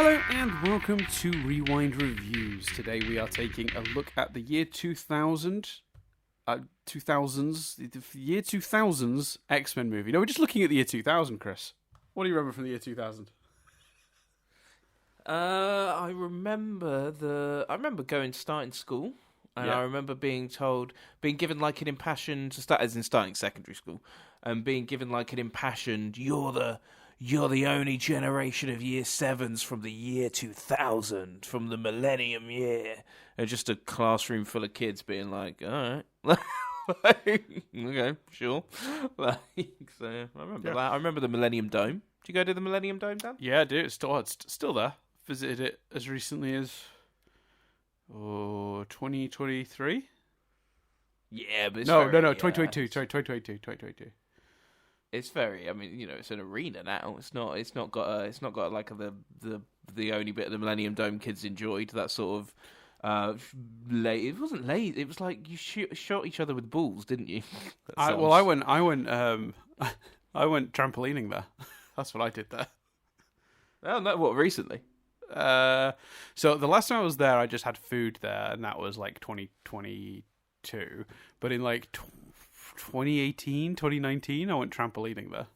Hello and welcome to Rewind Reviews. Today we are taking a look at the year 2000, 2000s, the year 2000's X-Men movie. No, we're just looking at the year 2000, Chris. What do you remember from the year 2000? I remember starting school, and Yeah. I remember being given like an impassioned, starting secondary school, and being given like an impassioned, you're the only generation of year sevens from the year 2000, from the millennium year, and just a classroom full of kids being like, all right. Okay, sure. So I remember that. I remember the Millennium Dome. Did you go to the Millennium Dome, Dan? Yeah, dude, it's still there. Visited it as recently as 2023. Yeah, but it's No, very, 2022. Sorry, 2022. It's very. I mean, it's an arena now. It's not got like the only bit of the Millennium Dome kids enjoyed. That sort of late. It wasn't late. It was like you shot each other with balls, didn't you? I went trampolining there. That's what I did there. Oh no! What, recently? So the last time I was there, I just had food there, and that was like 2022. But in like 2018, 2019, I went trampolining there.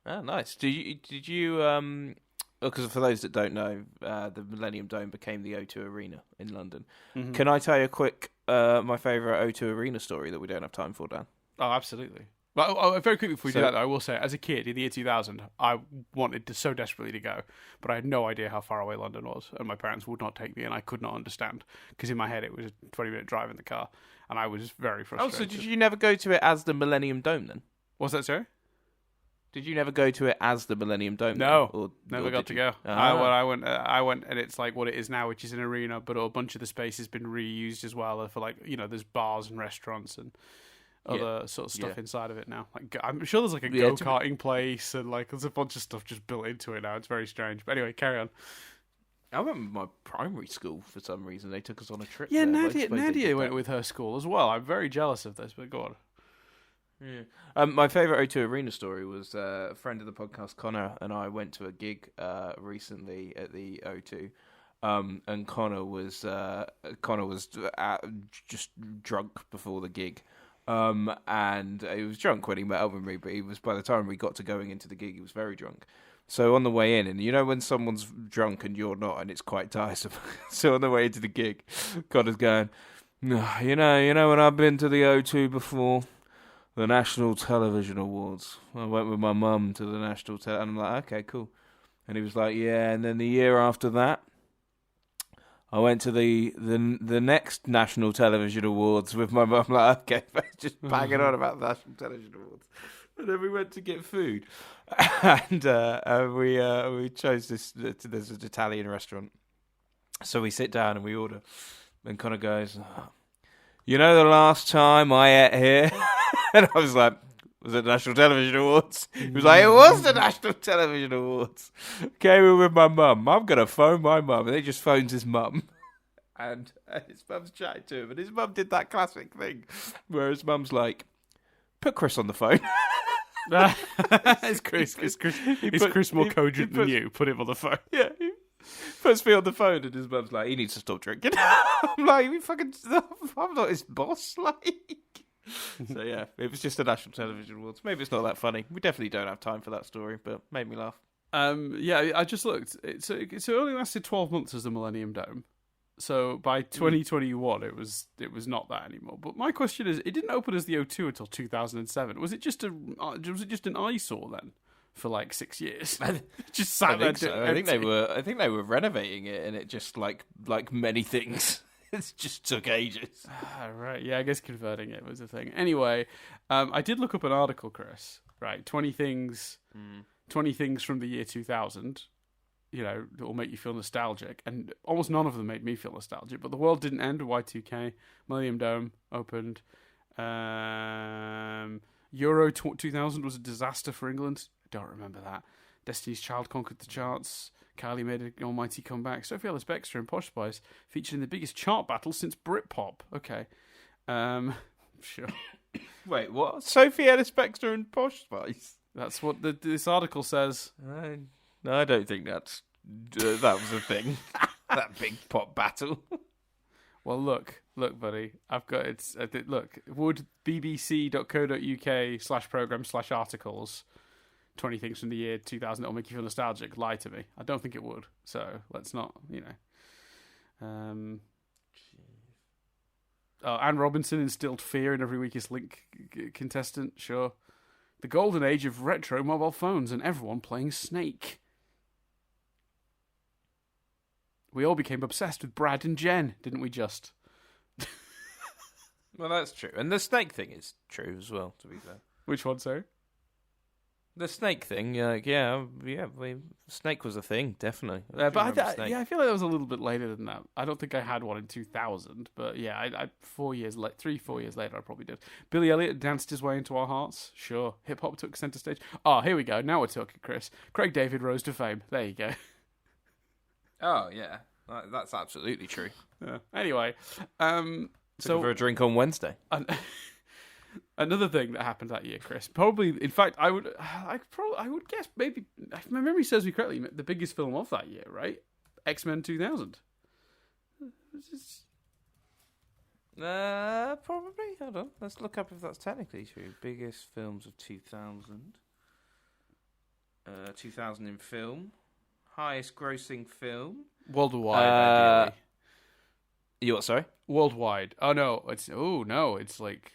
Oh, nice. Did you? Because for those that don't know, the Millennium Dome became the O2 Arena in London. Mm-hmm. Can I tell you a quick, my favourite O2 Arena story that we don't have time for, Dan? Oh, absolutely. Well, very quickly before we do that, though, I will say, as a kid in the year 2000, I wanted to so desperately to go, but I had no idea how far away London was, and my parents would not take me, and I could not understand, because in my head it was a 20-minute drive in the car, and I was very frustrated. Oh, so did you never go to it as the Millennium Dome, then? What's that, sorry? Did you never go to it as the Millennium Dome? No, never got to go. Ah. I went, and it's like what it is now, which is an arena, but a bunch of the space has been reused as well for, like, there's bars and restaurants and other sort of stuff inside of it now. Like, I'm sure there's like a go-karting place, and like there's a bunch of stuff just built into it now. It's very strange. But anyway, carry on. I remember my primary school, for some reason, they took us on a trip. Yeah, there, Nadia went with her school as well. I'm very jealous of this, but go on. Yeah. My favourite O2 Arena story was a friend of the podcast, Connor, and I went to a gig recently at the O2. And Connor was just drunk before the gig. And he was drunk when he met up with me, but by the time we got to going into the gig, he was very drunk. So on the way in, and when someone's drunk and you're not, and it's quite tiresome. So on the way into the gig, Connor's going, you know when I've been to the O2 before, the National Television Awards. I went with my mum to the National and I'm like, okay, cool. And he was like, yeah, and then the year after that, I went to the next National Television Awards with my mum. Like, okay, just banging on about the National Television Awards. And then we went to get food, and we chose this. There's an Italian restaurant, so we sit down and we order. And Connor goes, the last time I ate here, and I was like, was it the National Television Awards? He was like, it was the National Television Awards. Came in with my mum. I'm going to phone my mum. And he just phones his mum. And his mum's chatting to him. And his mum did that classic thing where his mum's like, put Chris on the phone. It's Chris more cogent than you. Put him on the phone. Yeah. He puts me on the phone and his mum's like, he needs to stop drinking. I'm like, I'm not his boss. Like... So yeah, it was just the National Television Awards. Maybe it's not that funny. We definitely don't have time for that story, but made me laugh. Yeah, I just looked. It only lasted 12 months as the Millennium Dome. So by 2021, it was not that anymore. But my question is, it didn't open as the O2 until 2007. Was it just an eyesore then for like 6 years? Just sat there. So. I think they were renovating it, and it just like many things. It just took ages. Right, yeah, I guess converting it was a thing. Anyway, I did look up an article, Chris. Right, 20 things from the year 2000. That will make you feel nostalgic, and almost none of them made me feel nostalgic. But the world didn't end. Y2K, Millennium Dome opened. Euro 2000 was a disaster for England. I don't remember that. Destiny's Child conquered the charts. Kylie made an almighty comeback. Sophie Ellis-Bextor and Posh Spice featured in the biggest chart battle since Britpop. Okay. Sure. Wait, what? Sophie Ellis-Bextor and Posh Spice? That's what this article says. No, I don't think that's that was a thing. That big pop battle. Well, look, buddy. I've got it's. Look, would bbc.co.uk/program/articles 20 things from the year 2000 that'll make you feel nostalgic lie to me? I don't think it would. So let's not, Anne Robinson instilled fear in every Weakest Link contestant. Sure. The golden age of retro mobile phones and everyone playing Snake. We all became obsessed with Brad and Jen, didn't we just? Well, that's true. And the Snake thing is true as well, to be fair. Which one, sorry? The Snake thing, Snake was a thing, definitely. I feel like that was a little bit later than that. I don't think I had one in 2000, but yeah, I 4 years later, 3-4 years later, I probably did. Billy Elliot danced his way into our hearts. Sure. Hip hop took centre stage. Oh, here we go. Now we're talking, Chris. Craig David rose to fame. There you go. Oh yeah, that's absolutely true. Yeah. Anyway, so for a drink on Wednesday. Another thing that happened that year, Chris. Probably, in fact, I would guess maybe, if my memory serves me correctly, the biggest film of that year, right? X-Men 2000. Probably. Hold on, let's look up if that's technically true. Biggest films of 2000. 2000 in film. Highest grossing film. Worldwide, ideally. You what, sorry? Worldwide. It's like...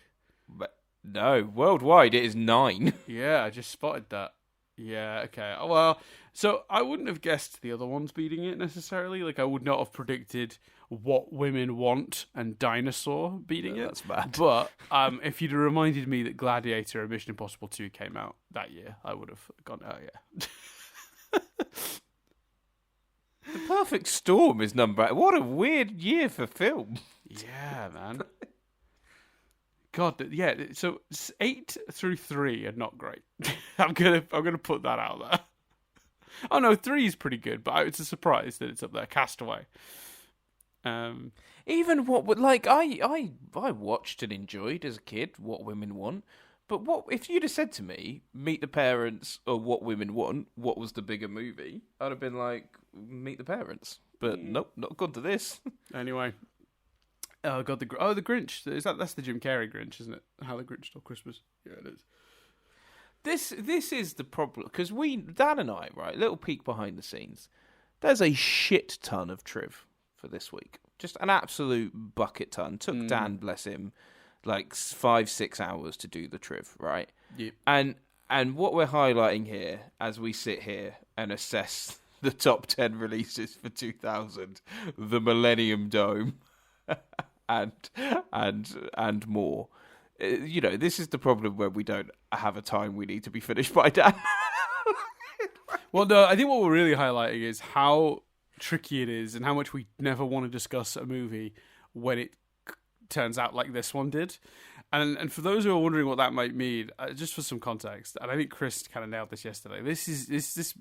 But no, worldwide it is 9. Yeah, I just spotted that. Yeah, okay. Well, so I wouldn't have guessed the other ones beating it necessarily. Like, I would not have predicted What Women Want and Dinosaur beating it. That's bad. But if you'd have reminded me that Gladiator and Mission Impossible 2 came out that year, I would have gone, oh yeah. The Perfect Storm is number... What a weird year for film. Yeah, man. God, yeah. So 8 through 3 are not great. I'm gonna put that out there. Oh no, 3 is pretty good, but it's a surprise that it's up there. Castaway. Even what like I watched and enjoyed as a kid What Women Want. But what if you'd have said to me, Meet the Parents or What Women Want, what was the bigger movie? I'd have been like, Meet the Parents. But nope, not gone to this. Anyway. Oh god, the Grinch. That's the Jim Carrey Grinch, isn't it? How the Grinch Stole Christmas. Yeah, it is. This is the problem because Dan and I, right, little peek behind the scenes. There's a shit ton of triv for this week. Just an absolute bucket ton. Took Dan, bless him, like 5-6 hours to do the triv, right? Yep. And what we're highlighting here as we sit here and assess the top 10 releases for 2000, the Millennium Dome, and more. This is the problem where we don't have a time we need to be finished by, Dan. Well, no, I think what we're really highlighting is how tricky it is and how much we never want to discuss a movie when it turns out like this one did. And for those who are wondering what that might mean, just for some context, and I think Chris kind of nailed this yesterday. This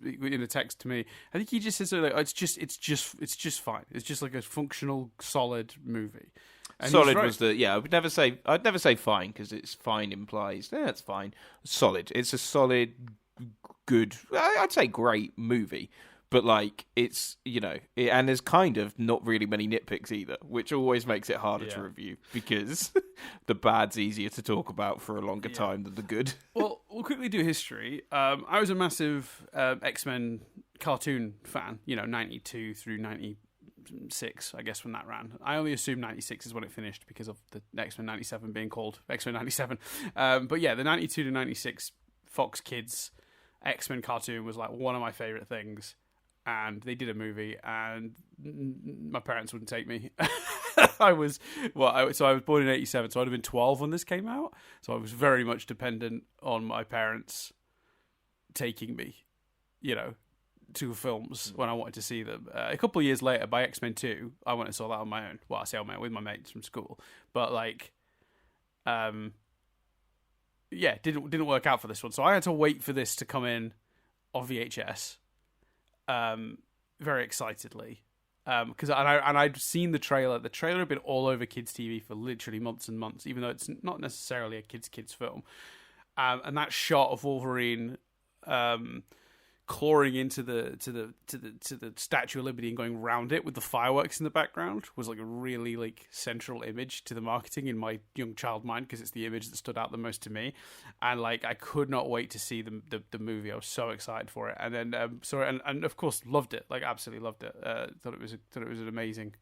in a text to me. I think he just says like, it's just fine. It's just like a functional, solid movie. And solid right. Was I'd never say fine because it's fine implies it's fine. Solid. It's a solid, good. I'd say great movie. But, like, it's, and there's kind of not really many nitpicks either, which always makes it harder to review because the bad's easier to talk about for a longer time than the good. Well, we'll quickly do history. I was a massive X-Men cartoon fan, 92 through 96, I guess, when that ran. I only assume 96 is when it finished because of the X-Men 97 being called X-Men 97. But, yeah, the 92 to 96 Fox Kids X-Men cartoon was, like, one of my favourite things. And they did a movie, and my parents wouldn't take me. I was born in 87, so I'd have been 12 when this came out. So I was very much dependent on my parents taking me, to films when I wanted to see them. A couple of years later, by X-Men 2, I went and saw that on my own. Well, I say on my own with my mates from school, but didn't work out for this one. So I had to wait for this to come in on VHS. Very excitedly, because I'd seen the trailer. The trailer had been all over kids' TV for literally months and months, even though it's not necessarily a kids film. And that shot of Wolverine clawing into the Statue of Liberty and going round it with the fireworks in the background was like a really like central image to the marketing in my young child mind, because it's the image that stood out the most to me, and like I could not wait to see the movie. I was so excited for it, and then and of course loved it, like absolutely loved it. Thought it was an amazing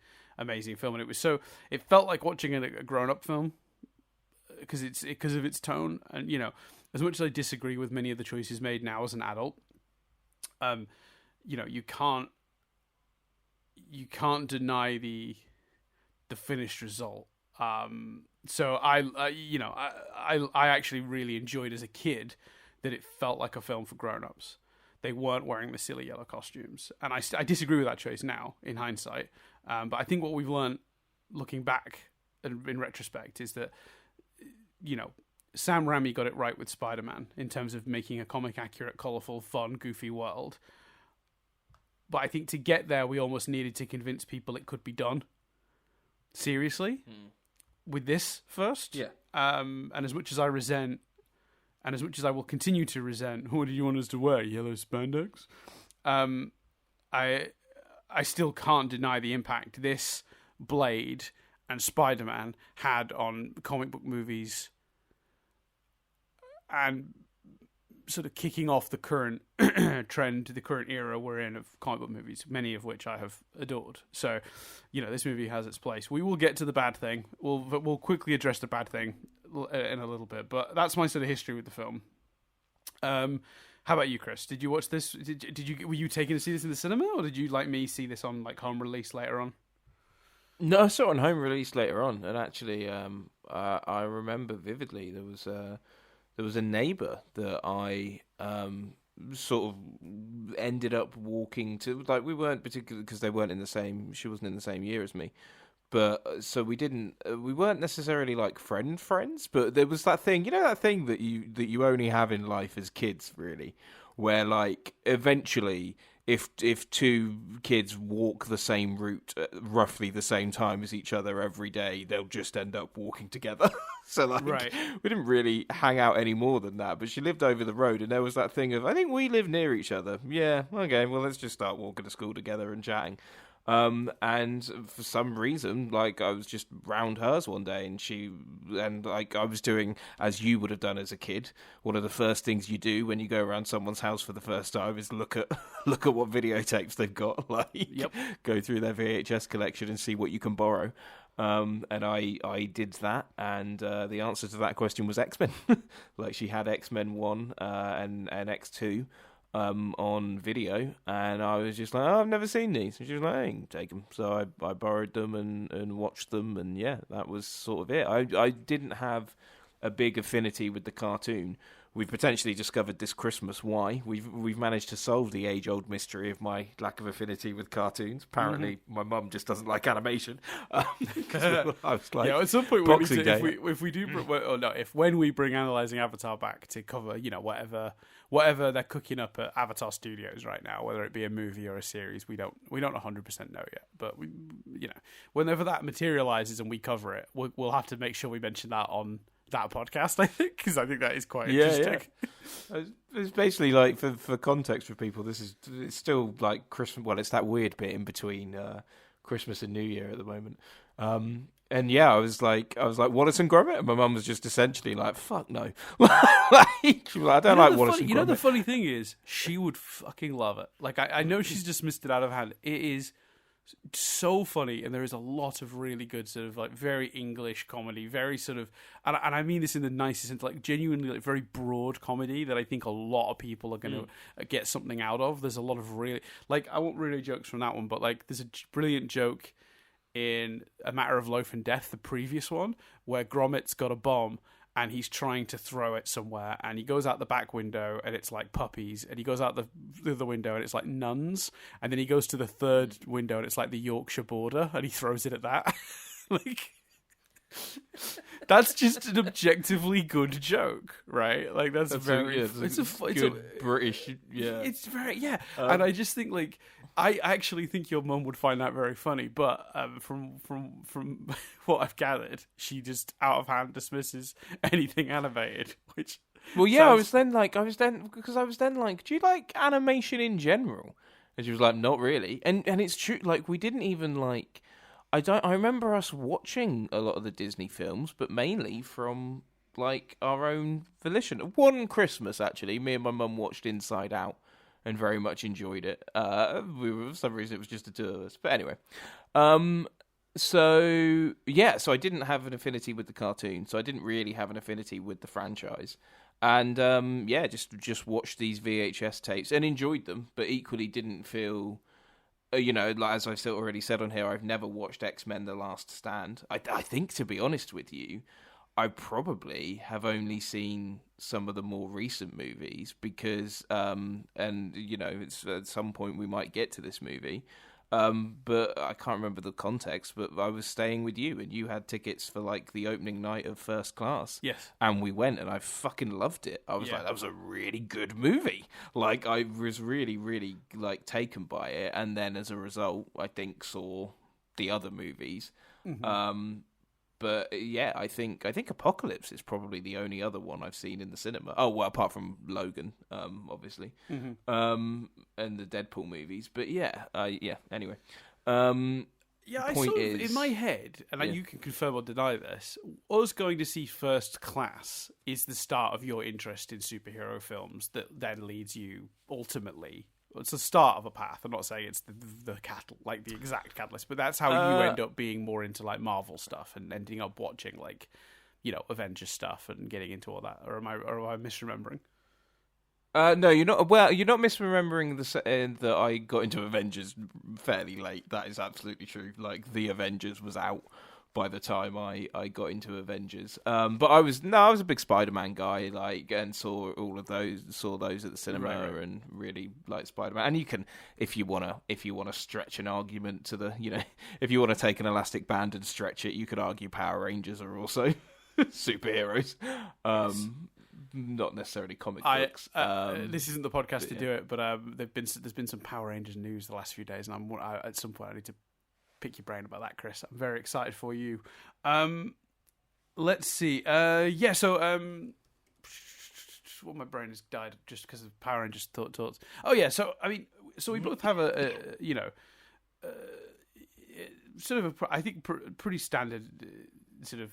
film, and it felt like watching a grown up film because of its tone, and you know, as much as I disagree with many of the choices made now as an adult. You know, you can't deny the finished result. So I actually really enjoyed as a kid that it felt like a film for grown-ups. They weren't wearing the silly yellow costumes, and I disagree with that choice now in hindsight. But I think what we've learned looking back in retrospect is that, you know, Sam Raimi got it right with Spider-Man in terms of making a comic-accurate, colourful, fun, goofy world. But I think to get there, we almost needed to convince people it could be done seriously with this first. Yeah. And as much as I resent, and as much as I will continue to resent, what do you want us to wear? Yellow spandex? I still can't deny the impact this, Blade, and Spider-Man had on comic book movies, and sort of kicking off the current trend, the current era we're in of comic book movies, many of which I have adored. So, you know, this movie has its place. We will get to the bad thing. We'll quickly address the bad thing in a little bit, but that's my sort of history with the film. How about you, Chris? Did you watch this? Were you taken to see this in the cinema, or did you, like me, see this on like home release later on? No, I saw it on home release later on, and actually, I remember vividly there was a neighbour that I sort of ended up walking to. Like, we weren't particularly, because they weren't in the same. She wasn't in the same year as me, but so we weren't necessarily like friends. But there was that thing, you know, that thing that you only have in life as kids, really, where like eventually, if two kids walk the same route at roughly the same time as each other every day, they'll just end up walking together. So like, right. We didn't really hang out any more than that. But she lived over the road, and there was that thing of, I think we live near each other. Yeah, okay, well, let's just start walking to school together and chatting. And for some reason, like, I was just round hers one day, and like I was doing as you would have done as a kid. One of the first things you do when you go around someone's house for the first time is look at what videotapes they've got, like, yep. Go through their VHS collection and see what you can borrow. And I did that, and the answer to that question was X-Men. Like, she had X-Men 1 and X2. On video, and I was just like, oh, I've never seen these. And she was like, hey, you can take them. So I borrowed them and watched them, and yeah, that was sort of it. I didn't have a big affinity with the cartoon. We've potentially discovered this Christmas why. We've managed to solve the age-old mystery of my lack of affinity with cartoons. Apparently, my mum just doesn't like animation. I was like, yeah, at some point, Boxing Day. when we bring Analysing Avatar back to cover, you know, whatever they're cooking up at Avatar Studios right now, whether it be a movie or a series, we don't 100% know yet. But we, you know, whenever that materializes and we cover it, we'll have to make sure we mention that on that podcast, I think, because I think that is quite interesting. Yeah. It's basically like, for context for people, it's still like Christmas. Well, it's that weird bit in between Christmas and New Year at the moment. And yeah, I was like Wallace and Gromit, and my mum was just essentially like, "Fuck no!" Like, I don't like Wallace and Gromit. You know, the funny thing is, she would fucking love it. Like, I know she's dismissed it out of hand. It is so funny, and there is a lot of really good sort of like very English comedy, very sort of, and I mean this in the nicest sense, like genuinely like very broad comedy that I think a lot of people are going to get something out of. There's a lot of really, like, I won't really jokes from that one, but like there's a brilliant joke in A Matter of Life and Death, the previous one, where Gromit's got a bomb and he's trying to throw it somewhere, and he goes out the back window and it's like puppies, and he goes out the other window and it's like nuns, and then he goes to the third window and it's like the Yorkshire border, and he throws it at that. Like, That's just an objectively good joke, right? Like that's very. It's a British. Yeah, it's very and I just think like I actually think your mum would find that very funny, but from what I've gathered, she just out of hand dismisses anything animated, which. Well, yeah, I was then like, do you like animation in general? And she was like, not really. And it's true, like, we didn't even like, I remember us watching a lot of the Disney films, but mainly from like our own volition. One Christmas, actually, me and my mum watched Inside Out and very much enjoyed it. For some reason, it was just the two of us. But anyway, so I didn't have an affinity with the cartoon, so I didn't really have an affinity with the franchise. And just watched these VHS tapes and enjoyed them, but equally didn't feel, like as I've already said on here, I've never watched X-Men: The Last Stand. I think, to be honest with you, I probably have only seen some of the more recent movies because, it's at some point we might get to this movie. But I can't remember the context, but I was staying with you and you had tickets for like the opening night of First Class. Yes. And we went and I fucking loved it. I was like, that was a really good movie. Like I was really, really like taken by it. And then as a result, I think saw the other movies. Mm-hmm. But yeah, I think Apocalypse is probably the only other one I've seen in the cinema. Oh well, apart from Logan, obviously, and the Deadpool movies. But anyway, I sort of, in my head, and you can confirm or deny this. Us going to see First Class is the start of your interest in superhero films that then leads you ultimately. It's the start of a path. I'm not saying it's the like the exact catalyst, but that's how you end up being more into like Marvel stuff and ending up watching like, Avengers stuff and getting into all that. Or am I misremembering? No, you're not. Well, you're not misremembering that I got into Avengers fairly late. That is absolutely true. Like the Avengers was out by the time I got into Avengers. But I was a big Spider-Man guy, like, and saw those at the cinema, right. And really liked Spider-Man. And you can, if you wanna stretch an argument to the, if you want to take an elastic band and stretch it, you could argue Power Rangers are also superheroes. Not necessarily comic books. This isn't the podcast to do it, but there's been some Power Rangers news the last few days, and at some point I need to pick your brain about that, Chris. I'm very excited for you. Let's see. Well, my brain has died just because of Power Rangers thoughts. Oh yeah. So we both have sort of I think pretty standard sort of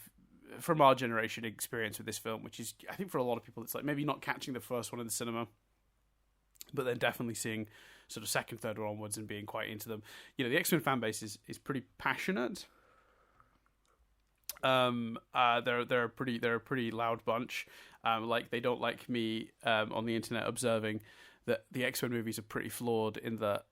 from our generation experience with this film, which is I think for a lot of people it's like maybe not catching the first one in the cinema, but then definitely seeing sort of second, third one onwards and being quite into them. The X-Men fan base is pretty passionate. They're a pretty loud bunch. Like they don't like me on the internet observing that the X-Men movies are pretty flawed in that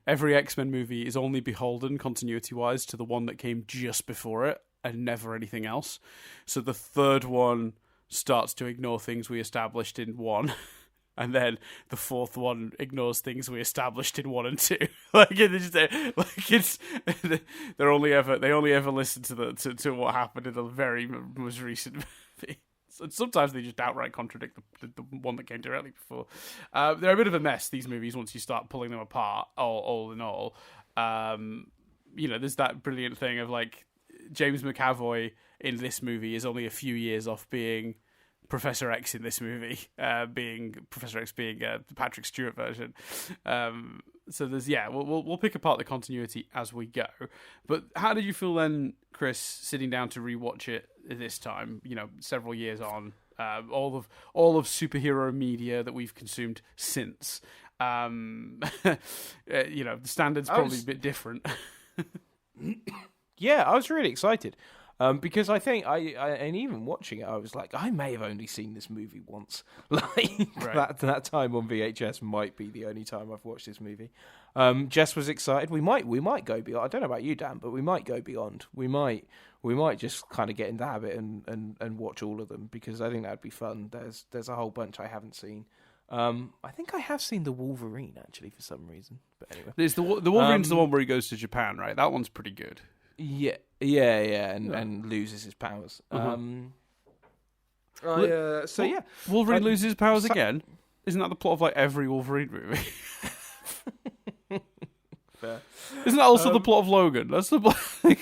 every X-Men movie is only beholden continuity-wise to the one that came just before it and never anything else. So the third one starts to ignore things we established in one. And then the fourth one ignores things we established in 1 and 2. They only ever listen to what happened in the very most recent movie. So sometimes they just outright contradict the one that came directly before. They're a bit of a mess, these movies, once you start pulling them apart. All in all, there's that brilliant thing of like James McAvoy in this movie is only a few years off being Professor X in this movie, being the Patrick Stewart version. So there's we'll pick apart the continuity as we go. But how did you feel then, Chris, sitting down to rewatch it this time? Several years on, all of superhero media that we've consumed since. The standard's probably a bit different. Yeah, I was really excited. Because I think and even watching it, I was like, I may have only seen this movie once. Like right. that time on VHS might be the only time I've watched this movie. Jess was excited. We might go beyond. I don't know about you, Dan, but we might go beyond. We might just kind of get in the habit and watch all of them because I think that'd be fun. There's a whole bunch I haven't seen. I think I have seen the Wolverine actually for some reason. But anyway, there's the Wolverine's the one where he goes to Japan, right? That one's pretty good. and loses his powers. Wolverine loses his powers again. Isn't that the plot of like every Wolverine movie? Fair. Isn't that also the plot of Logan? That's the plot. I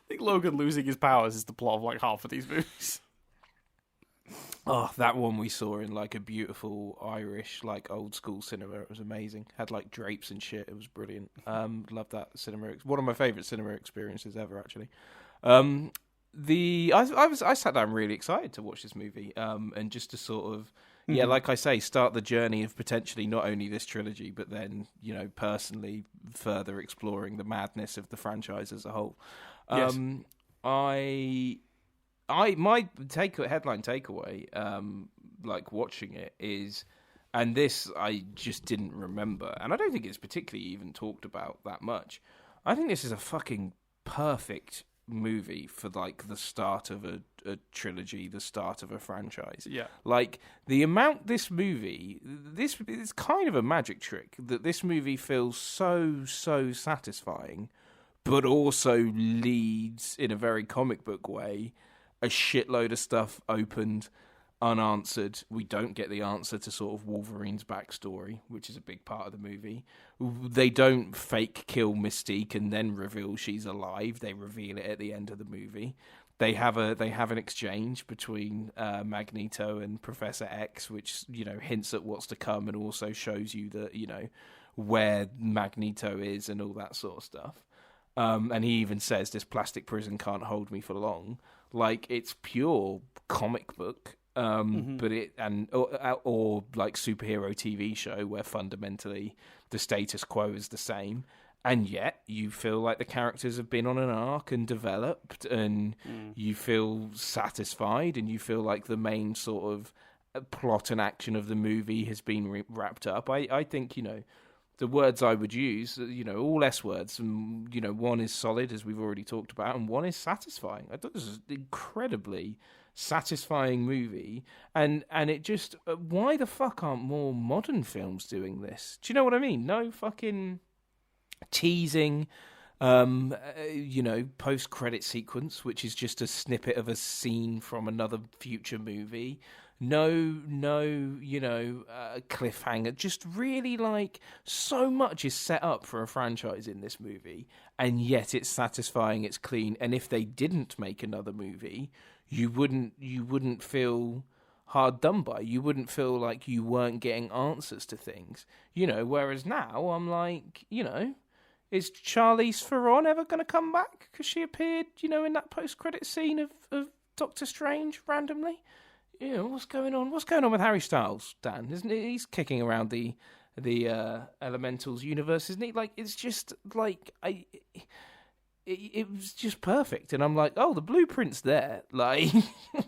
think Logan losing his powers is the plot of like half of these movies. Oh, that one we saw in like a beautiful Irish, like old school cinema. It was amazing. Had like drapes and shit. It was brilliant. Loved that cinema. One of my favourite cinema experiences ever, actually. I sat down really excited to watch this movie, and just to sort of, like I say, start the journey of potentially not only this trilogy, but then, you know, personally further exploring the madness of the franchise as a whole. Yes. My headline takeaway, like watching it is, and this I just didn't remember, and I don't think it's particularly even talked about that much. I think this is a fucking perfect movie for like the start of a trilogy, the start of a franchise. Yeah. Like the amount this movie, it's kind of a magic trick that this movie feels so satisfying, but also leads in a very comic book way a shitload of stuff opened, unanswered. We don't get the answer to sort of Wolverine's backstory, which is a big part of the movie. They don't fake kill Mystique and then reveal she's alive. They reveal it at the end of the movie. They have an exchange between Magneto and Professor X, which, you know, hints at what's to come and also shows you that, you know, where Magneto is and all that sort of stuff. And he even says this plastic prison can't hold me for long. Like, it's pure comic book, but or like superhero TV show where fundamentally the status quo is the same, and yet you feel like the characters have been on an arc and developed, and you feel satisfied, and you feel like the main sort of plot and action of the movie has been wrapped up. I think, you know, the words I would use, you know, all S words, and, you know, one is solid, as we've already talked about, and one is satisfying. I thought this was an incredibly satisfying movie, and it just, why the fuck aren't more modern films doing this? Do you know what I mean? No fucking teasing, you know, post-credit sequence, which is just a snippet of a scene from another future movie. No, you know, cliffhanger. Just really, like, so much is set up for a franchise in this movie, and yet it's satisfying, it's clean. And if they didn't make another movie, you wouldn't feel hard done by. You wouldn't feel like you weren't getting answers to things, you know. Whereas now, I'm like, you know, is Charlize Theron ever going to come back? Because she appeared, you know, in that post-credit scene of Doctor Strange randomly. You know, what's going on? What's going on with Harry Styles, Dan? Isn't he? He's kicking around the Elementals universe, isn't he? Like, it's just like it was just perfect, and I'm like, oh, the blueprint's there. Like,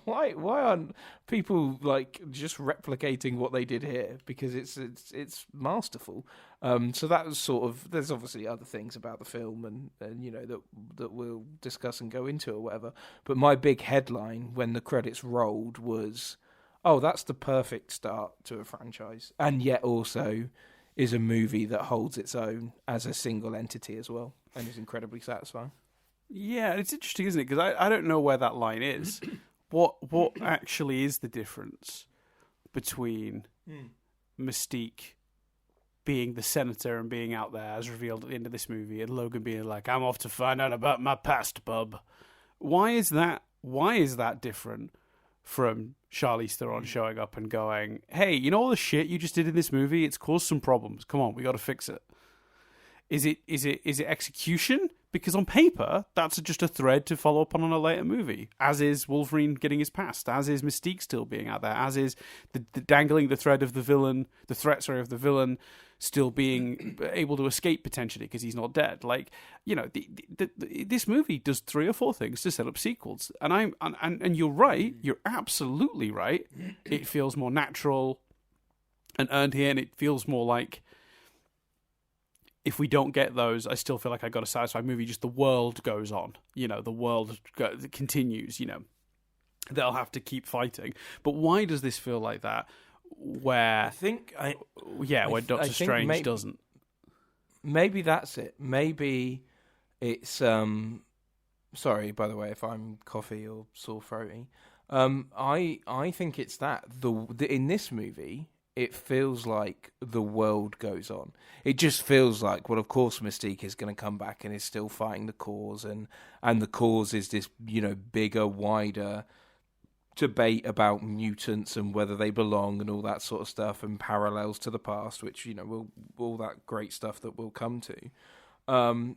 why aren't people like just replicating what they did here? Because it's masterful. So that was sort of. There's obviously other things about the film, and you know that we'll discuss and go into or whatever. But my big headline when the credits rolled was, oh, that's the perfect start to a franchise, and yet also is a movie that holds its own as a single entity as well, and is incredibly satisfying. Yeah, it's interesting, isn't it? Because I don't know where that line is. What actually is the difference between Mystique being the senator and being out there, as revealed at the end of this movie, and Logan being like, I'm off to find out about my past, bub? Why is that different from Charlize Theron showing up and going, hey, you know all the shit you just did in this movie? It's caused some problems. Come on, we got to fix it. Is it execution? Because on paper, that's just a thread to follow up on a later movie, as is Wolverine getting his past, as is Mystique still being out there, as is the dangling the thread of the villain, of the villain still being able to escape potentially because he's not dead. Like, you know, this movie does 3 or 4 things to set up sequels, and you're right, you're absolutely right. It feels more natural and earned here, and it feels more like, if we don't get those, I still feel like I got a satisfied movie. Just the world goes on, you know, the world continues, you know, they'll have to keep fighting. But why does this feel like that? Where Doctor Strange doesn't. Maybe that's it. Maybe it's Sorry, by the way, if I'm coffee or sore throaty. I think it's that in this movie, it feels like the world goes on. It just feels like, well, of course, Mystique is going to come back and is still fighting the cause, and the cause is this, bigger, wider debate about mutants and whether they belong and all that sort of stuff, and parallels to the past, which all that great stuff that we'll come to. And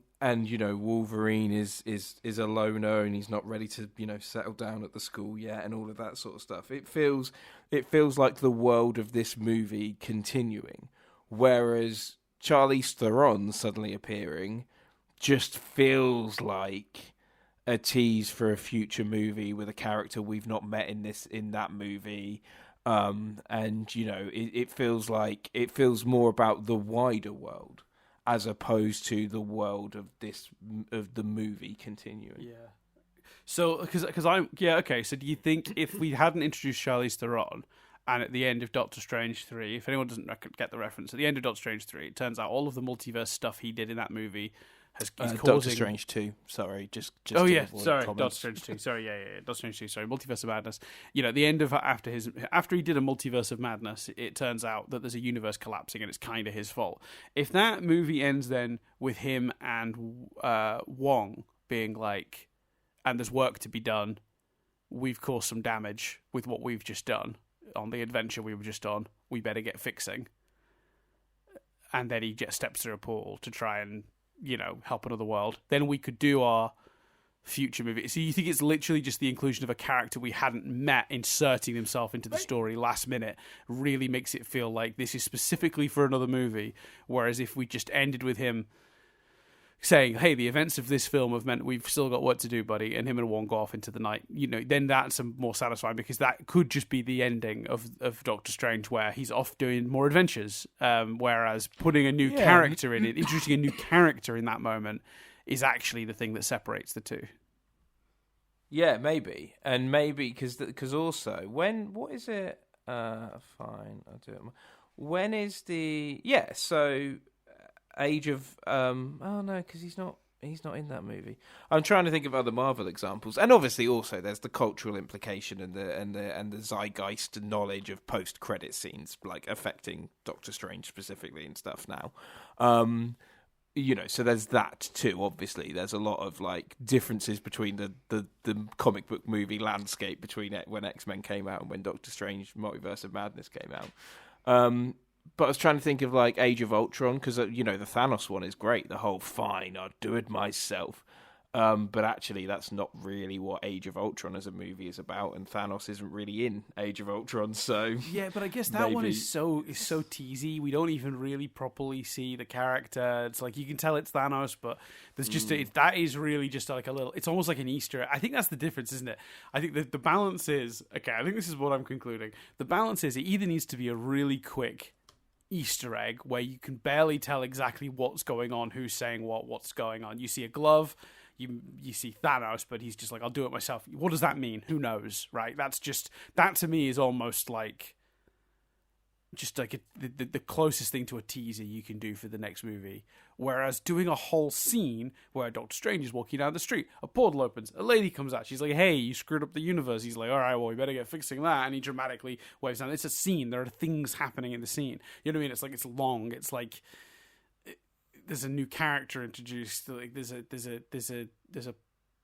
Wolverine is a loner and he's not ready to settle down at the school yet, and all of that sort of stuff. It feels like the world of this movie continuing, whereas Charlize Theron suddenly appearing just feels like a tease for a future movie with a character we've not met in that movie. It feels more about the wider world, as opposed to the world of the movie continuing. Yeah. So, okay. So, do you think if we hadn't introduced Charlize Theron, and at the end of Doctor Strange 3, if anyone doesn't get the reference, at the end of Doctor Strange 3, it turns out all of the multiverse stuff he did in that movie is causing... Doctor Strange 2, sorry, just oh yeah, sorry, comments. Doctor Strange 2, sorry, yeah, Doctor Strange 2, sorry, Multiverse of Madness. At the end of after he did a Multiverse of Madness, it turns out that there's a universe collapsing and it's kind of his fault. If that movie ends then with him and Wong being like, and there's work to be done, we've caused some damage with what we've just done on the adventure we were just on, we better get fixing. And then he just steps through a portal to try and help another world, then we could do our future movie. So you think it's literally just the inclusion of a character we hadn't met inserting himself into the story last minute really makes it feel like this is specifically for another movie, whereas if we just ended with him saying, hey, the events of this film have meant we've still got work to do, buddy, and him and Wong go off into the night, then that's more satisfying, because that could just be the ending of Doctor Strange, where he's off doing more adventures, whereas putting a new character in it, introducing a new character in that moment, is actually the thing that separates the two. Yeah, maybe. And maybe, because also, what is it? Fine, I'll do it. When is so... Age of oh no, because he's not in that movie. I'm trying to think of other Marvel examples, and obviously also there's the cultural implication and the zeitgeist knowledge of post credit scenes like affecting Doctor Strange specifically and stuff now. So there's that too. Obviously, there's a lot of like differences between the comic book movie landscape between when X-Men came out and when Doctor Strange Multiverse of Madness came out. But I was trying to think of like Age of Ultron, because the Thanos one is great. The whole fine, I'll do it myself. But actually, that's not really what Age of Ultron as a movie is about, and Thanos isn't really in Age of Ultron. So yeah, but I guess that one is so teasy. We don't even really properly see the character. It's like you can tell it's Thanos, but there's just that is really just like a little. It's almost like an Easter egg. I think that's the difference, isn't it? I think the balance is okay. I think this is what I'm concluding. The balance is it either needs to be a really quick Easter egg where you can barely tell exactly what's going on, who's saying what's going on. You see a glove, you see Thanos, but he's just like, I'll do it myself. What does that mean? Who knows, right? That to me is almost like just like the closest thing to a teaser you can do for the next movie. Whereas doing a whole scene where Doctor Strange is walking down the street, a portal opens, a lady comes out, she's like, hey, you screwed up the universe. He's like, all right, well, we better get fixing that. And he dramatically waves down. It's a scene. There are things happening in the scene. You know what I mean? It's like, it's long. It's like there's a new character introduced. Like there's a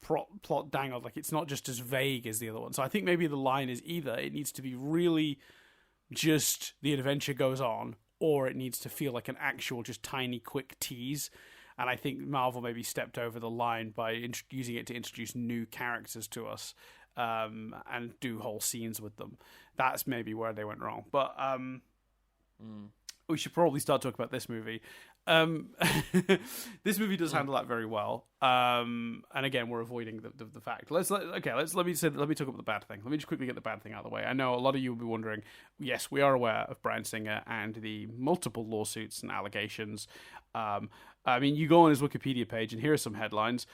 plot dangled. Like it's not just as vague as the other one. So I think maybe the line is either it needs to be really just the adventure goes on, or it needs to feel like an actual just tiny quick tease. And I think Marvel maybe stepped over the line by using it to introduce new characters to us, and do whole scenes with them. That's maybe where they went wrong. But we should probably start talking about this movie. This movie does handle that very well. And again, we're avoiding the fact. Let me talk about the bad thing. Let me just quickly get the bad thing out of the way. I know a lot of you will be wondering. Yes, we are aware of Bryan Singer and the multiple lawsuits and allegations. I mean, you go on his Wikipedia page, and here are some headlines: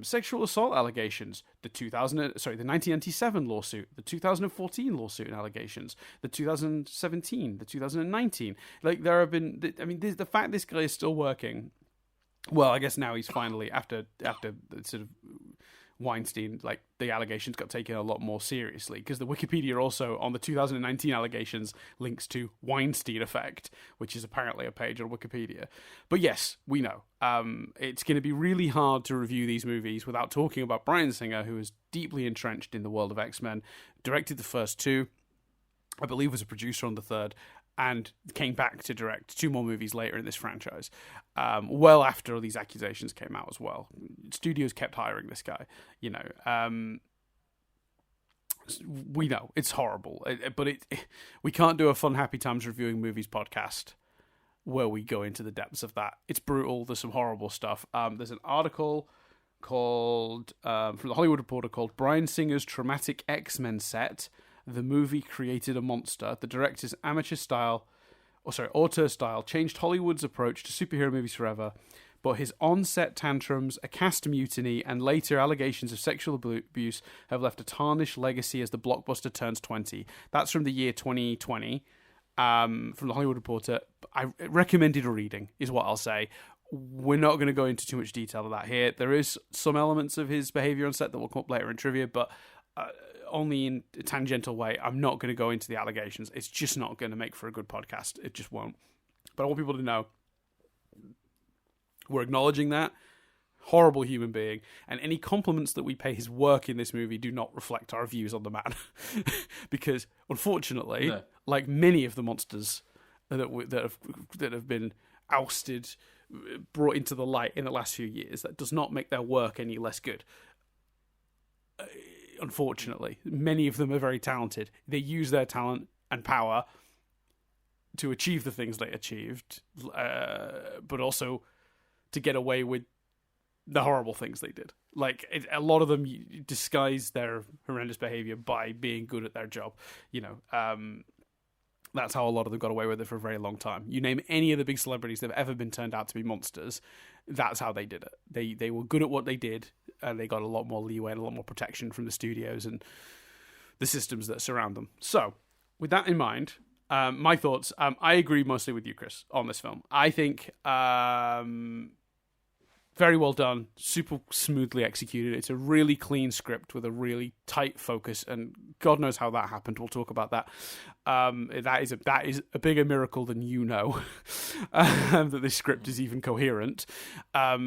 sexual assault allegations, the 1997 lawsuit, the 2014 lawsuit and allegations, the 2017, the 2019. Like there have been. I mean, the fact this guy is still working. Well, I guess now he's finally after sort of Weinstein, like the allegations got taken a lot more seriously, because the Wikipedia also on the 2019 allegations links to Weinstein Effect, which is apparently a page on Wikipedia. But yes, we know it's going to be really hard to review these movies without talking about Bryan Singer, who is deeply entrenched in the world of X-Men, directed the first two, I believe was a producer on the third, and came back to direct two more movies later in this franchise, well after all these accusations came out as well. Studios kept hiring this guy, you know. We know it's horrible, but we can't do a Fun Happy Times Reviewing Movies podcast where we go into the depths of that. It's brutal. There's some horrible stuff. There's an article called from the Hollywood Reporter called "Bryan Singer's Traumatic X-Men Set. The movie created a monster. The director's auteur style changed Hollywood's approach to superhero movies forever, but his on-set tantrums, a cast mutiny, and later allegations of sexual abuse have left a tarnished legacy as the blockbuster turns 20. That's from the year 2020, from the Hollywood Reporter. I recommended reading, is what I'll say. We're not going to go into too much detail of that here. There is some elements of his behavior on set that will come up later in trivia, but only in a tangential way. I'm not going to go into the allegations. It's just not going to make for a good podcast. It just won't. But I want people to know we're acknowledging that. Horrible human being. And any compliments that we pay his work in this movie do not reflect our views on the man. Because, unfortunately, like many of the monsters that have been ousted, brought into the light in the last few years, that does not make their work any less good. Unfortunately, many of them are very talented. They use their talent and power to achieve the things they achieved, but also to get away with the horrible things they did. Like, a lot of them disguise their horrendous behavior by being good at their job. You know, that's how a lot of them got away with it for a very long time. You name any of the big celebrities that have ever been turned out to be monsters, that's how they did it. They were good at what they did, and they got a lot more leeway and a lot more protection from the studios and the systems that surround them. So, with that in mind, my thoughts, I agree mostly with you, Chris, on this film. I think very well done, super smoothly executed. It's a really clean script with a really tight focus, and God knows how that happened. We'll talk about that. That is a bigger miracle than you know, that this script is even coherent.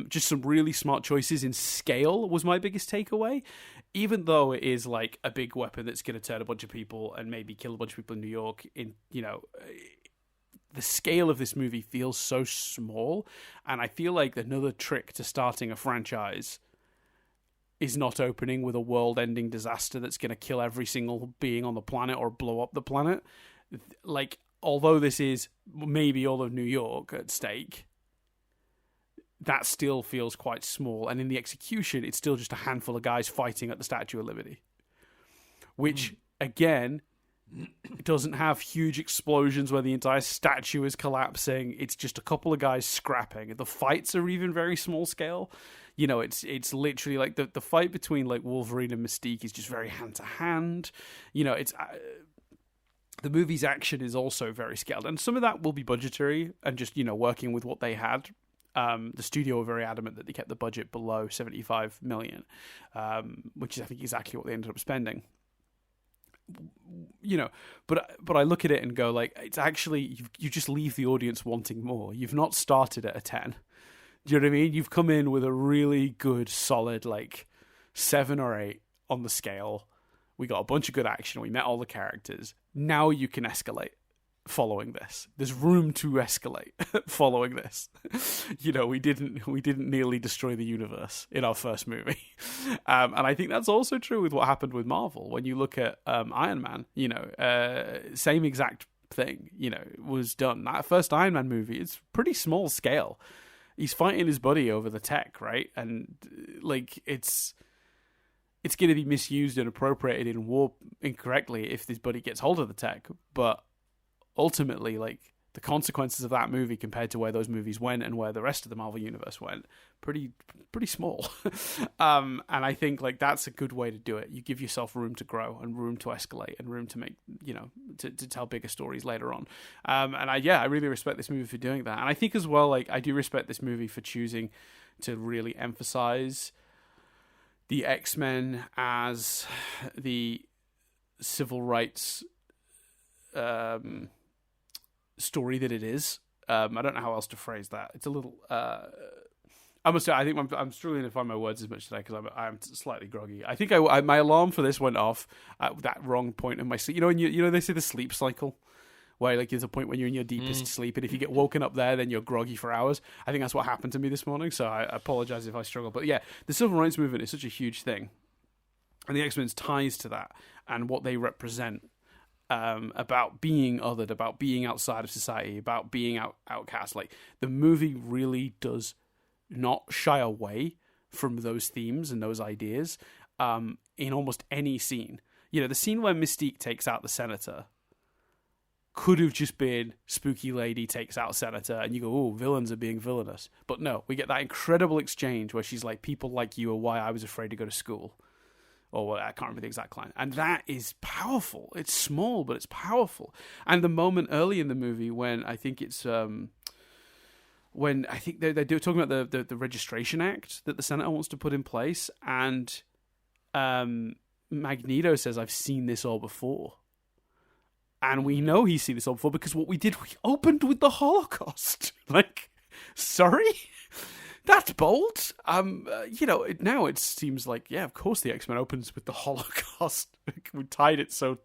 Just some really smart choices in scale was my biggest takeaway. Even though it is like a big weapon that's going to turn a bunch of people and maybe kill a bunch of people in New York, the scale of this movie feels so small, and I feel like another trick to starting a franchise is not opening with a world-ending disaster that's going to kill every single being on the planet or blow up the planet. Like, although this is maybe all of New York at stake, that still feels quite small, and in the execution, it's still just a handful of guys fighting at the Statue of Liberty, which, again, it doesn't have huge explosions where the entire statue is collapsing. It's just a couple of guys scrapping. The fights are even very small scale. You know, it's literally like the fight between like Wolverine and Mystique is just very hand to hand. You know, it's the movie's action is also very scaled, and some of that will be budgetary and just, you know, working with what they had. The studio were very adamant that they kept the budget below $75 million, which is, I think, exactly what they ended up spending. You know, but I look at it and go, like, it's actually, you just leave the audience wanting more. You've not started at a 10. Do you know what I mean? You've come in with a really good, solid, like, 7 or 8 on the scale. We got a bunch of good action. We met all the characters. Now you can escalate following this. There's room to escalate following this. You know, we didn't nearly destroy the universe in our first movie. And I think that's also true with what happened with Marvel. When you look at Iron Man, you know, same exact thing, you know, was done. That first Iron Man movie, it's pretty small scale. He's fighting his buddy over the tech, right? And like, it's going to be misused and appropriated in war incorrectly if this buddy gets hold of the tech. But ultimately, like, the consequences of that movie compared to where those movies went and where the rest of the Marvel Universe went, pretty small. And I think, like, that's a good way to do it. You give yourself room to grow and room to escalate and room to make, you know, to tell bigger stories later on. And I really respect this movie for doing that. And I think as well, like, I do respect this movie for choosing to really emphasize, the X-Men as the civil rights story that it is. I don't know how else to phrase that. It's a little. I must say, I think I'm struggling to find my words as much today because I'm slightly groggy. I think my alarm for this went off at that wrong point in my sleep. You know they say the sleep cycle, where like there's a point when you're in your deepest sleep, and if you get woken up there, then you're groggy for hours. I think that's what happened to me this morning. So I apologize if I struggle. But yeah, the civil rights movement is such a huge thing, and the X-Men's ties to that and what they represent. About being othered, about being outside of society, about being outcast. Like, the movie really does not shy away from those themes and those ideas in almost any scene. You know, the scene where Mystique takes out the Senator could have just been Spooky Lady takes out Senator, and you go, oh, villains are being villainous. But no, we get that incredible exchange where she's like, people like you are why I was afraid to go to school. Or I can't remember the exact line. And that is powerful. It's small, but it's powerful. And the moment early in the movie when I think it's... when I think they're talking about the Registration Act that the Senator wants to put in place. And Magneto says, I've seen this all before. And we know he's seen this all before because what we did, we opened with the Holocaust. Like, sorry? That's bold. Now it seems like, yeah, of course the X-Men opens with the Holocaust. We tied it so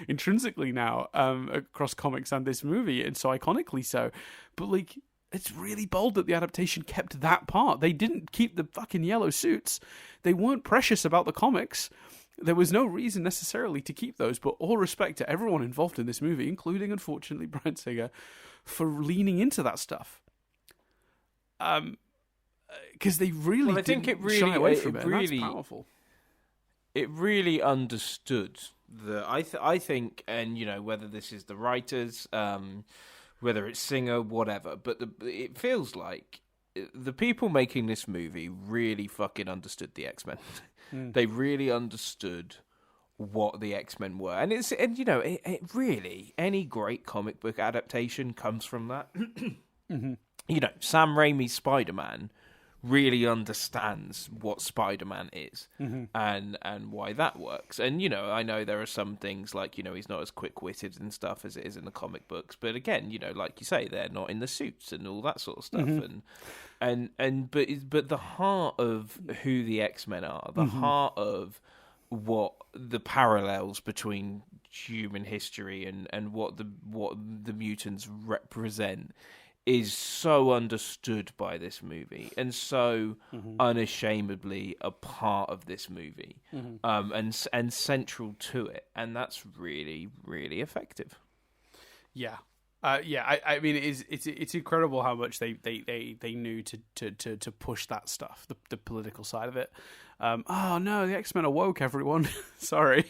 intrinsically now across comics and this movie, and so iconically so. But, like, it's really bold that the adaptation kept that part. They didn't keep the fucking yellow suits. They weren't precious about the comics. There was no reason necessarily to keep those, but all respect to everyone involved in this movie, including, unfortunately, Bryan Singer, for leaning into that stuff. Because they really didn't shy away from it, and that's powerful. It really understood I think, and you know, whether this is the writers, whether it's Singer, whatever, but it feels like the people making this movie really fucking understood the X-Men. They really understood what the X-Men were, and it really, any great comic book adaptation comes from that. Mm-hmm. You know, Sam Raimi's Spider-Man really understands what Spider-Man is and why that works. And, you know, I know there are some things like, you know, he's not as quick-witted and stuff as it is in the comic books. But again, you know, like you say, they're not in the suits and all that sort of stuff. But the heart of who the X-Men are, the heart of what the parallels between human history and what the mutants represent is so understood by this movie and so unashamedly a part of this movie, and central to it, and that's really, really effective. Yeah. I mean, it's incredible how much they knew to push that stuff, the political side of it. Oh no, the X-Men are woke, everyone. Sorry.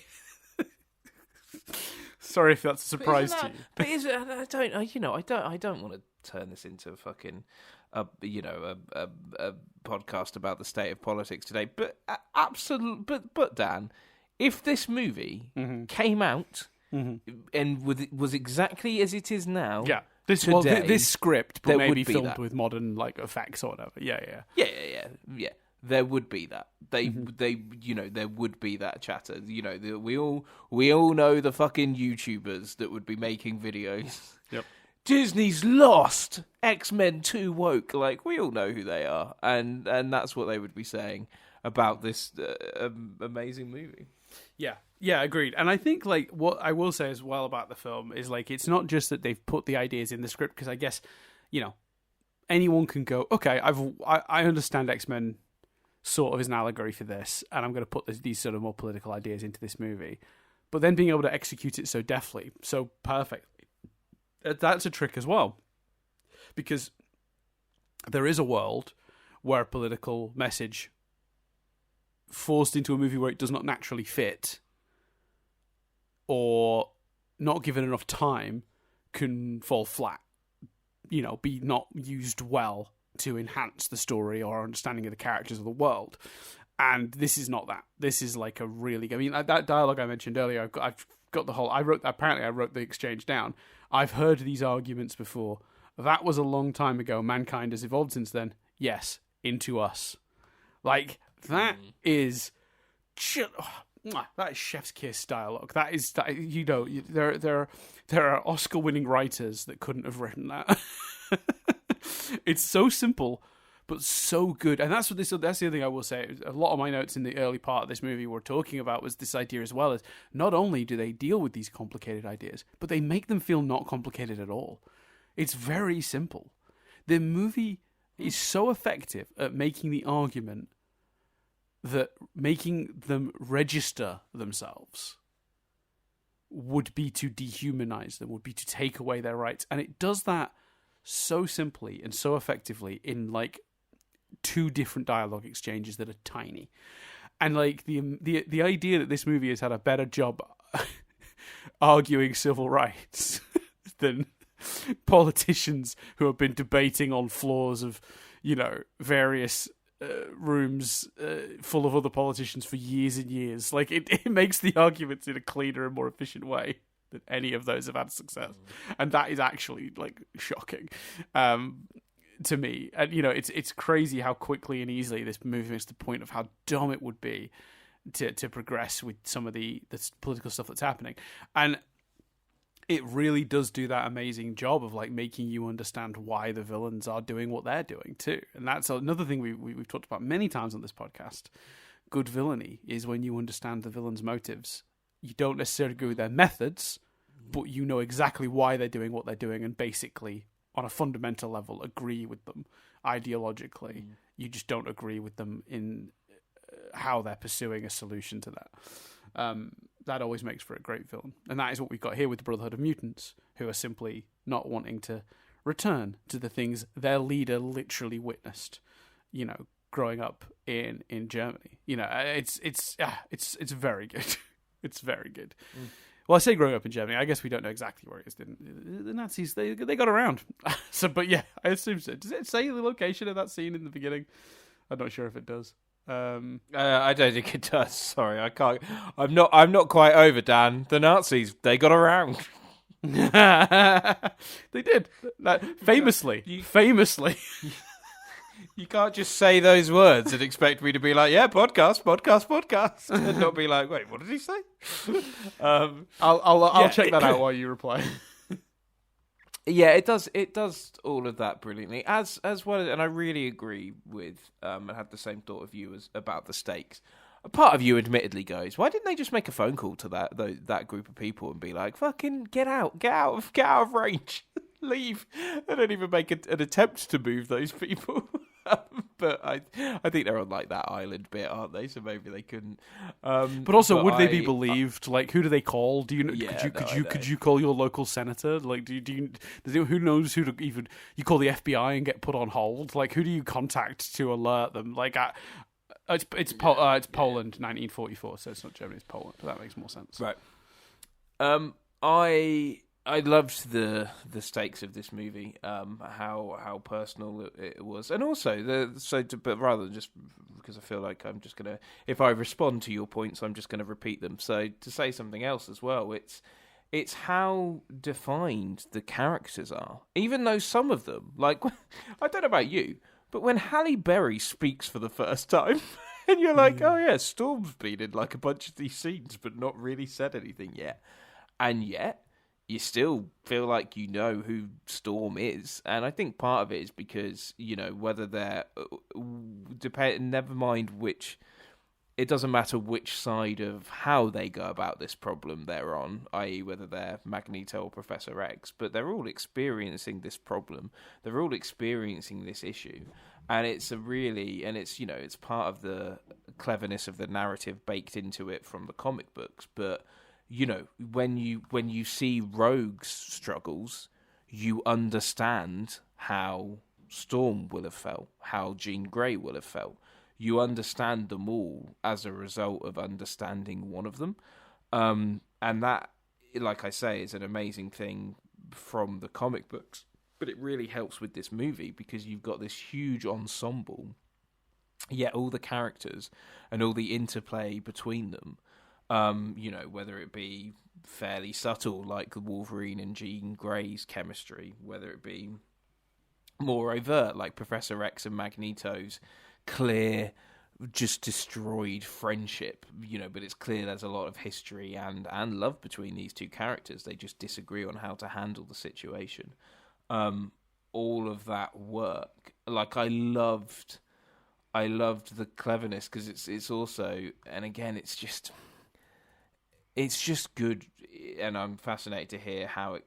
Sorry if that's a surprise to you. But I don't want to turn this into a fucking, a podcast about the state of politics today. But but Dan, if this movie came out and was exactly as it is now, today, this script, but maybe filmed with modern like effects or whatever. Yeah. There would be that. There would be that chatter. You know, we all know the fucking YouTubers that would be making videos. Yep. Disney's lost. X-Men 2 woke. Like, we all know who they are, and that's what they would be saying about this amazing movie. Yeah, agreed. And I think like what I will say as well about the film is like it's not just that they've put the ideas in the script, because I guess, you know, anyone can go, okay, I understand X-Men sort of is an allegory for this, and I'm going to put these sort of more political ideas into this movie. But then being able to execute it so deftly, so perfectly, that's a trick as well. Because there is a world where a political message forced into a movie where it does not naturally fit, or not given enough time, can fall flat. You know, be not used well to enhance the story or understanding of the characters of the world. And this is not that. This is like a really... I mean, that dialogue I mentioned earlier, I've got the whole... I wrote the exchange down. I've heard these arguments before. That was a long time ago. Mankind has evolved since then. Yes, into us. Like, That is that is chef's kiss dialogue. That is there are Oscar-winning writers that couldn't have written that. It's so simple, but so good. And that's the other thing I will say. A lot of my notes in the early part of this movie were talking about was this idea as well, as not only do they deal with these complicated ideas, but they make them feel not complicated at all. It's very simple. The movie is so effective at making the argument that making them register themselves would be to dehumanize them, would be to take away their rights. And it does that so simply and so effectively in like 2 different dialogue exchanges that are tiny. And like the idea that this movie has had a better job arguing civil rights than politicians who have been debating on floors of, various rooms full of other politicians for years and years. Like it makes the arguments in a cleaner and more efficient way than any of those have had success. And that is actually like shocking to me. And it's crazy how quickly and easily this movie makes the point of how dumb it would be to progress with some of the political stuff that's happening. And it really does do that amazing job of like making you understand why the villains are doing what they're doing too. And that's another thing we've talked about many times on this podcast. Good villainy is when you understand the villain's motives. You don't necessarily agree with their methods, but you know exactly why they're doing what they're doing, and basically on a fundamental level agree with them ideologically. You just don't agree with them in how they're pursuing a solution to that. That always makes for a great villain. And that is what we've got here with the Brotherhood of Mutants, who are simply not wanting to return to the things their leader literally witnessed, growing up in Germany. It's very good. It's very good. Well, I say growing up in Germany. I guess we don't know exactly where it is. The Nazis, they got around. But yeah, I assume so. Does it say the location of that scene in the beginning? I'm not sure if it does. I don't think it does. Sorry, I can't. I'm not quite over, Dan. The Nazis, they got around. They did. Famously. You can't just say those words and expect me to be like, yeah, podcast, and not be like, wait, what did he say? I'll check that out while you reply. Yeah, it does. It does all of that brilliantly, as well. And I really agree with. And had the same thought of you as about the stakes. A part of you, admittedly, goes, why didn't they just make a phone call to that group of people and be like, fucking get out of range, leave? They don't even make an attempt to move those people. But I think they're on like that island bit, aren't they? So maybe they couldn't. But also, would they be believed? Like, who do they call? Do you know? Yeah, could you call your local senator? Like, who knows who to even? You call the FBI and get put on hold. Like, who do you contact to alert them? Like, it's Poland, 1944, so it's not Germany, it's Poland. That makes more sense, right? I loved the stakes of this movie, how personal it was, and also but rather than just because I feel like I'm just gonna, if I respond to your points, I'm just gonna repeat them. So to say something else as well, it's how defined the characters are, even though some of them, like I don't know about you, but when Halle Berry speaks for the first time. And you're like, oh yeah, Storm's been in like a bunch of these scenes, but not really said anything yet, and yet you still feel like you know who Storm is. And I think part of it is because, whether they're... never mind which... It doesn't matter which side of how they go about this problem they're on, i.e. whether they're Magneto or Professor X, but they're all experiencing this problem. They're all experiencing this issue. And it's it's part of the cleverness of the narrative baked into it from the comic books, but... when you see Rogue's struggles, you understand how Storm will have felt, how Jean Grey will have felt. You understand them all as a result of understanding one of them. And that, like I say, is an amazing thing from the comic books. But it really helps with this movie because you've got this huge ensemble, yet all the characters and all the interplay between them, whether it be fairly subtle, like Wolverine and Jean Grey's chemistry, whether it be more overt, like Professor X and Magneto's clear just destroyed friendship, but it's clear there's a lot of history and love between these two characters. They just disagree on how to handle the situation. All of that work, like I loved the cleverness, because it's also, and again, it's just good, and I'm fascinated to hear how it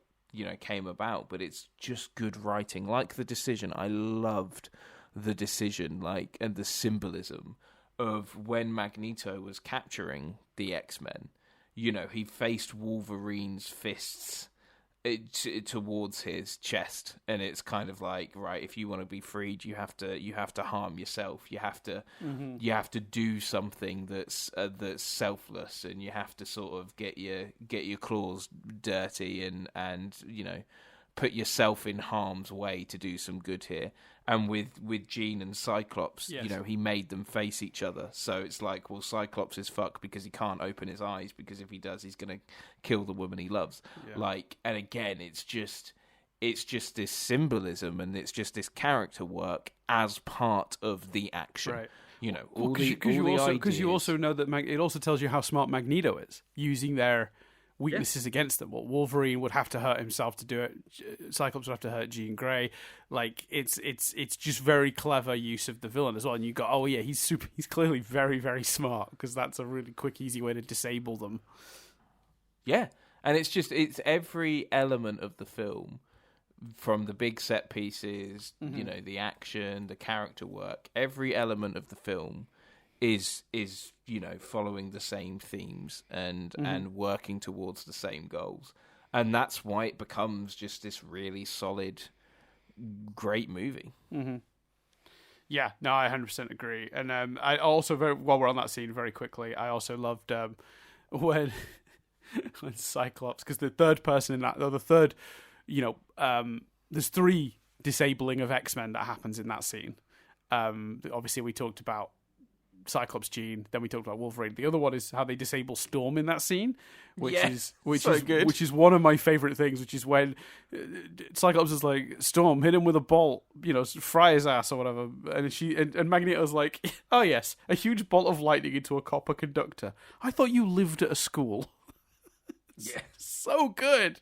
came about, but it's just good writing. Like the decision, I loved the decision, and the symbolism of when Magneto was capturing the X-Men. He faced Wolverine's fists towards his chest, and it's kind of like, right, if you want to be freed, you have to harm yourself. You have to do something that's selfless, and you have to sort of get your claws dirty and put yourself in harm's way to do some good here. And with Jean and Cyclops, yes, he made them face each other. So it's like, well, Cyclops is fucked because he can't open his eyes, because if he does, he's going to kill the woman he loves. Yeah. And again, it's just this symbolism, and it's just this character work as part of the action. Right. Because you also know that it also tells you how smart Magneto is, using their weaknesses against them. Well, Wolverine would have to hurt himself to do it. Cyclops would have to hurt Jean Grey. It's just very clever use of the villain as well. And you go, oh yeah, he's clearly very, very smart, because that's a really quick, easy way to disable them. Yeah, and it's every element of the film, from the big set pieces, the action, the character work. Every element of the film is following the same themes and working towards the same goals, and that's why it becomes just this really solid, great movie. Yeah, no, I 100% agree. And I also, while we're on that scene, very quickly, I also loved when Cyclops, because the third person in that, or the third, there's 3 disabling of X-Men that happens in that scene. Obviously, we talked about Cyclops, Jean, then we talked about Wolverine. The other one is how they disable Storm in that scene, which is one of my favorite things, which is when Cyclops is like, Storm, hit him with a bolt, fry his ass or whatever, and Magneto's like, oh yes, a huge bolt of lightning into a copper conductor. I thought you lived at a school. Yeah, so good.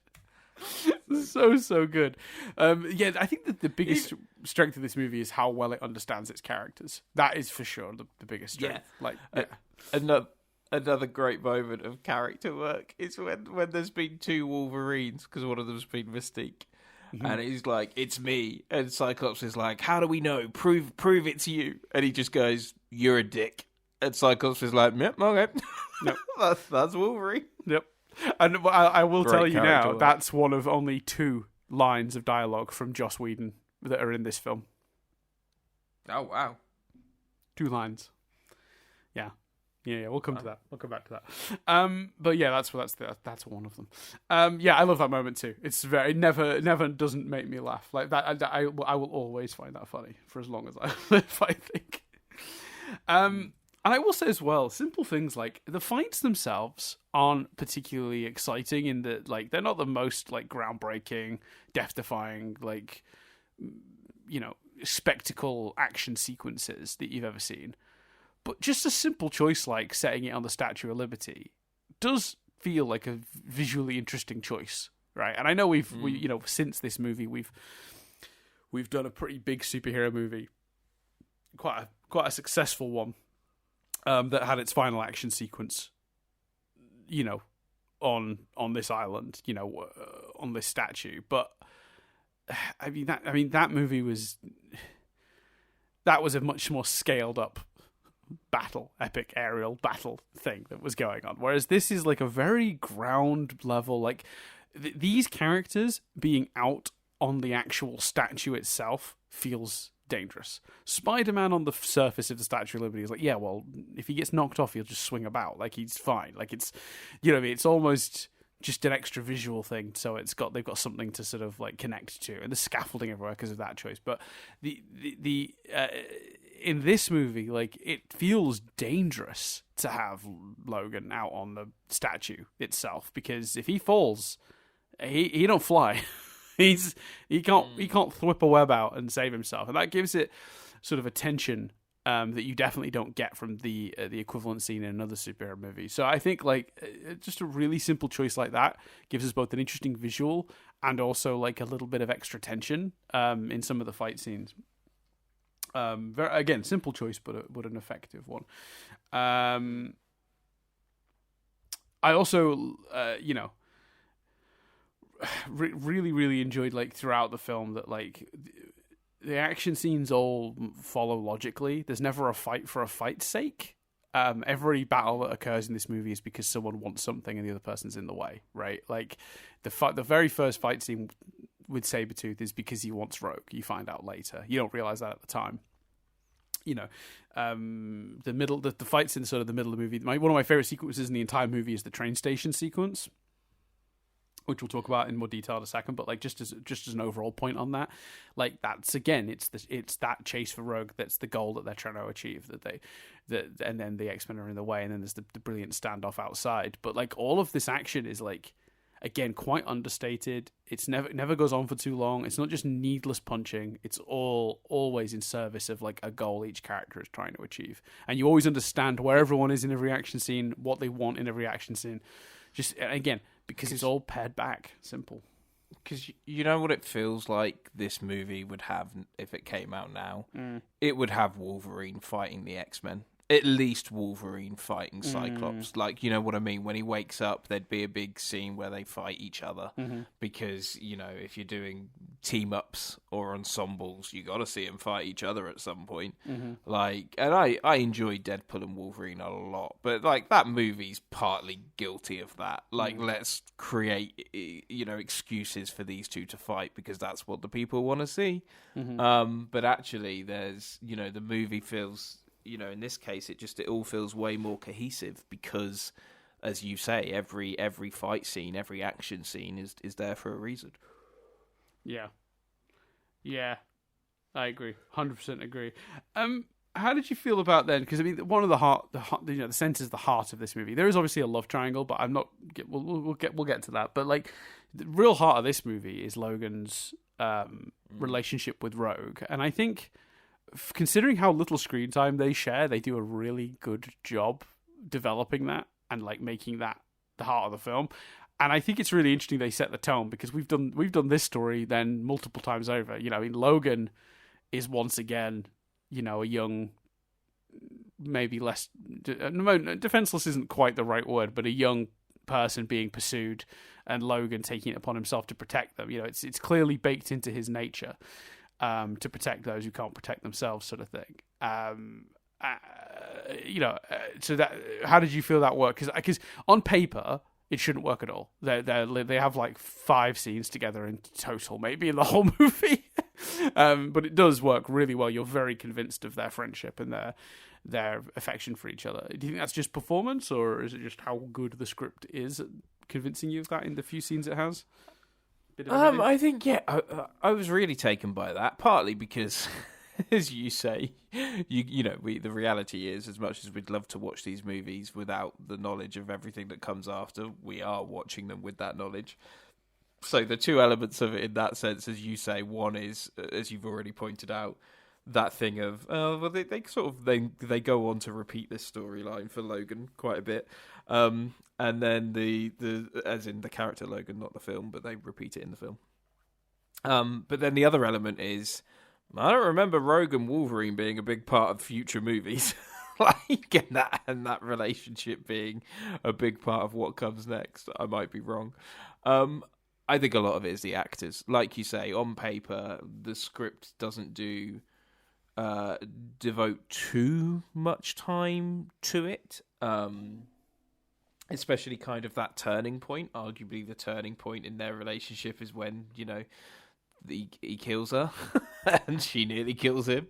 So good. I think that the biggest strength of this movie is how well it understands its characters. That is for sure the biggest strength. Another great moment of character work is when there's been 2 Wolverines, because one of them's been Mystique, and he's like, it's me, and Cyclops is like, how do we know? Prove it's you. And he just goes, you're a dick. And Cyclops is like, yep, okay. Yep. that's Wolverine. Yep. And I will tell you now, work. That's one of only 2 lines of dialogue from Joss Whedon that are in this film. Oh, wow. 2 lines. Yeah, we'll come to that. We'll come back to that. But yeah, that's one of them. I love that moment too. It's it never doesn't make me laugh like that. I will always find that funny for as long as I live, I think. And I will say as well, simple things like the fights themselves aren't particularly exciting in that, they're not the most, groundbreaking, death-defying, spectacle action sequences that you've ever seen. But just a simple choice like setting it on the Statue of Liberty does feel like a visually interesting choice, right? And I know we since this movie, we've done a pretty big superhero movie, quite a successful one. That had its final action sequence, on this island, on this statue. But that movie was a much more scaled up epic aerial battle thing that was going on. Whereas this is a very ground level, these characters being out on the actual statue itself feels dangerous. Spider-Man on the surface of the Statue of Liberty is yeah, well, if he gets knocked off, he'll just swing about. He's fine. It's, it's almost just an extra visual thing. So they've got something to sort of connect to, and the scaffolding everywhere because of that choice. But the in this movie, it feels dangerous to have Logan out on the statue itself, because if he falls, he don't fly. He can't whip a web out and save himself, and that gives it sort of a tension that you definitely don't get from the equivalent scene in another superhero movie. So I think just a really simple choice like that gives us both an interesting visual and also like a little bit of extra tension in some of the fight scenes. Again, simple choice, but an effective one. I also, really, really enjoyed like throughout the film that like the action scenes all follow logically. There's never a fight for a fight's sake. Every battle that occurs in this movie is because someone wants something and the other person's in the way, right? Like the very first fight scene with Sabretooth is because he wants Rogue. You find out later. You don't realize that at the time. The fights in sort of the middle of the movie. One of my favorite sequences in the entire movie is the train station sequence, which we'll talk about in more detail in a second. But like just as an overall point on that, like that's again, it's that chase for Rogue that's the goal that they're trying to achieve. And then the X-Men are in the way, and then there's the brilliant standoff outside. But like all of this action is like, again, quite understated. It's never goes on for too long. It's not just needless punching. It's always in service of like a goal each character is trying to achieve. And you always understand where everyone is in every action scene, what they want in every action scene. Just again, because it's all pared back, simple. Because you know what it feels like this movie would have if it came out now? It would have Wolverine fighting the X-Men. At least Wolverine fighting Cyclops. Like, you know what I mean? When he wakes up, there'd be a big scene where they fight each other. Because, if you're doing team-ups or ensembles, you got to see them fight each other at some point. Like, and I enjoy Deadpool and Wolverine a lot. But, like, that movie's partly guilty of that. Like, let's create, excuses for these two to fight because that's what the people want to see. But actually, there's, the movie feels... in this case, it all feels way more cohesive because, as you say, every fight scene, every action scene is there for a reason. Yeah, I agree, 100% agree. How did you feel about then? Because I mean, one of the centers, the heart of this movie. There is obviously a love triangle, but I'm not. We'll get to that. But like, the real heart of this movie is Logan's relationship with Rogue, and I think, considering how little screen time they share, they do a really good job developing that and like making that the heart of the film. And I think it's really interesting they set the tone because we've done this story then multiple times over. Logan is once again, a young, maybe less defenseless isn't quite the right word, but a young person being pursued, and Logan taking it upon himself to protect them. It's clearly baked into his nature. To protect those who can't protect themselves, sort of thing. So that, how did you feel that worked? Because on paper it shouldn't work at all. They have like 5 scenes together in total, maybe in the whole movie, but it does work really well. You're very convinced of their friendship and their affection for each other. Do you think that's just performance, or is it just how good the script is at convincing you of that in the few scenes it has? I think, I was really taken by that, partly because, as you say, the reality is, as much as we'd love to watch these movies without the knowledge of everything that comes after, we are watching them with that knowledge. So the two elements of it in that sense, as you say, one is, as you've already pointed out, that thing of, they go on to repeat this storyline for Logan quite a bit. And then the as in the character Logan, not the film, but they repeat it in the film. But then the other element is, I don't remember Rogue and Wolverine being a big part of future movies, and that relationship being a big part of what comes next. I might be wrong. I think a lot of it is the actors. Like you say, on paper, the script doesn't devote too much time to it. Especially kind of that turning point. Arguably the turning point in their relationship is when, he kills her and she nearly kills him.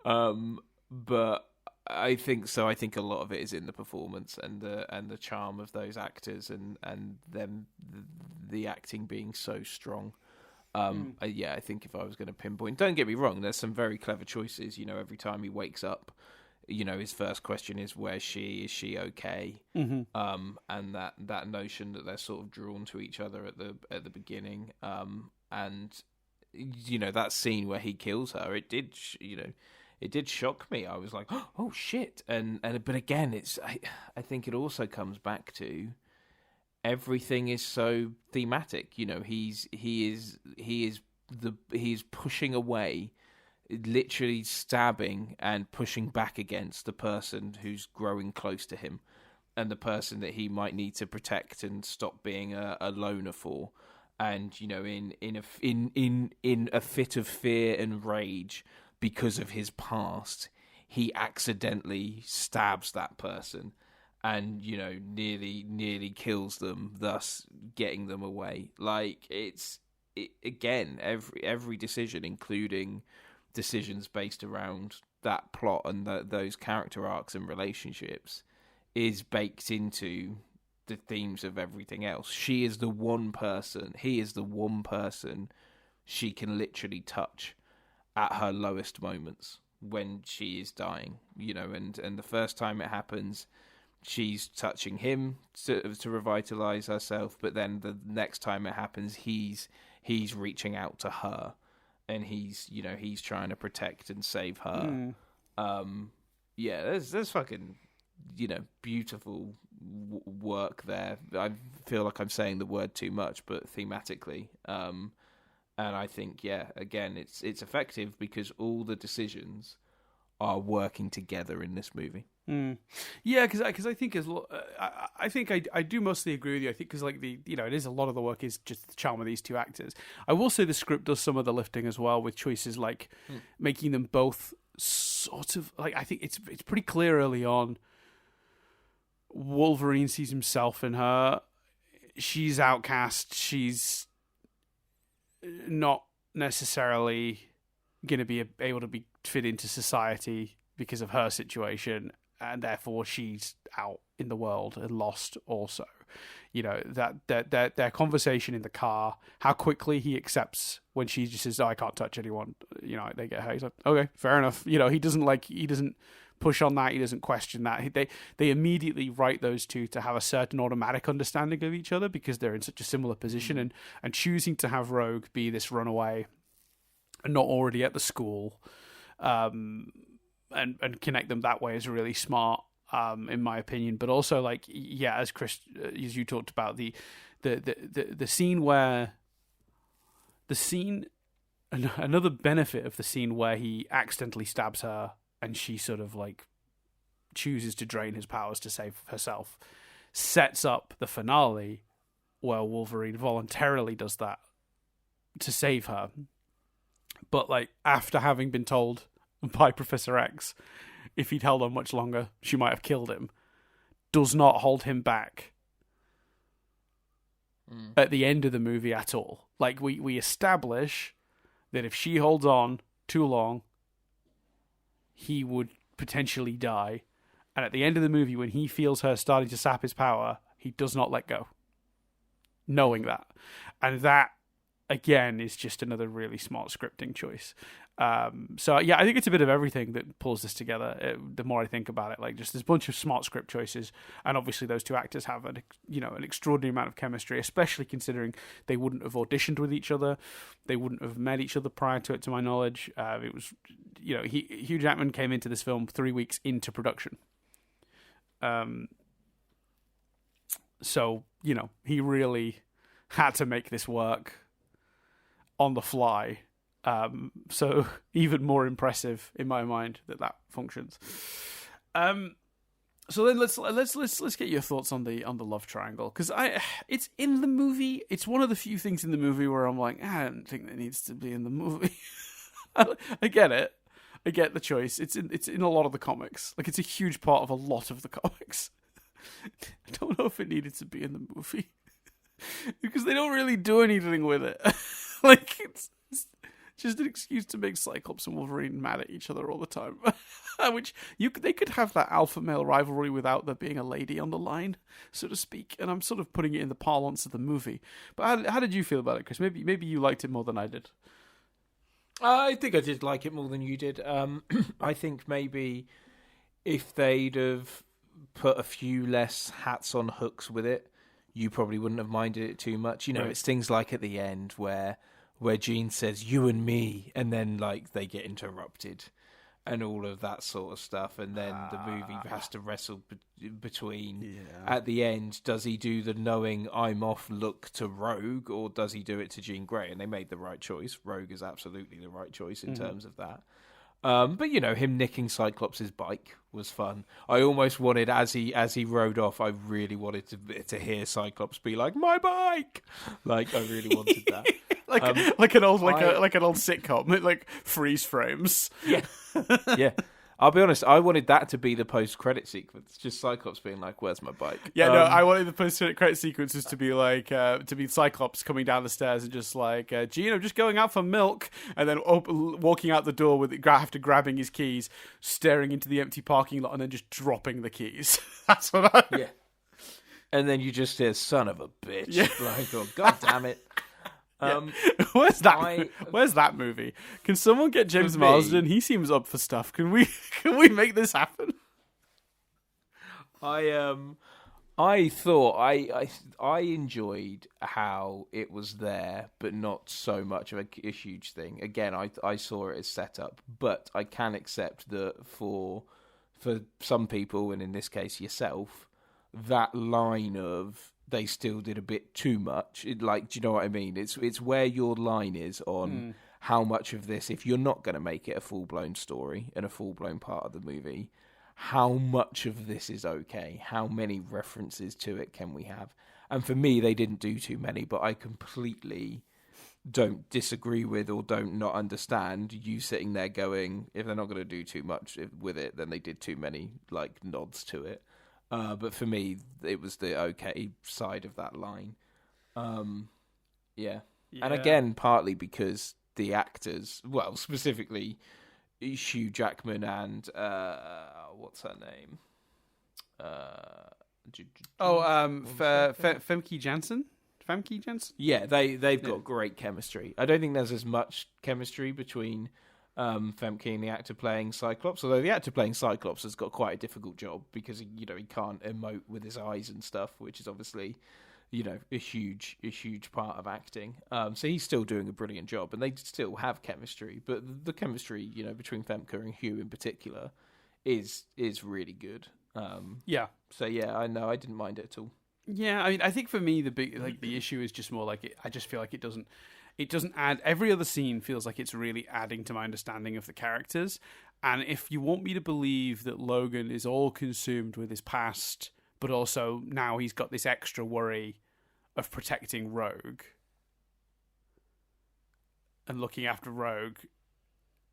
But I think so. I think a lot of it is in the performance and the charm of those actors and them the acting being so strong. I think if I was going to pinpoint, don't get me wrong, there's some very clever choices. Every time he wakes up, his first question is, where's she? Is she okay? And that notion that they're sort of drawn to each other at the beginning. And that scene where he kills her, it did, it did shock me. I was like, oh shit, and but again, I think it also comes back to everything is so thematic. You know, he is pushing away, literally stabbing and pushing back against the person who's growing close to him, and the person that he might need to protect and stop being a loner for. And you know, in a fit of fear and rage because of his past, he accidentally stabs that person, and you know, nearly kills them, thus getting them away. Like again, every decision, including decisions based around that plot and those character arcs and relationships, is baked into the themes of everything else. He is the one person she can literally touch at her lowest moments when she is dying, you know, and the first time it happens, she's touching him to revitalize herself, but then the next time it happens, he's reaching out to her, and he's trying to protect and save her. Yeah, there's fucking, you know, beautiful work there. I feel like I'm saying the word too much, but thematically, and I think, yeah, again, it's effective because all the decisions are working together in this movie. Yeah, because I think I think I do mostly agree with you. I think because like it is a lot of the work is just the charm of these two actors. I will say the script does some of the lifting as well, with choices like making them both sort of like, I think it's pretty clear early on. Wolverine sees himself in her. She's outcast. She's not necessarily going to be able to be fit into society because of her situation, and therefore she's out in the world and lost also. You know, that their conversation in the car, how quickly he accepts when she just says, "Oh, I can't touch anyone," you know, they get her. He's like, okay, fair enough. You know, he doesn't push on that. He doesn't question that. They immediately write those two to have a certain automatic understanding of each other because they're in such a similar position, and choosing to have Rogue be this runaway and not already at the school, and connect them that way is really smart, in my opinion. But also, like, yeah, as Chris, as you talked about, the scene where another benefit of the scene where he accidentally stabs her and she sort of like chooses to drain his powers to save herself, sets up the finale where Wolverine voluntarily does that to save her. But like, after having been told by Professor X, if he'd held on much longer, she might have killed him, does not hold him back at the end of the movie at all. Like, we establish that if she holds on too long, he would potentially die. And at the end of the movie, when he feels her starting to sap his power, he does not let go. Knowing that. And that, again, is just another really smart scripting choice. So yeah, I think it's a bit of everything that pulls this together. The more I think about it, like, just this bunch of smart script choices, and obviously those two actors have an extraordinary amount of chemistry, especially considering they wouldn't have auditioned with each other, they wouldn't have met each other prior to it, to my knowledge. It was, Hugh Jackman came into this film 3 weeks into production. So he really had to make this work on the fly. So even more impressive in my mind that functions. So then let's get your thoughts on the love triangle, because it's in the movie. It's one of the few things in the movie where I'm like, I don't think that needs to be in the movie. I get it. I get the choice. It's in a lot of the comics. Like, it's a huge part of a lot of the comics. I don't know if it needed to be in the movie because they don't really do anything with it. Like, it's just an excuse to make Cyclops and Wolverine mad at each other all the time. Which they could have that alpha male rivalry without there being a lady on the line, so to speak. And I'm sort of putting it in the parlance of the movie. But how did you feel about it, Chris? Maybe you liked it more than I did. I think I did like it more than you did. I think maybe if they'd have put a few less hats on hooks with it, you probably wouldn't have minded it too much. Right. It's things like at the end where Jean says, "you and me," and then like they get interrupted. and all of that sort of stuff, and then the movie has to wrestle between, at the end, does he do the knowing I'm off look to Rogue, or does he do it to Jean Grey? And they made the right choice. Rogue is absolutely the right choice in terms of that. But him nicking Cyclops' bike was fun. I almost wanted, as he rode off, I really wanted to hear Cyclops be like, "My bike!" Like, I really wanted that. like an old sitcom, like freeze frames. Yeah, yeah. I'll be honest. I wanted that to be the post-credit sequence, just Cyclops being like, "Where's my bike?" Yeah, no, I wanted the post-credit sequences to be like to be Cyclops coming down the stairs and just like, "Gene, I'm just going out for milk," and then walking out the door after grabbing his keys, staring into the empty parking lot, and then just dropping the keys. That's what I. Yeah. And then you just hear, "Son of a bitch!" Yeah. Like, oh, God damn it. Where's that movie? Can someone get James Marsden? He seems up for stuff. Can we make this happen? I thought I enjoyed how it was there, but not so much of a huge thing. Again, I saw it as setup, but I can accept that for some people, and in this case yourself, that line of they still did a bit too much. Do you know what I mean? It's where your line is on how much of this, if you're not going to make it a full-blown story and a full-blown part of the movie, how much of this is okay? How many references to it can we have? And for me, they didn't do too many, but I completely don't disagree with or don't not understand you sitting there going, if they're not going to do too much with it, then they did too many nods to it. But for me, it was the okay side of that line. Yeah. And again, partly because the actors, well, specifically Hugh Jackman and what's her name? Femke Janssen. Famke Janssen. Yeah, they've got great chemistry. I don't think there's as much chemistry between Femke and the actor playing Cyclops, although the actor playing Cyclops has got quite a difficult job because he can't emote with his eyes and stuff, which is obviously a huge part of acting. So he's still doing a brilliant job, and they still have chemistry. But the chemistry between Femke and Hugh in particular is really good. So yeah, I know I didn't mind it at all. Yeah, I mean, I think for me the issue is just more I just feel like it doesn't add. Every other scene feels like it's really adding to my understanding of the characters. And if you want me to believe that Logan is all consumed with his past, but also now he's got this extra worry of protecting Rogue and looking after Rogue,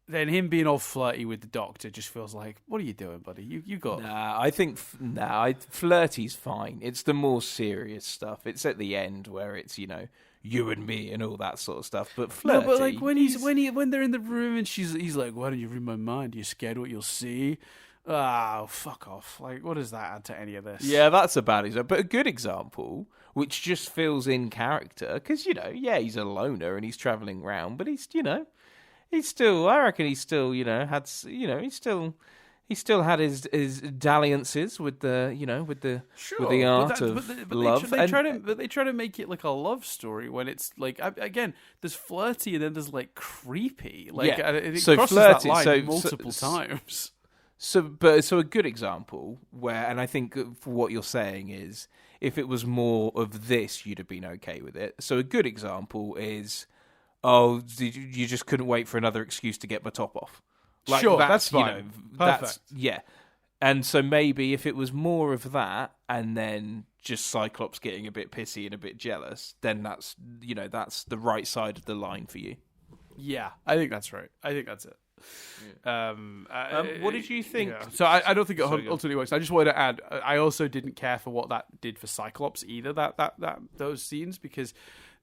then him being all flirty with the Doctor just feels like, what are you doing, buddy? You got... I think flirty's fine. It's the more serious stuff. It's at the end where it's, you and me and all that sort of stuff. But flirty... No, but when they're in the room and he's like, why don't you read my mind? Are you scared what you'll see? Oh, fuck off. Like, what does that add to any of this? Yeah, that's a bad example. But a good example, which just feels in character, because, he's a loner and he's travelling around, but he's, he's still, I reckon he still, had, he still had his dalliances with the, with the art of love. They try to make it like a love story when it's like, again, there's flirty and then there's like creepy. Like, it crosses flirty, that line multiple times. So a good example where, and I think for what you're saying is, if it was more of this, you'd have been okay with it. So a good example is, you just couldn't wait for another excuse to get my top off. Like, sure, that's fine. Perfect. Yeah. And so maybe if it was more of that, and then just Cyclops getting a bit pissy and a bit jealous, then that's the right side of the line for you. Yeah, I think that's right. I think that's it. Yeah. What did you think? Yeah. So I don't think it ultimately works. I just wanted to add, I also didn't care for what that did for Cyclops either. That those scenes, because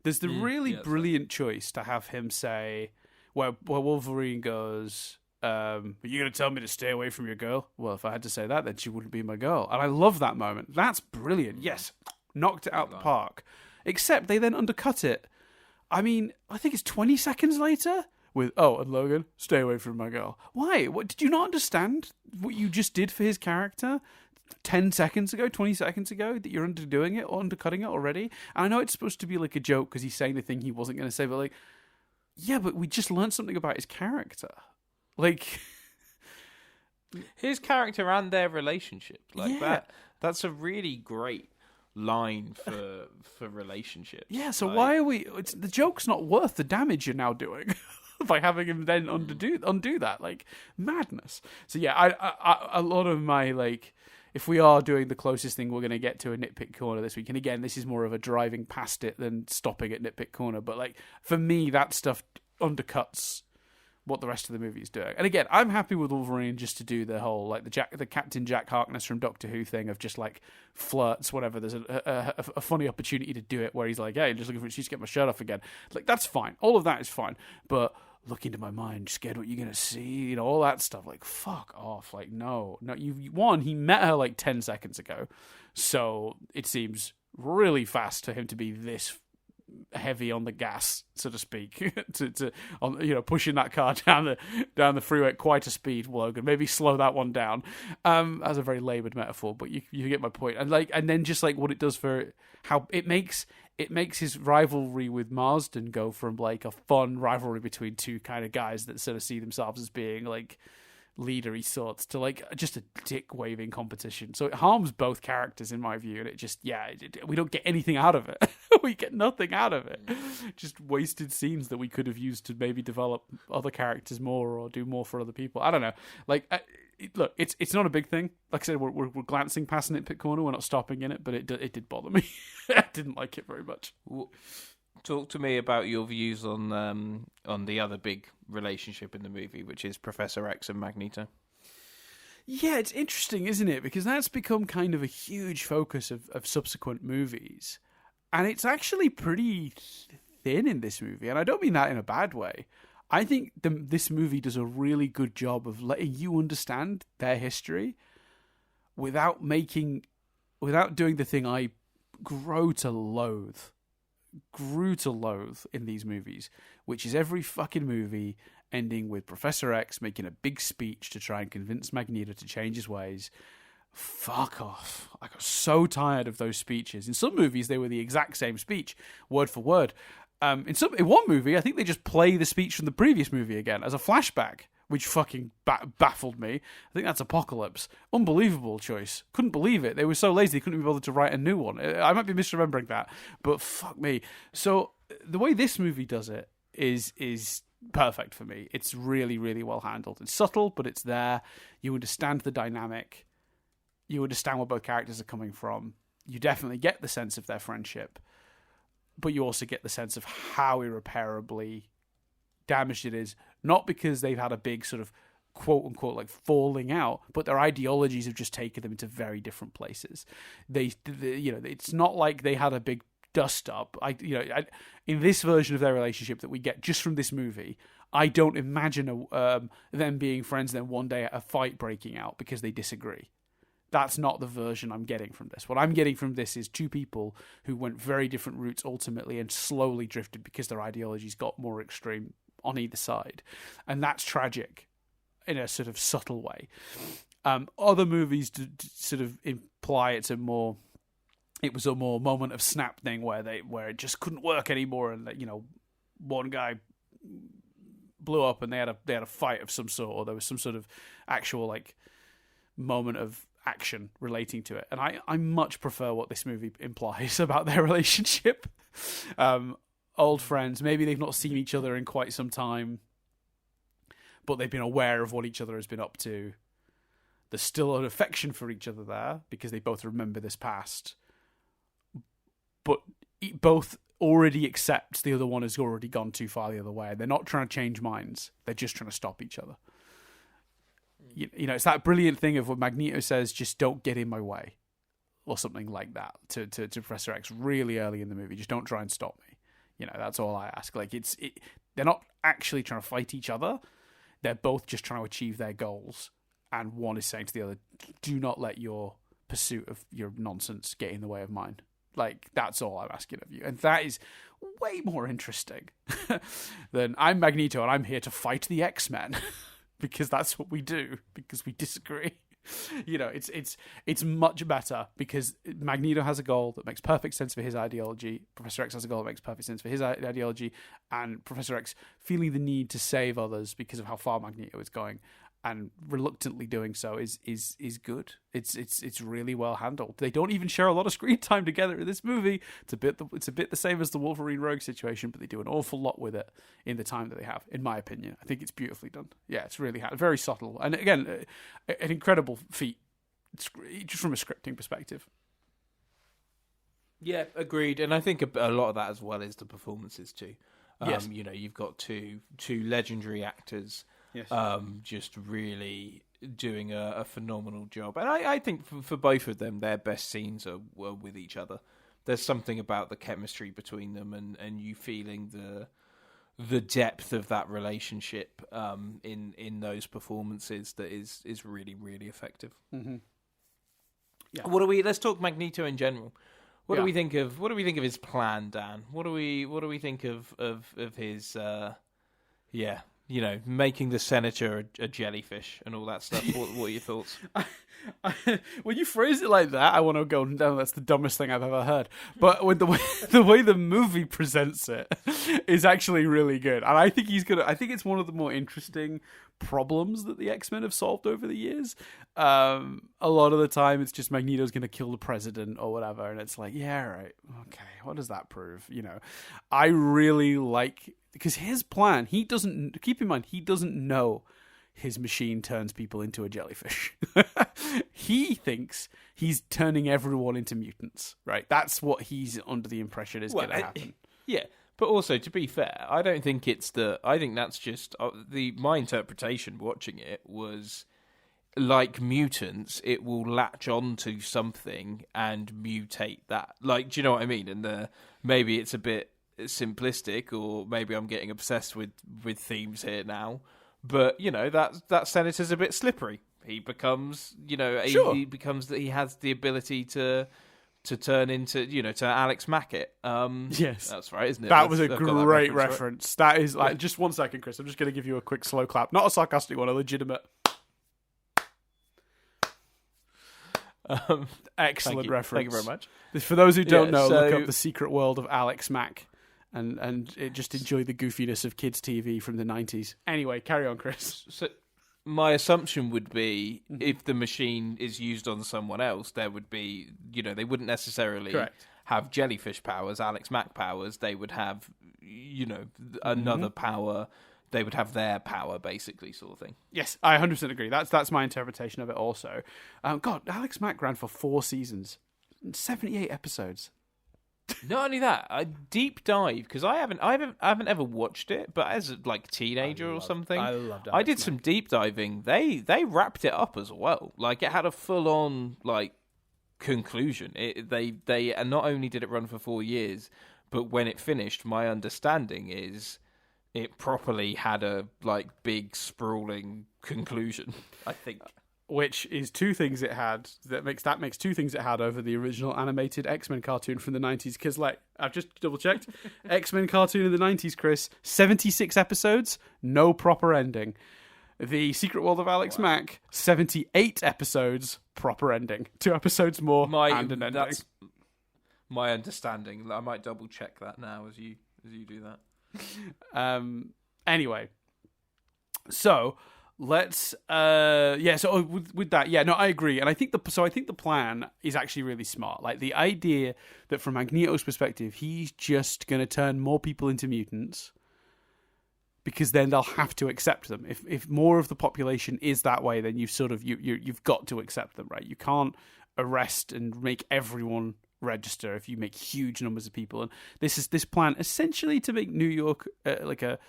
there's the really brilliant choice to have him say, where Wolverine goes, "Are you going to tell me to stay away from your girl?" Well, if I had to say that, then she wouldn't be my girl. And I love that moment. That's brilliant. Yes, knocked it out the park. Except they then undercut it. I mean, I think it's 20 seconds later. With, and Logan, stay away from my girl. Why? What, did you not understand what you just did for his character 10 seconds ago, 20 seconds ago, that you're underdoing it or undercutting it already? And I know it's supposed to be like a joke because he's saying the thing he wasn't going to say, but but we just learned something about his character. Like, his character and their relationship, like Yeah. that's a really great line for relationships. Yeah, so like, why are we? The joke's not worth the damage you're now doing by having him then undo that. Like, madness. So yeah, I a lot of my, like, if we are doing the closest thing we're going to get to a nitpick corner this week, and again, this is more of a driving past it than stopping at nitpick corner, but like for me, that stuff undercuts what the rest of the movie is doing. And again, I'm happy with Wolverine just to do the whole, like, the Captain Jack Harkness from Doctor Who thing of just, like, flirts, whatever. There's a funny opportunity to do it where he's like, hey, I'm just looking for an excuse to get my shirt off again. Like, that's fine. All of that is fine. But look into my mind, scared what you're going to see, you know, all that stuff. Like, fuck off. Like, no. He met her, like, 10 seconds ago. So it seems really fast for him to be this heavy on the gas, so to speak, pushing that car down the freeway at quite a speed. Logan, maybe slow that one down. That's a very laboured metaphor, but you get my point. And then just like what it does for how it makes his rivalry with Marsden go from like a fun rivalry between two kind of guys that sort of see themselves as being like leadery sorts to like just a dick waving competition. So it harms both characters in my view, and it just we don't get anything out of it. We get nothing out of it. Just wasted scenes that we could have used to maybe develop other characters more or do more for other people. I don't know. Like, look, it's not a big thing. Like I said, we're glancing past Nitpick Corner. We're not stopping in it, but it did bother me. I didn't like it very much. Talk to me about your views on the other big relationship in the movie, which is Professor X and Magneto. Yeah, it's interesting, isn't it? Because that's become kind of a huge focus of subsequent movies. And it's actually pretty thin in this movie. And I don't mean that in a bad way. I think this movie does a really good job of letting you understand their history without doing the thing I grew to loathe in these movies, which is every fucking movie ending with Professor X making a big speech to try and convince Magneto to change his ways. Fuck off. I got so tired of those speeches. In some movies, they were the exact same speech, word for word. In one movie, I think they just play the speech from the previous movie again as a flashback, which fucking baffled me. I think that's Apocalypse. Unbelievable choice. Couldn't believe it. They were so lazy they couldn't be bothered to write a new one. I might be misremembering that, but fuck me. So the way this movie does it is perfect for me. It's really, really well handled. It's subtle, but it's there. You understand the dynamic. You understand where both characters are coming from. You definitely get the sense of their friendship, but you also get the sense of how irreparably damaged it is. Not because they've had a big sort of quote unquote like falling out, but their ideologies have just taken them into very different places. It's not like they had a big dust up. In this version of their relationship that we get just from this movie, I don't imagine them being friends and then one day a fight breaking out because they disagree. That's not the version I'm getting from this. What I'm getting from this is two people who went very different routes ultimately and slowly drifted because their ideologies got more extreme on either side. And that's tragic in a sort of subtle way. Other movies sort of imply it was a more moment of snap thing where it just couldn't work anymore, and one guy blew up and they had a fight of some sort, or there was some sort of actual like moment of action relating to it. And I much prefer what this movie implies about their relationship. Old friends, maybe they've not seen each other in quite some time, but they've been aware of what each other has been up to. There's still an affection for each other there because they both remember this past, but both already accept the other one has already gone too far the other way. They're not trying to change minds. They're just trying to stop each other. It's that brilliant thing of what Magneto says, just don't get in my way, or something like that to Professor X really early in the movie. Just don't try and stop me. That's all I ask. Like they're not actually trying to fight each other. They're both just trying to achieve their goals. And one is saying to the other, do not let your pursuit of your nonsense get in the way of mine. Like, that's all I'm asking of you. And that is way more interesting than I'm Magneto and I'm here to fight the X-Men. Because that's what we do, because we disagree. It's much better because Magneto has a goal that makes perfect sense for his ideology. Professor X has a goal that makes perfect sense for his ideology, and Professor X feeling the need to save others because of how far Magneto is going. and reluctantly doing so is good. It's really well handled. They don't even share a lot of screen time together in this movie. It's a bit the same as the Wolverine Rogue situation, but they do an awful lot with it in the time that they have. In my opinion, I think it's beautifully done. Yeah, it's really very subtle, and again, an incredible feat just from a scripting perspective. Yeah, agreed. And I think a lot of that as well is the performances too. Yes. You've got two legendary actors. Yes. Just really doing a phenomenal job. And I think for both of them, their best scenes were with each other. There's something about the chemistry between them and you feeling the depth of that relationship in those performances that is really, really effective. Mm-hmm. Yeah. Let's talk Magneto in general. What do we think of his plan, Dan? What do we think of his making the senator a jellyfish and all that stuff? What are your thoughts? When you phrase it like that, I want to go down. That's the dumbest thing I've ever heard. But with the way the movie presents it is actually really good, and I think I think it's one of the more interesting problems that the X-Men have solved over the years. A lot of the time, it's just Magneto's going to kill the president or whatever, and it's like, yeah, right, okay, what does that prove? I really like, because his plan. Keep in mind, he doesn't know his machine turns people into a jellyfish. He thinks he's turning everyone into mutants, right? That's what he's under the impression is going to happen. Yeah, but also, to be fair, I don't think I think that's just my interpretation watching it was, like mutants, it will latch on to something and mutate that. Like, do you know what I mean? And maybe it's a bit simplistic, or maybe I'm getting obsessed with themes here now. But that senator's a bit slippery. He becomes, Sure. he has the ability to turn into, to Alex Mackett. Yes, that's right, isn't it? That was a great that reference. Right? That is like, just 1 second, Chris. I'm just going to give you a quick slow clap, not a sarcastic one, a legitimate. Excellent reference. Thank you very much. For those who don't know, look up The Secret World of Alex Mack. And just enjoy the goofiness of kids' TV from the 90s. Anyway, carry on, Chris. So my assumption would be, if the machine is used on someone else, there would be, they wouldn't necessarily have jellyfish powers, Alex Mack powers. They would have, another power. They would have their power, basically, sort of thing. Yes, I 100% agree. That's my interpretation of it also. God, Alex Mack ran for 4 seasons, 78 episodes. Not only that, I deep dive, because I haven't ever watched it, but as a teenager or something, I did some deep diving. They wrapped it up as well. Like, it had a full on conclusion. They not only did it run for 4 years, but when it finished, my understanding is it properly had a big sprawling conclusion. I think. Which is 2 things it had that makes 2 things it had over the original animated X-Men cartoon from the 90s. Because, I've just double checked, X-Men cartoon in the 90s, Chris, 76 episodes, no proper ending. The Secret World of Alex Mack, 78 episodes, proper ending. 2 episodes more and an ending. That's my understanding. I might double check that now as you do that. Anyway, so. Let's so with that, I agree, and I think the plan is actually really smart. Like, the idea that from Magneto's perspective, he's just going to turn more people into mutants, because then they'll have to accept them. If more of the population is that way, then you've got to accept them, right? You can't arrest and make everyone register if you make huge numbers of people. And this plan essentially to make New York like a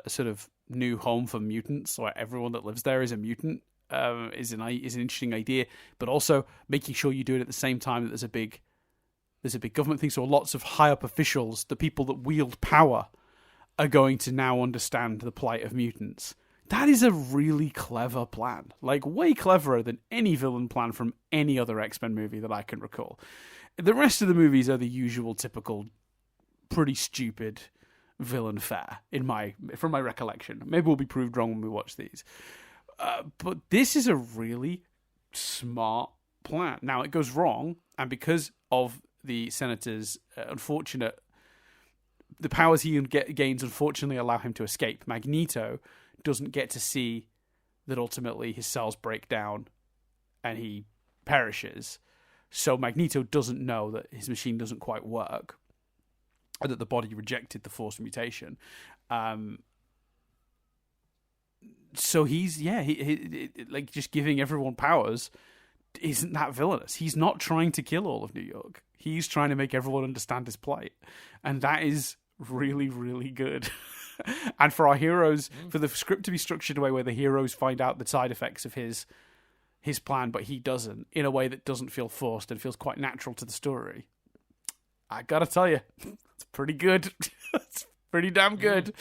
sort of new home for mutants, or everyone that lives there is a mutant, is an interesting idea. But also making sure you do it at the same time that there's a big government thing. So lots of high up officials, the people that wield power, are going to now understand the plight of mutants. That is a really clever plan, way cleverer than any villain plan from any other X-Men movie that I can recall. The rest of the movies are the usual, typical, pretty stupid villain fare from my recollection. Maybe we'll be proved wrong when we watch these. But this is a really smart plan. Now, it goes wrong, and because of the senator's the powers he gains unfortunately allow him to escape. Magneto doesn't get to see that ultimately his cells break down and he perishes. So Magneto doesn't know that his machine doesn't quite work, and that the body rejected the forced mutation. So he's like just giving everyone powers isn't that villainous. He's not trying to kill all of New York. He's trying to make everyone understand his plight, and that is really, really good. And for our heroes, for the script to be structured in a way where the heroes find out the side effects of his plan, but he doesn't, in a way that doesn't feel forced and feels quite natural to the story. I gotta tell you, it's pretty good. It's pretty damn good.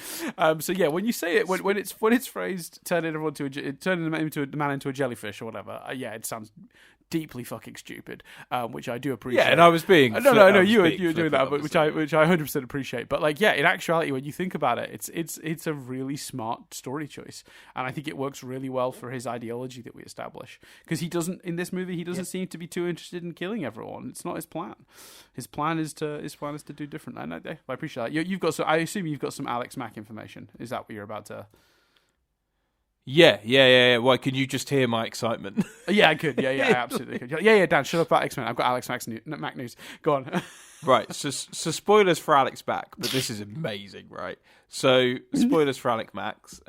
So yeah, when you say it, when it's phrased, turning the man into a jellyfish or whatever, yeah, it sounds deeply fucking stupid, which I do appreciate. Yeah, and I was being no, you were doing that, but which I 100% appreciate. But like, yeah, in actuality, when you think about it, it's a really smart story choice, and I think it works really well for his ideology that we establish. Because he doesn't in this movie, he doesn't seem to be too interested in killing everyone. It's not his plan. His plan is to do different. And I appreciate that. You've got I assume you've got some Alex Mack information. Is that what you're about to? Yeah. Why, can you just hear my excitement? Yeah, I could. Yeah, I absolutely could. Yeah, Dan, shut up about X-Men. I've got Alex Mack news. Go on. Right, so spoilers for Alex Mack, but this is amazing, right? So, spoilers for Alex Max.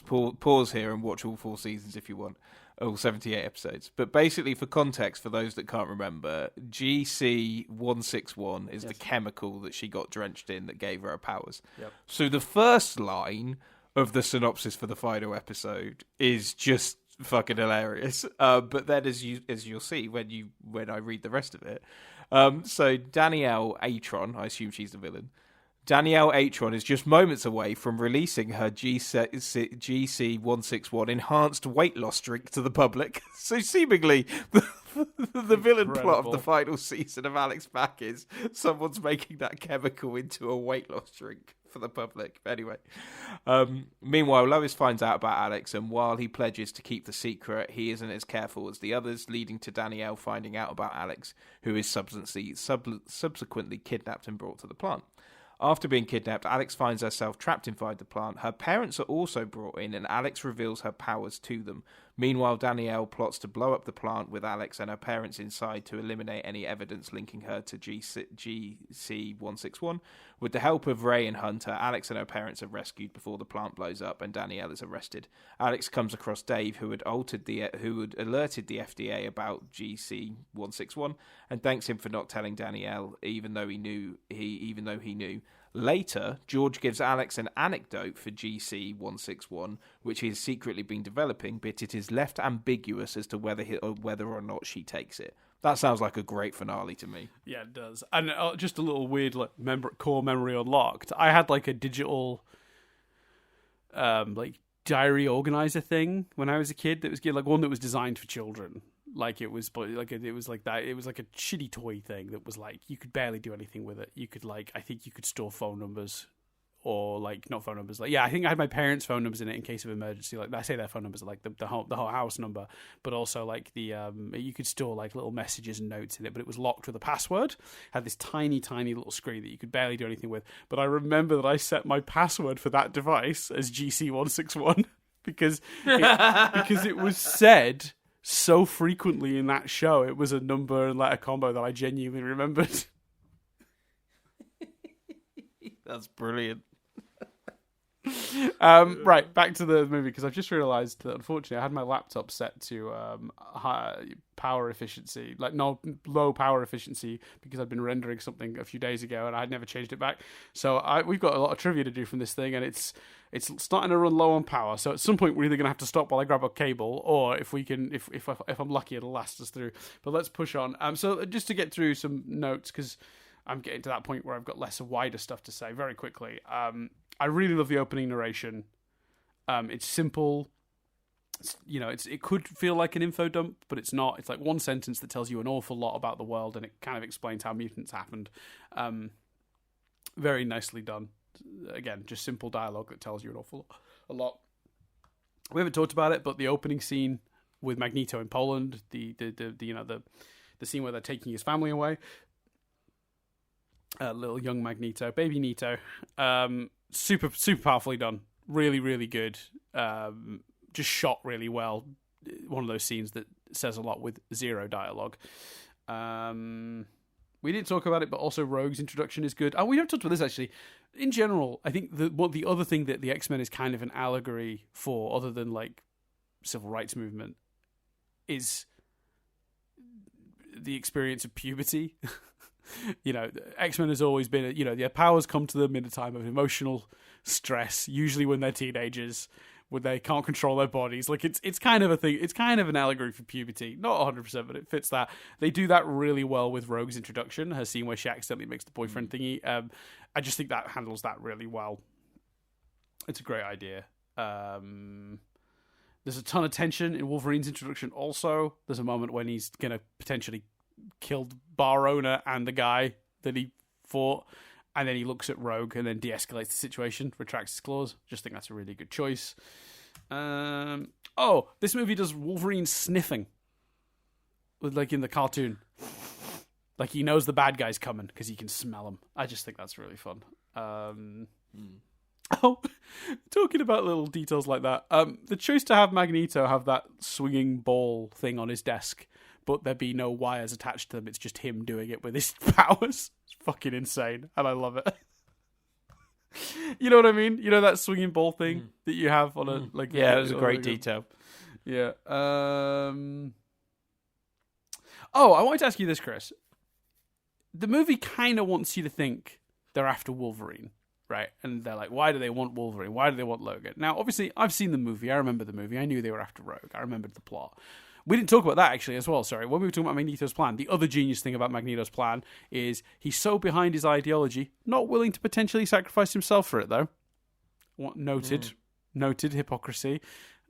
Pause here and watch all 4 seasons if you want. All 78 episodes. But basically, for context, for those that can't remember, GC161 is the chemical that she got drenched in that gave her her powers. Yep. So the first line of the synopsis for the final episode is just fucking hilarious. But then, as you'll see when I read the rest of it, so Danielle Atron, I assume she's the villain. Danielle Atron is just moments away from releasing her GC161 enhanced weight loss drink to the public. So seemingly, the villain plot of the final season of Alex Mack is someone's making that chemical into a weight loss drink for the public. Anyway, meanwhile, Lois finds out about Alex, and while he pledges to keep the secret, he isn't as careful as the others, leading to Danielle finding out about Alex, who is subsequently kidnapped and brought to the plant. After being kidnapped, Alex finds herself trapped inside the plant. Her parents are also brought in, and Alex reveals her powers to them. Meanwhile, Danielle plots to blow up the plant with Alex and her parents inside to eliminate any evidence linking her to GC161. With the help of Ray and Hunter, Alex and her parents are rescued before the plant blows up and Danielle is arrested. Alex comes across Dave, who had alerted the FDA about GC161, and thanks him for not telling Danielle, even though he knew. Later, George gives Alex an anecdote for GC161, which he has secretly been developing, but it is left ambiguous as to whether or not she takes it. That sounds like a great finale to me. Yeah, it does. And just a little weird core memory unlocked. I had like a digital diary organizer thing when I was a kid that was like one that was designed for children. It was like a shitty toy thing that was like you could barely do anything with it. You could I think you could store phone numbers, or not phone numbers. I think I had my parents' phone numbers in it in case of emergency. I say their phone numbers are the whole house number, but also you could store little messages and notes in it. But it was locked with a password. Had this tiny little screen that you could barely do anything with. But I remember that I set my password for that device as GC161 because it was said so frequently in that show. It was a number and letter combo that I genuinely remembered. That's brilliant. Right, back to the movie, because I've just realised that unfortunately I had my laptop set to high power efficiency, low power efficiency, because I'd been rendering something a few days ago and I'd never changed it back. So we've got a lot of trivia to do from this thing, and it's starting to run low on power. So at some point we're either going to have to stop while I grab a cable, or if I'm lucky, it'll last us through. But let's push on. So just to get through some notes, because I'm getting to that point where I've got less wider stuff to say very quickly. I really love the opening narration. It's simple. It could feel like an info dump, but it's not. It's like one sentence that tells you an awful lot about the world, and it kind of explains how mutants happened. Very nicely done. Again, just simple dialogue that tells you a lot. We haven't talked about it, but the opening scene with Magneto in Poland, the scene where they're taking his family away. Little young Magneto, baby Nito, super powerfully done, really, really good. just shot really well. One of those scenes that says a lot with zero dialogue. We didn't talk about it, but also Rogue's introduction is good. Oh, we haven't talked about this actually. In general, I think the other thing that the X-Men is kind of an allegory for, other than like civil rights movement, is the experience of puberty. X-Men has always been, their powers come to them in a time of emotional stress, usually when they're teenagers, when they can't control their bodies. Like it's kind of a thing. It's kind of an allegory for puberty. Not 100%, but it fits that. They do that really well with Rogue's introduction, her scene where she accidentally makes the boyfriend thingy. I just think that handles that really well. It's a great idea. There's a ton of tension in Wolverine's introduction also. There's a moment when he's going to potentially kill the bar owner and the guy that he fought, and then he looks at Rogue and then de-escalates the situation, retracts his claws. Just think that's a really good choice. This movie does Wolverine sniffing, like in the cartoon. Like he knows the bad guy's coming because he can smell them. I just think that's really fun. Oh, talking about little details like that. The choice to have Magneto have that swinging ball thing on his desk, but there be no wires attached to them. It's just him doing it with his powers. It's fucking insane, and I love it. You know what I mean? You know that swinging ball thing that you have on a like. Yeah, it was a great detail. Yeah. I wanted to ask you this, Chris. The movie kind of wants you to think they're after Wolverine, right? And they're like, why do they want Wolverine? Why do they want Logan? Now, obviously, I've seen the movie. I remember the movie. I knew they were after Rogue. I remembered the plot. We didn't talk about that, actually, as well, sorry. When we were talking about Magneto's plan, the other genius thing about Magneto's plan is he's so behind his ideology, not willing to potentially sacrifice himself for it, though. Noted hypocrisy.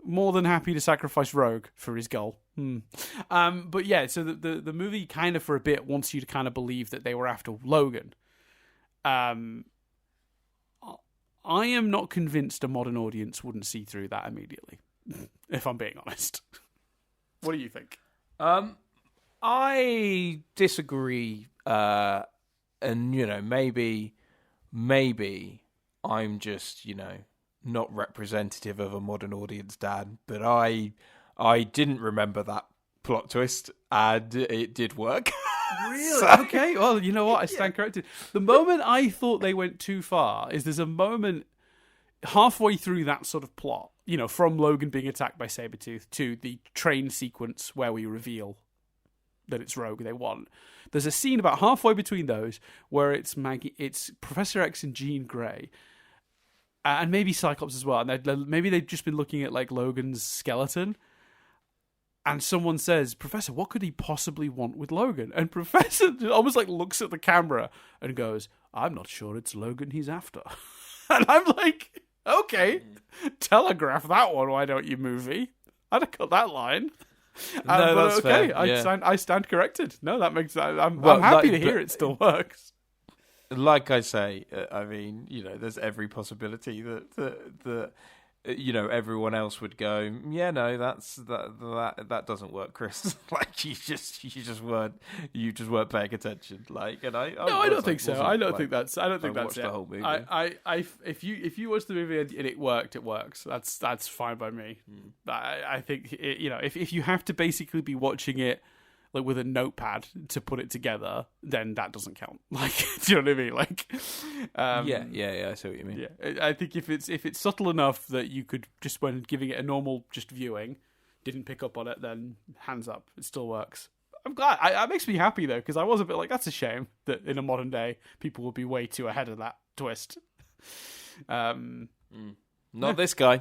More than happy to sacrifice Rogue for his goal. But yeah, so the movie kind of for a bit wants you to kind of believe that they were after Logan. I am not convinced a modern audience wouldn't see through that immediately, if I'm being honest. What do you think? I disagree, and maybe I'm just not representative of a modern audience, Dan. But I didn't remember that plot twist, and it did work. Really? Okay. Well, you know what? I stand corrected. The moment I thought they went too far is there's a moment halfway through that sort of plot, from Logan being attacked by Sabretooth to the train sequence where we reveal that it's Rogue they want. There's a scene about halfway between those where it's Professor X and Jean Grey, and maybe Cyclops as well. And maybe they've just been looking at like Logan's skeleton. And someone says, Professor, what could he possibly want with Logan? And Professor almost like looks at the camera and goes, I'm not sure it's Logan he's after. And I'm like, okay, telegraph that one, why don't you, movie? I'd have cut that line. No, that's okay, fair. Yeah. I stand corrected. No, that makes... I'm happy to hear it still works. Like I say, there's every possibility that everyone else would go, yeah, no, that doesn't work, Chris. Like you just weren't paying attention. Like, and I don't think so. I don't think that's it. The whole movie. If you watch the movie and it worked, it works. That's fine by me. I think if you have to basically be watching it like with a notepad to put it together, then that doesn't count. Like, do you know what I mean? Like, yeah, I see what you mean. Yeah, I think if it's subtle enough that you could just, when giving it a normal just viewing, didn't pick up on it, then hands up, it still works. I'm glad. It makes me happy though, because I was a bit like, that's a shame that in a modern day people would be way too ahead of that twist. Not this guy.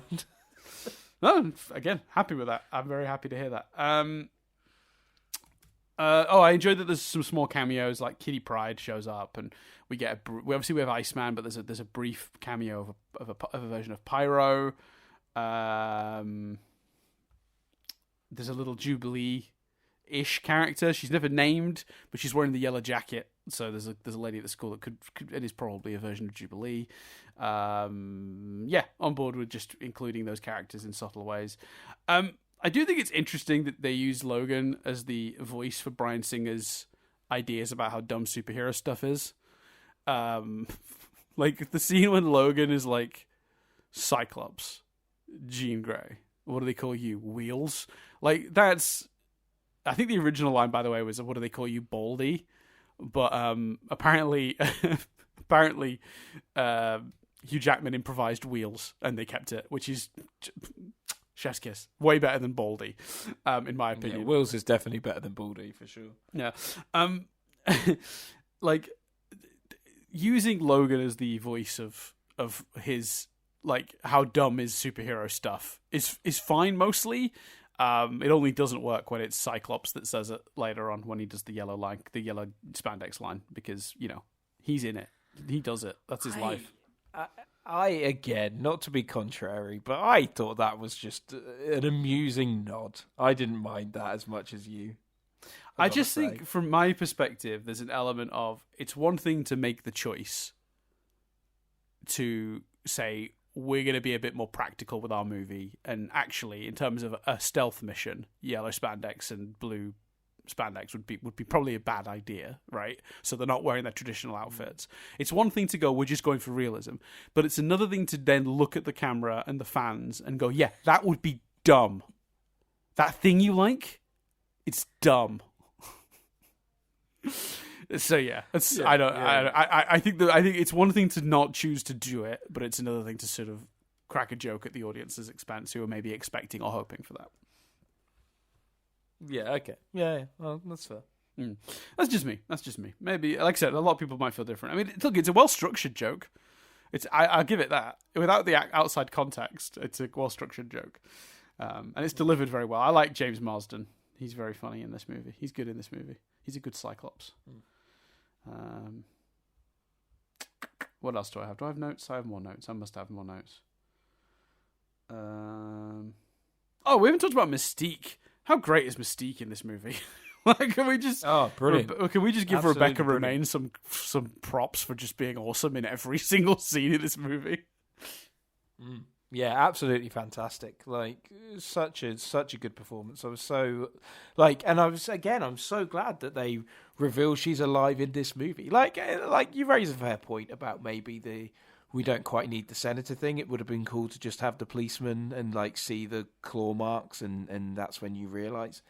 No, again, happy with that. I'm very happy to hear that. I enjoyed that there's some small cameos, like Kitty Pryde shows up, and we get we have Iceman, but there's a brief cameo of a version of Pyro. There's a little Jubilee-ish character. She's never named, but she's wearing the yellow jacket. So there's a lady at the school that could it is probably a version of Jubilee. On board with just including those characters in subtle ways. I do think it's interesting that they use Logan as the voice for Bryan Singer's ideas about how dumb superhero stuff is. Like the scene when Logan is like Cyclops Jean Grey? What do they call you? Wheels? Like, that's... I think the original line, by the way, was, what do they call you? Baldy? But apparently Hugh Jackman improvised Wheels, and they kept it, which is chef's kiss. Way better than Baldy, in my opinion. Yeah, Wheels is definitely better than Baldy, for sure. Yeah. Like, using Logan as the voice of his, like, how dumb is superhero stuff is fine mostly. It only doesn't work when it's Cyclops that says it later on when he does the yellow spandex line, because, you know, he's in it. He does it. That's his life. I, again, not to be contrary, but I thought that was just an amusing nod. I didn't mind that as much as you. I just think, from my perspective, there's an element of, it's one thing to make the choice to say, we're going to be a bit more practical with our movie, and actually, in terms of a stealth mission, yellow spandex and blue spandex would be probably a bad idea, right? So they're not wearing their traditional outfits. It's one thing to go, we're just going for realism, but it's another thing to then look at the camera and the fans and go, yeah, that would be dumb. That thing you like, it's dumb. So yeah, it's, yeah, I think it's one thing to not choose to do it, but it's another thing to sort of crack a joke at the audience's expense, who are maybe expecting or hoping for that. Yeah, okay. Yeah, well, that's fair. That's just me. Maybe, like I said, a lot of people might feel different. I mean, look, it's a well-structured joke. I'll give it that. Without the outside context, it's a well-structured joke. And it's delivered very well. I like James Marsden. He's very funny in this movie. He's good in this movie. He's a good Cyclops. What else do I have? Do I have notes? I have more notes. I must have more notes. Oh, we haven't talked about Mystique. How great is Mystique in this movie? Like, can we just... Oh, brilliant. Can we just give Absolutely Rebecca brilliant. Romijn some props for just being awesome in every single scene in this movie? Yeah, absolutely fantastic. Like, such a good performance. I was so, like, and I'm so glad that they reveal she's alive in this movie. Like you raise a fair point about maybe we don't quite need the senator thing. It would have been cool to just have the policeman and, like, see the claw marks, and that's when you realise.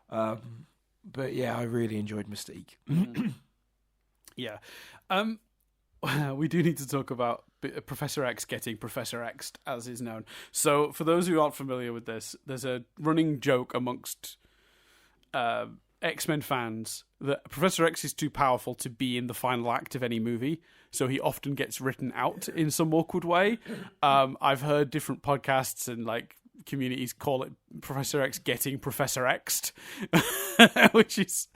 But yeah, I really enjoyed Mystique. Yeah. We do need to talk about Professor X getting Professor X'd, as is known. So, for those who aren't familiar with this, there's a running joke amongst X-Men fans that Professor X is too powerful to be in the final act of any movie, so he often gets written out in some awkward way. I've heard different podcasts and, like, communities call it Professor X getting Professor X'd, which is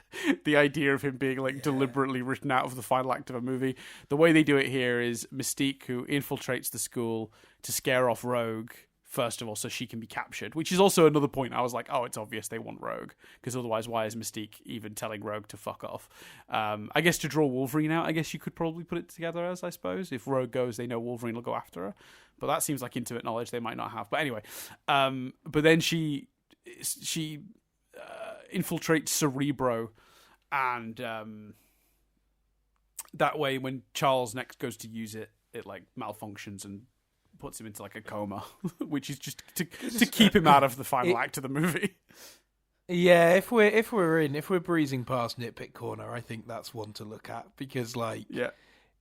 the idea of him being, like, deliberately written out of the final act of a movie. The way they do it here is Mystique, who infiltrates the school to scare off Rogue, first of all, so she can be captured, which is also another point. I was like, oh, it's obvious they want Rogue, because otherwise why is Mystique even telling Rogue to fuck off? I guess to draw Wolverine out, I guess you could probably put it together as, I suppose. If Rogue goes, they know Wolverine will go after her. But that seems like intimate knowledge they might not have. But anyway, but then she infiltrates Cerebro, and that way when Charles next goes to use it, it, like, malfunctions and puts him into, like, a coma, which is just to keep him out of the final act of the movie. Yeah, if we're breezing past Nitpick Corner, I think that's one to look at, because, like, yeah,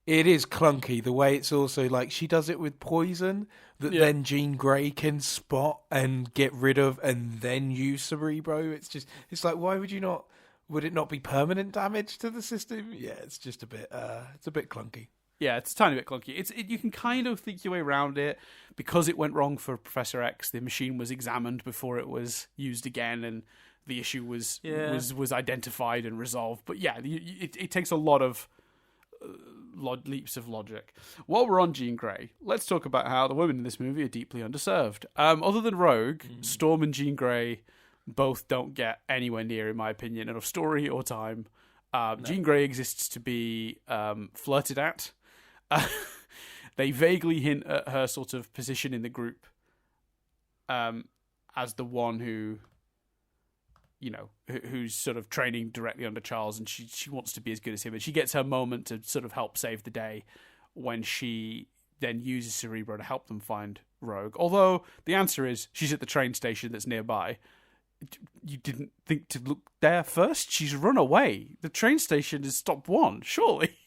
it is clunky the way it's also, like, she does it with poison that then Jean Grey can spot and get rid of and then use Cerebro. It's like, why would it not be permanent damage to the system? Yeah, it's just a bit clunky. Yeah, it's a tiny bit clunky. You can kind of think your way around it, because it went wrong for Professor X. The machine was examined before it was used again, and the issue was identified and resolved. But yeah, it takes a lot of leaps of logic. While we're on Jean Grey, let's talk about how the women in this movie are deeply underserved. Other than Rogue, Storm and Jean Grey both don't get anywhere near, in my opinion, enough story or time. No. Jean Grey exists to be flirted at. They vaguely hint at her sort of position in the group as the one who, you know, who's sort of training directly under Charles, and she wants to be as good as him. And she gets her moment to sort of help save the day when she then uses Cerebro to help them find Rogue. Although the answer is she's at the train station that's nearby. You didn't think to look there first? She's run away. The train station is stop one, surely.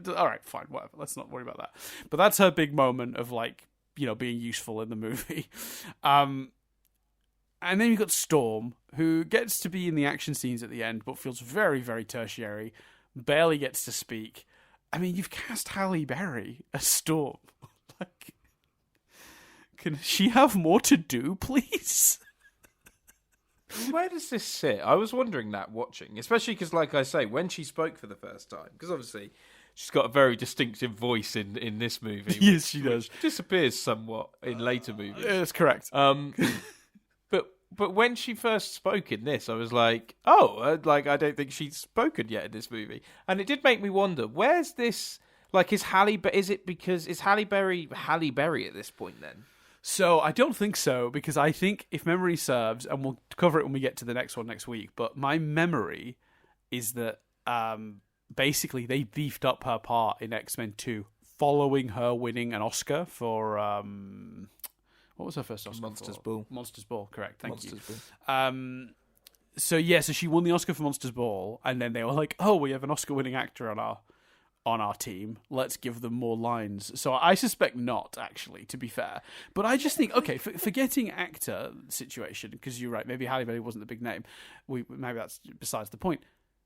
All right, fine, whatever. Let's not worry about that. But that's her big moment of, like, you know, being useful in the movie. And then you've got Storm, who gets to be in the action scenes at the end, but feels very, very tertiary, barely gets to speak. I mean, you've cast Halle Berry as Storm. Like, can she have more to do, please? Where does this sit? I was wondering that watching, especially because, like I say, when she spoke for the first time, because obviously she's got a very distinctive voice in this movie. Yes, she does. Which disappears somewhat in later movies. That's correct. But when she first spoke in this, I was like, oh, like, I don't think she's spoken yet in this movie. And it did make me wonder, where's this, like, is Halle Berry Halle Berry at this point then? So I don't think so, because I think, if memory serves, and we'll cover it when we get to the next one next week, but my memory is that basically they beefed up her part in X-Men 2 following her winning an Oscar for... what was her first Oscar Monsters for? Ball. Monsters Ball, correct. Thank you. Ball. So she won the Oscar for Monsters Ball, and then they were like, oh, we have an Oscar-winning actor on our team. Let's give them more lines. So I suspect not, actually, to be fair. But I just think, okay, forgetting actor situation, because you're right, maybe Halle Berry wasn't the big name. Maybe that's besides the point.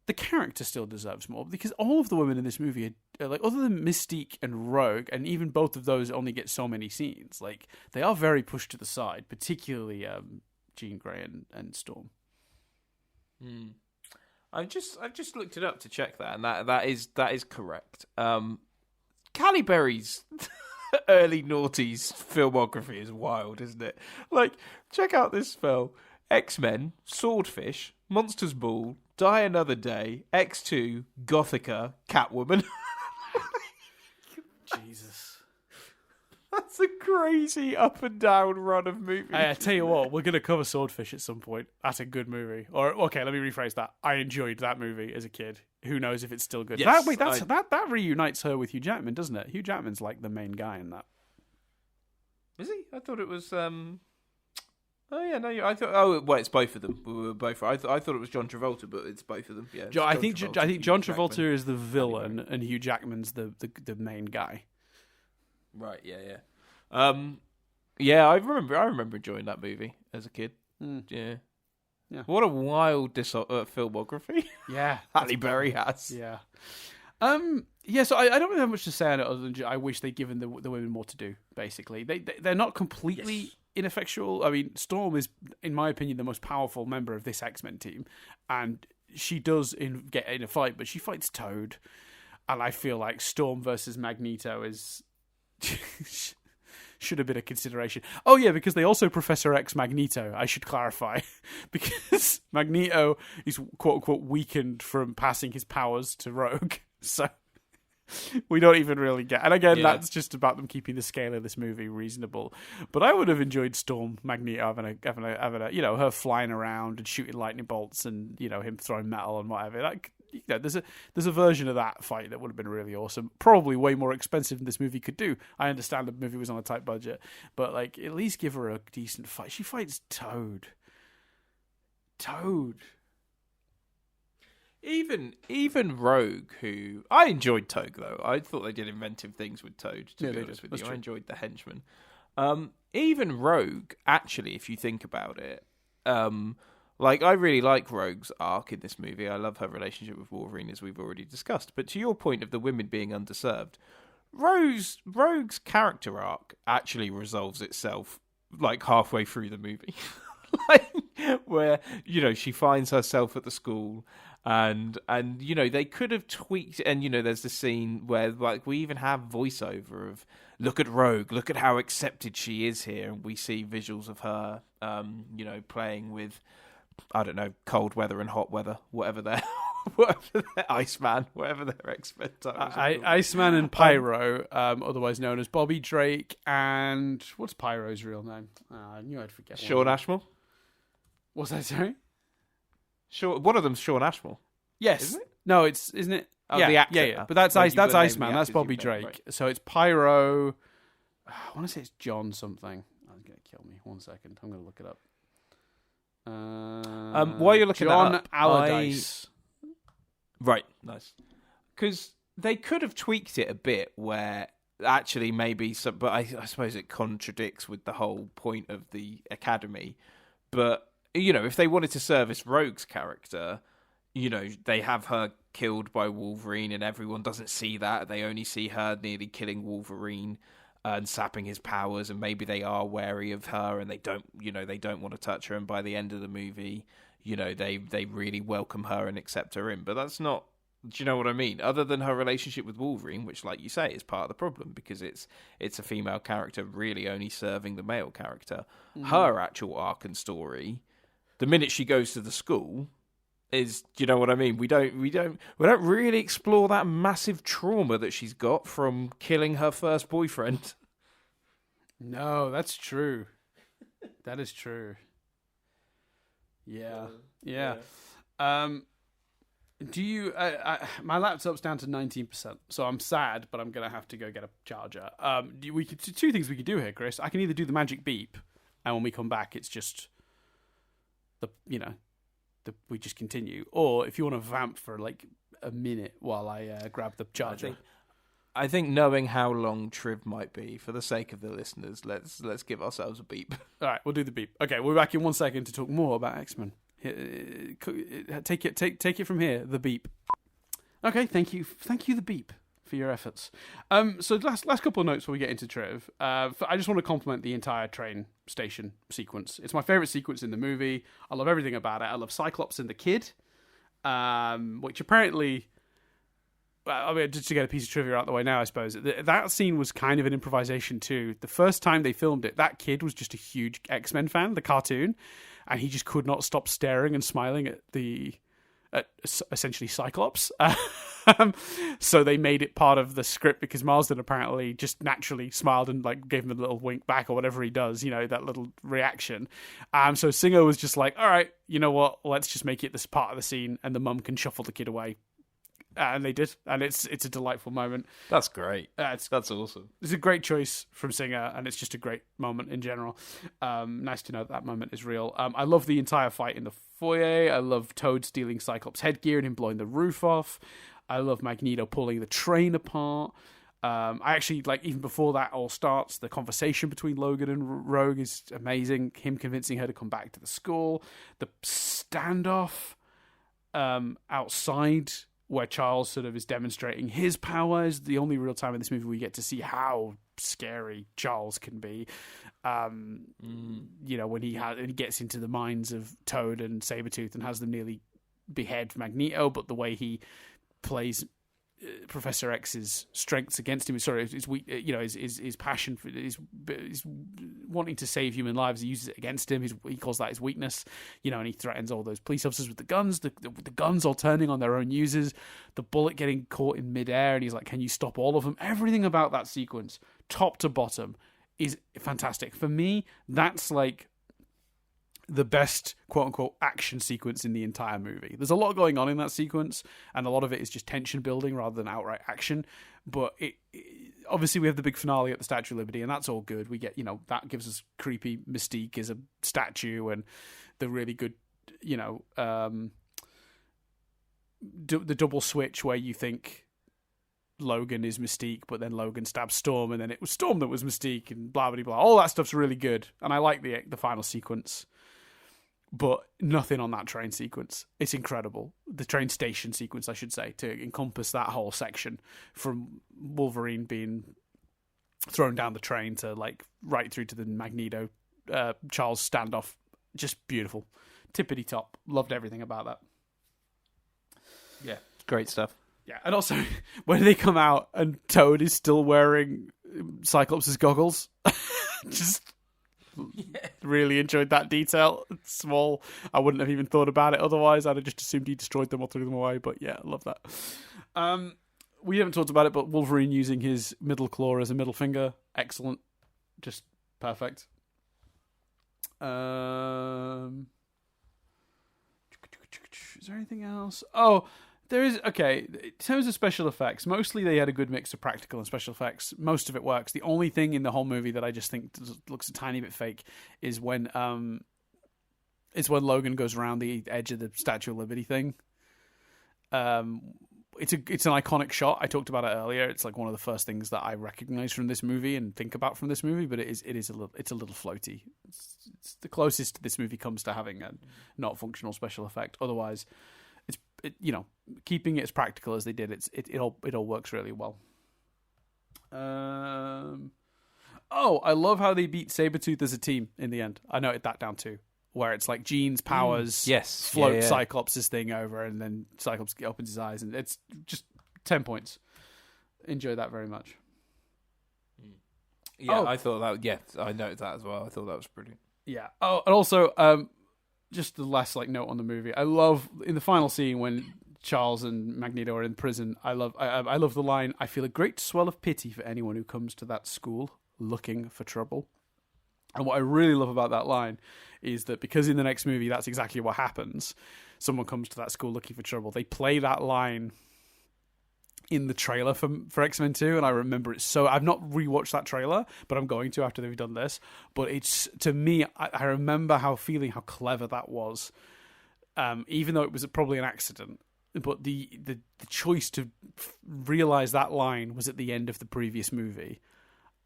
The character still deserves more, because all of the women in this movie are like, other than Mystique and Rogue, and even both of those only get so many scenes, like, they are very pushed to the side, particularly Jean Grey and Storm. I've just looked it up to check that, and that is correct. Halle Berry's early noughties filmography is wild, isn't it? Like, check out this film: X-Men, Swordfish, Monsters Ball, Die Another Day, X2, Gothica, Catwoman. Jesus. That's a crazy up and down run of movies. I tell you what, we're going to cover Swordfish at some point. That's a good movie. Or, okay, let me rephrase that. I enjoyed that movie as a kid. Who knows if it's still good. Yes, that reunites her with Hugh Jackman, doesn't it? Hugh Jackman's like the main guy in that. Is he? I thought it was... Oh yeah, no. I thought. Oh wait, it's both of them. We were both. I thought it was John Travolta, but it's both of them. Yeah. I think John Travolta is the villain, and Hugh Jackman's the main guy. Right. Yeah. Yeah. I remember enjoying that movie as a kid. Yeah. What a wild filmography. Yeah. Halle Berry has. Yeah. Yeah, so I don't really have much to say on it other than I wish they'd given the women more to do, basically. They're not completely ineffectual. I mean, Storm is, in my opinion, the most powerful member of this X-Men team, and she does get in a fight, but she fights Toad, and I feel like Storm versus Magneto is... should have been a consideration. Oh yeah, because they also Professor X Magneto, I should clarify, because Magneto is quote-unquote weakened from passing his powers to Rogue, so... we don't even really get, and again, that's just about them keeping the scale of this movie reasonable. But I would have enjoyed Storm Magneto having a you know, her flying around and shooting lightning bolts, and you know, him throwing metal and whatever. Like, you know, there's a version of that fight that would have been really awesome. Probably way more expensive than this movie could do. I understand the movie was on a tight budget, but like, at least give her a decent fight. She fights Toad. Even Rogue, who I enjoyed Toad though. I thought they did inventive things with Toad. To be honest with you, I enjoyed the henchman. Even Rogue, actually, if you think about it, like, I really like Rogue's arc in this movie. I love her relationship with Wolverine, as we've already discussed. But to your point of the women being underserved, Rogue's character arc actually resolves itself like halfway through the movie, like, where, you know, she finds herself at the school. And you know, they could have tweaked, and you know, there's the scene where, like, we even have voiceover of, look at Rogue, look at how accepted she is here, and we see visuals of her, you know, playing with, I don't know, cold weather and hot weather, whatever their Iceman, whatever their X-Men titles. Iceman and Pyro, otherwise known as Bobby Drake, and what's Pyro's real name? I knew I'd forget. Shawn Ashmore. What's that, sorry? Sure, one of them's Shawn Ashmore. Yes. Isn't it? No, isn't it? Oh, yeah, the actor. Yeah. But that's Iceman. That's Bobby Drake. Right. So it's Pyro. I want to say it's John something. that's going to kill me. 1 second. I'm going to look it up. While you're looking John that up, Allardyce. Right, nice. Because they could have tweaked it a bit where actually maybe some, but I suppose it contradicts with the whole point of the academy. But, if they wanted to service Rogue's character, they have her killed by Wolverine and everyone doesn't see that. They only see her nearly killing Wolverine and sapping his powers, and maybe they are wary of her and they don't want to touch her, and by the end of the movie, they really welcome her and accept her in. But that's not, do you know what I mean? Other than her relationship with Wolverine, which, like you say, is part of the problem because it's a female character really only serving the male character. Her actual arc and story, the minute she goes to the school, is, do you know what I mean? We don't really explore that massive trauma that she's got from killing her first boyfriend. No, that's true. That is true. Yeah. Do you? My laptop's down to 19%, so I'm sad, but I'm gonna have to go get a charger. Two things we could do here, Chris. I can either do the magic beep, and when we come back, it's just we just continue, or if you want to vamp for like a minute while I grab the charger. I think knowing how long Triv might be, for the sake of the listeners, let's give ourselves a beep. All right, we'll do the beep. Okay, we'll be back in 1 second to talk more about X-Men. Take it from here. The beep. Okay, thank you, the beep, for your efforts. So last couple of notes before we get into Triv. I just want to compliment the entire train station sequence. It's my favorite sequence in the movie. I love everything about it. I love Cyclops and the kid, which apparently, just to get a piece of trivia out of the way now, I suppose that scene was kind of an improvisation too. The first time they filmed it, that kid was just a huge X-Men fan, the cartoon, and he just could not stop staring and smiling at essentially Cyclops. So they made it part of the script because Marsden apparently just naturally smiled and like gave him a little wink back or whatever he does, that little reaction. So Singer was just like, all right, you know what? Let's just make it this part of the scene and the mum can shuffle the kid away. And they did, and it's a delightful moment. That's great. That's awesome. It's a great choice from Singer, and it's just a great moment in general. Nice to know that moment is real. I love the entire fight in the foyer. I love Toad stealing Cyclops' headgear and him blowing the roof off. I love Magneto pulling the train apart. I actually, even before that all starts, the conversation between Logan and Rogue is amazing. Him convincing her to come back to the school. The standoff outside, where Charles sort of is demonstrating his powers. The only real time in this movie we get to see how scary Charles can be. When he gets into the minds of Toad and Sabretooth and has them nearly behead Magneto, but the way he plays Professor X's strengths against him, his weak, his passion for his wanting to save human lives, he uses it against him. He calls that his weakness, and he threatens all those police officers with the guns. The guns all turning on their own users. The bullet getting caught in midair, and he's like, "Can you stop all of them?" Everything about that sequence, top to bottom, is fantastic. For me, that's like the best quote-unquote action sequence in the entire movie. There's a lot going on in that sequence, and a lot of it is just tension building rather than outright action. But obviously we have the big finale at the Statue of Liberty, and that's all good. We get, that gives us creepy Mystique as a statue, and the really good, the double switch where you think Logan is Mystique, but then Logan stabs Storm, and then it was Storm that was Mystique, and blah, blah, blah. All that stuff's really good, and I like the final sequence. But nothing on that train sequence. It's incredible. The train station sequence, I should say, to encompass that whole section from Wolverine being thrown down the train to right through to the Magneto Charles standoff. Just beautiful. Tippity top. Loved everything about that. Yeah, great stuff. Yeah, and also when they come out and Toad is still wearing Cyclops' goggles, just really enjoyed that detail. It's small. I wouldn't have even thought about it otherwise. I'd have just assumed he destroyed them or threw them away. But yeah, I love that. We haven't talked about it, but Wolverine using his middle claw as a middle finger, excellent, just perfect. Is there anything else? Oh, There is, okay, in terms of special effects, mostly they had a good mix of practical and special effects. Most of it works. The only thing in the whole movie that I just think looks a tiny bit fake is when Logan goes around the edge of the Statue of Liberty thing. It's an iconic shot. I talked about it earlier. It's like one of the first things that I recognize from this movie and think about from this movie. But it's a little floaty. It's the closest this movie comes to having a not functional special effect. Otherwise, keeping it as practical as they did, it all works really well. I love how they beat Sabretooth as a team in the end. I noted that down too. Where it's like Jean's powers float Cyclops' thing over, and then Cyclops opens his eyes, and it's just 10 points. Enjoy that very much. Yeah, I thought that. Yeah, I noted that as well. I thought that was brilliant. Yeah. Oh, and also, just the last note on the movie. I love in the final scene when Charles and Magneto are in prison. I love the line. I feel a great swell of pity for anyone who comes to that school looking for trouble. And what I really love about that line is that because in the next movie that's exactly what happens. Someone comes to that school looking for trouble. They play that line in the trailer for X-Men 2, and I remember it so... I've not rewatched that trailer, but I'm going to after they've done this. But it's, to me, I remember how clever that was, even though it was probably an accident. But the choice to realise that line was at the end of the previous movie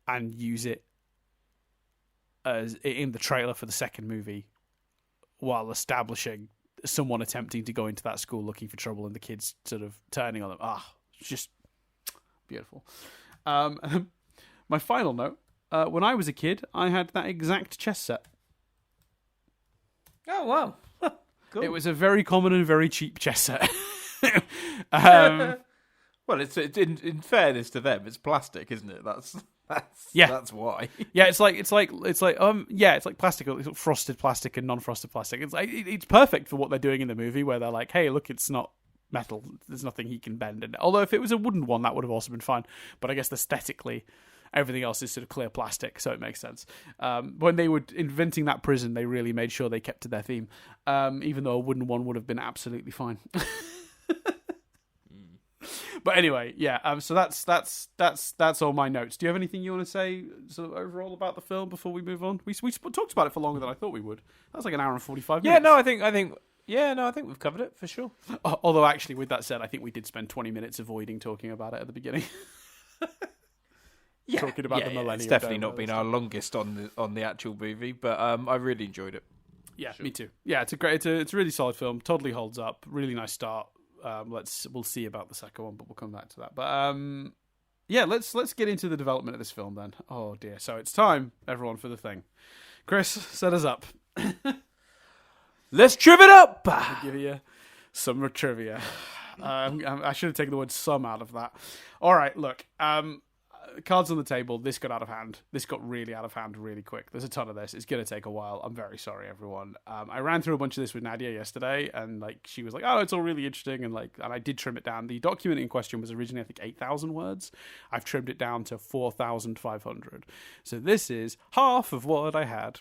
and use it as in the trailer for the second movie while establishing someone attempting to go into that school looking for trouble and the kids sort of turning on them. It's just beautiful. My final note, when I was a kid, I had that exact chess set. Oh, wow. Cool. It was a very common and very cheap chess set. Well, it's in fairness to them, it's plastic, isn't it? That's why. Yeah, it's like plastic, it's like frosted plastic and non-frosted plastic. It's like it's perfect for what they're doing in the movie, where they're like, "Hey, look, it's not metal. There's nothing he can bend." And although if it was a wooden one, that would have also been fine. But I guess aesthetically, everything else is sort of clear plastic, so it makes sense. When they were inventing that prison, they really made sure they kept to their theme, even though a wooden one would have been absolutely fine. But anyway, yeah. So that's all my notes. Do you have anything you want to say sort of overall about the film before we move on? We talked about it for longer than I thought we would. That was like an hour and 45 minutes. Yeah, no, I think we've covered it for sure. Although actually, with that said, I think we did spend 20 minutes avoiding talking about it at the beginning. Talking about the Millennium. It's definitely not been our longest on the actual movie, but I really enjoyed it. Yeah, sure. Me too. Yeah, it's a really solid film. Totally holds up. Really nice start. We'll see about the second one, but we'll come back to that. But let's get into the development of this film then. Oh dear. So it's time, everyone, for the thing. Chris, set us up. Let's triv it up. I'll give you some trivia. I should have taken the word "some" out of that. All right, look. Cards on the table. This got out of hand. This got really out of hand really quick. There's a ton of this. It's going to take a while. I'm very sorry, everyone. I ran through a bunch of this with Nadia yesterday, and she was like, "Oh, it's all really interesting," and I did trim it down. The document in question was originally, I think, 8,000 words. I've trimmed it down to 4,500. So this is half of what I had.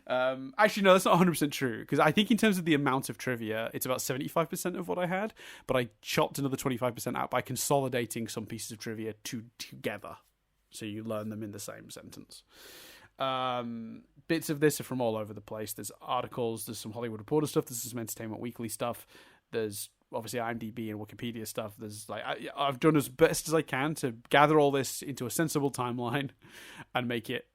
Actually, no, that's not 100% true, because I think in terms of the amount of trivia, it's about 75% of what I had, but I chopped another 25% out by consolidating some pieces of trivia together, so you learn them in the same sentence. Bits of this are from all over the place. There's articles, there's some Hollywood Reporter stuff, there's some Entertainment Weekly stuff, there's obviously IMDb and Wikipedia stuff. There's I've done as best as I can to gather all this into a sensible timeline and make it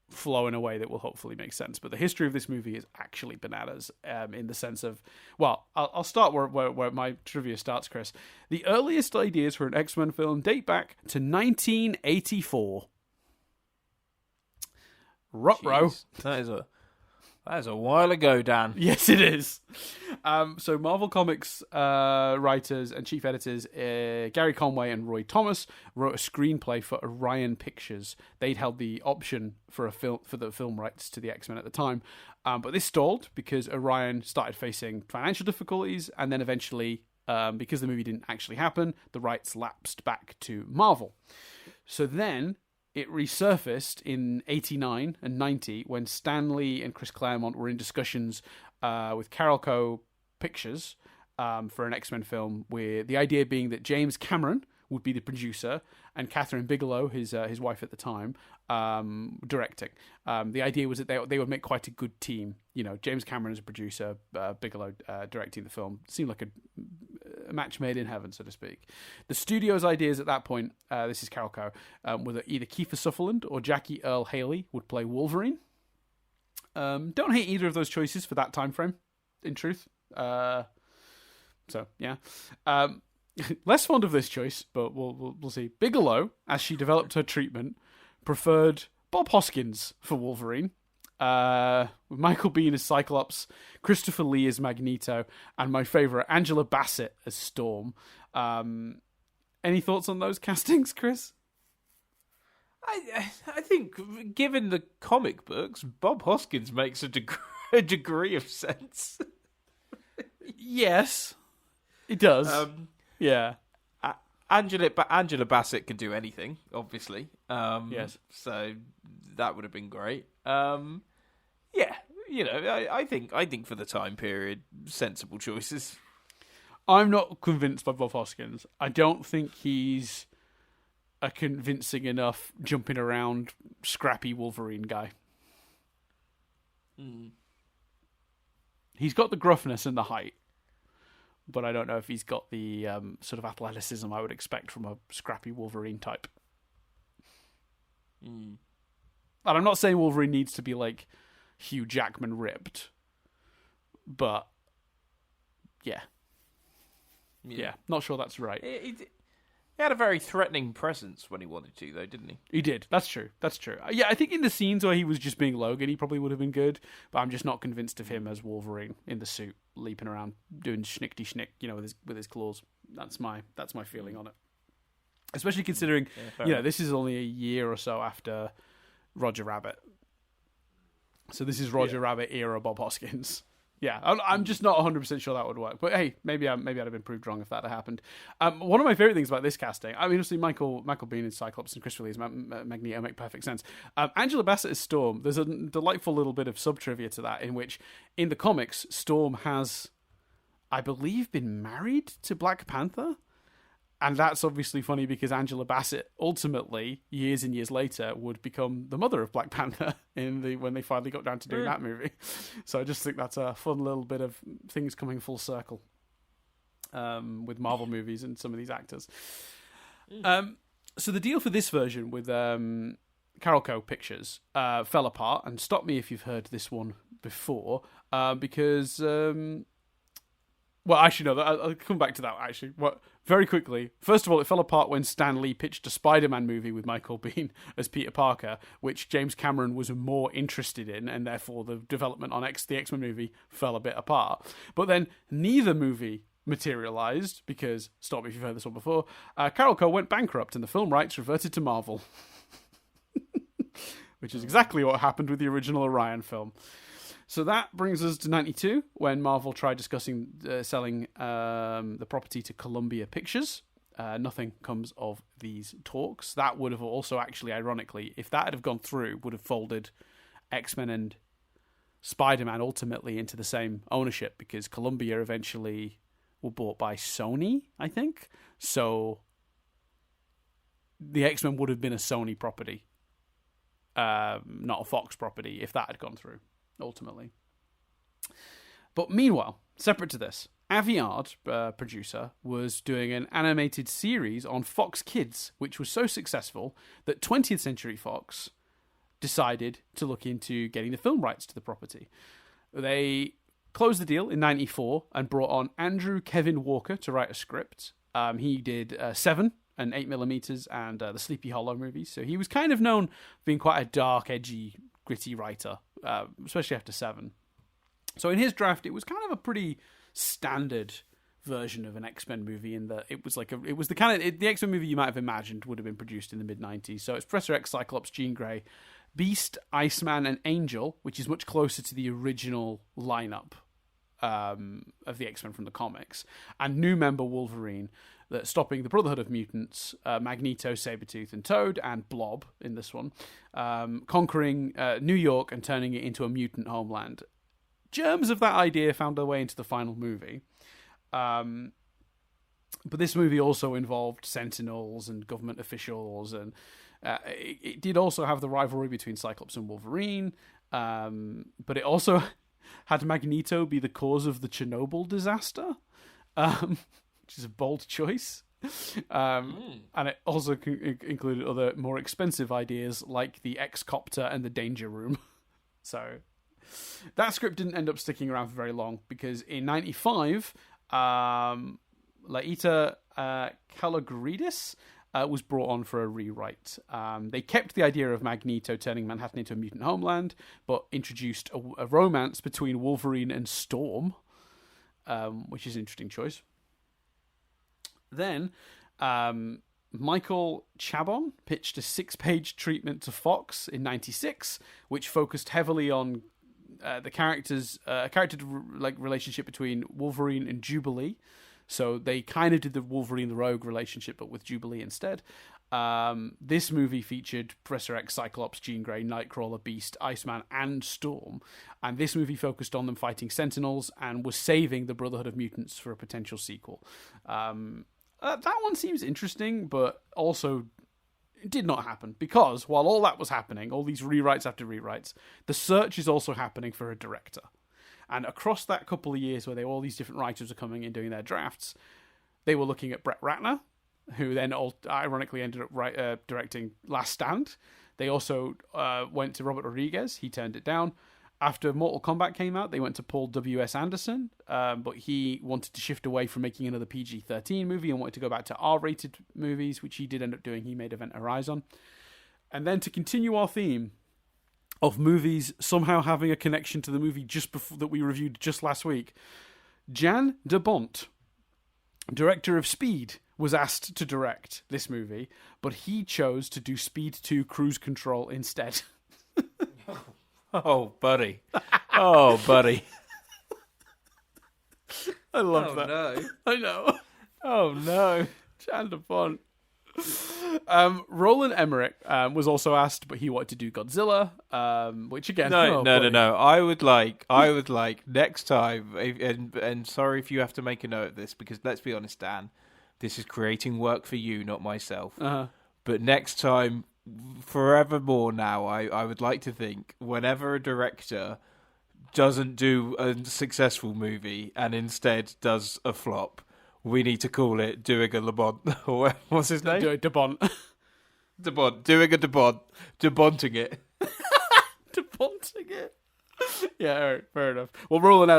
flow in a way that will hopefully make sense. But the history of this movie is actually bananas, in the sense of, well, I'll start where my trivia starts, Chris. The earliest ideas for an X-Men film date back to 1984. Ruh-roh. That is a while ago, Dan. Yes, it is. So Marvel Comics writers and chief editors Gary Conway and Roy Thomas wrote a screenplay for Orion Pictures. They'd held the option for the film rights to the X-Men at the time, but this stalled because Orion started facing financial difficulties, and then eventually, because the movie didn't actually happen, the rights lapsed back to Marvel. So then it resurfaced in 89 and 90 when Stan Lee and Chris Claremont were in discussions with Carolco Pictures for an X-Men film, with the idea being that James Cameron would be the producer and Catherine Bigelow, his wife at the time, directing. The idea was that they would make quite a good team. You know, James Cameron as a producer, Bigelow directing the film. Seemed like a match made in heaven, so to speak. The studio's ideas at that point, this is Carol Coe, were that either Kiefer Sutherland or Jackie Earle Haley would play Wolverine. Don't hate either of those choices for that time frame, in truth. So, yeah. Less fond of this choice, but we'll see. Bigelow, as she developed her treatment, preferred Bob Hoskins for Wolverine, with Michael Biehn as Cyclops, Christopher Lee as Magneto, and my favourite, Angela Bassett as Storm. Any thoughts on those castings, Chris? I think, given the comic books, Bob Hoskins makes a degree of sense. Yes, it does. Yeah. Angela Bassett can do anything, obviously. Yes. So that would have been great. Yeah, you know, I think for the time period, sensible choices. I'm not convinced by Bob Hoskins. I don't think he's a convincing enough jumping around scrappy Wolverine guy. He's got the gruffness and the height, but I don't know if he's got the sort of athleticism I would expect from a scrappy Wolverine type. And I'm not saying Wolverine needs to be like Hugh Jackman ripped, but yeah, not sure that's right. He had a very threatening presence when he wanted to, though, didn't he? He did. That's true. Yeah, I think in the scenes where he was just being Logan, he probably would have been good, but I'm just not convinced of him as Wolverine in the suit, leaping around, doing schnickety schnick, you know, with his claws. That's my feeling on it. Especially considering, this is only a year or so after Roger Rabbit. So this is Roger Rabbit era Bob Hoskins. Yeah, I'm just not 100% sure that would work. But hey, maybe I'd have been proved wrong if that had happened. One of my favourite things about this casting, I mean, obviously Michael Biehn as Cyclops and Christopher Lee as Magneto make perfect sense. Angela Bassett as Storm, there's a delightful little bit of sub-trivia to that, in which, in the comics, Storm has, I believe, been married to Black Panther. And that's obviously funny because Angela Bassett, ultimately, years and years later, would become the mother of Black Panther when they finally got down to doing that movie. So I just think that's a fun little bit of things coming full circle with Marvel movies and some of these actors. So the deal for this version with Carol Coe Pictures fell apart, and stop me if you've heard this one before, because... well, actually, no, I'll come back to that, actually. Very quickly, first of all, it fell apart when Stan Lee pitched a Spider-Man movie with Michael Biehn as Peter Parker, which James Cameron was more interested in, and therefore the development on the X-Men movie fell a bit apart. But then neither movie materialised, because, stop me if you've heard this one before, Carol Coe went bankrupt and the film rights reverted to Marvel. Which is exactly what happened with the original Orion film. So that brings us to 92, when Marvel tried discussing selling the property to Columbia Pictures. Nothing comes of these talks. That would have also actually, ironically, if that had gone through, would have folded X-Men and Spider-Man ultimately into the same ownership, because Columbia eventually were bought by Sony, I think. So the X-Men would have been a Sony property, not a Fox property, if that had gone through. Ultimately. But meanwhile, separate to this, Aviard, producer, was doing an animated series on Fox Kids, which was so successful that 20th Century Fox decided to look into getting the film rights to the property. They closed the deal in 94 and brought on Andrew Kevin Walker to write a script. He did Seven and 8mm and the Sleepy Hollow movies, so he was kind of known for being quite a dark, edgy, gritty writer, especially after Seven. So in his draft, it was kind of a pretty standard version of an X-Men movie, in that it was the X-Men movie you might have imagined would have been produced in the mid-90s. So it's Professor X, Cyclops, Jean Grey, Beast, Iceman, and Angel, which is much closer to the original lineup of the X-Men from the comics, and new member Wolverine, that stopping the Brotherhood of Mutants, Magneto, Sabretooth, and Toad, and Blob in this one, conquering New York and turning it into a mutant homeland. Germs of that idea found their way into the final movie. But this movie also involved Sentinels and government officials, and it did also have the rivalry between Cyclops and Wolverine. But it also had Magneto be the cause of the Chernobyl disaster, which is a bold choice. And it also included other more expensive ideas like the X-Copter and the Danger Room. So that script didn't end up sticking around for very long, because in 1995, Laeta Kalogridis was brought on for a rewrite. They kept the idea of Magneto turning Manhattan into a mutant homeland, but introduced a romance between Wolverine and Storm, which is an interesting choice. Then, Michael Chabon pitched a 6-page treatment to Fox in '96, which focused heavily on the character relationship between Wolverine and Jubilee. So they kind of did the Wolverine the Rogue relationship, but with Jubilee instead. This movie featured Professor X, Cyclops, Jean Grey, Nightcrawler, Beast, Iceman, and Storm. And this movie focused on them fighting Sentinels and was saving the Brotherhood of Mutants for a potential sequel. That one seems interesting, but also it did not happen, because while all that was happening, all these rewrites after rewrites, the search is also happening for a director. And across that couple of years where all these different writers are coming in doing their drafts, they were looking at Brett Ratner, who then ironically ended up directing Last Stand. They also went to Robert Rodriguez. He turned it down. After Mortal Kombat came out, they went to Paul W.S. Anderson, but he wanted to shift away from making another PG-13 movie and wanted to go back to R-rated movies, which he did end up doing. He made Event Horizon. And then to continue our theme of movies somehow having a connection to the movie just before that we reviewed just last week, Jan de Bont, director of Speed, was asked to direct this movie, but he chose to do Speed 2 Cruise Control instead. Oh, buddy. Oh, buddy. I love that. No. I know. Oh, no. Jan de Bont. Roland Emmerich was also asked, but he wanted to do Godzilla, which again, no. I would like next time, and sorry if you have to make a note of this, because let's be honest, Dan, this is creating work for you, not myself. But next time, forevermore now, I would like to think whenever a director doesn't do a successful movie and instead does a flop, we need to call it doing a Le Bon. Or what's his name? De Bont. De Bont. Doing a De Bont. De Bonting it. De Bonting it. Yeah, all right, fair enough. Well, Roland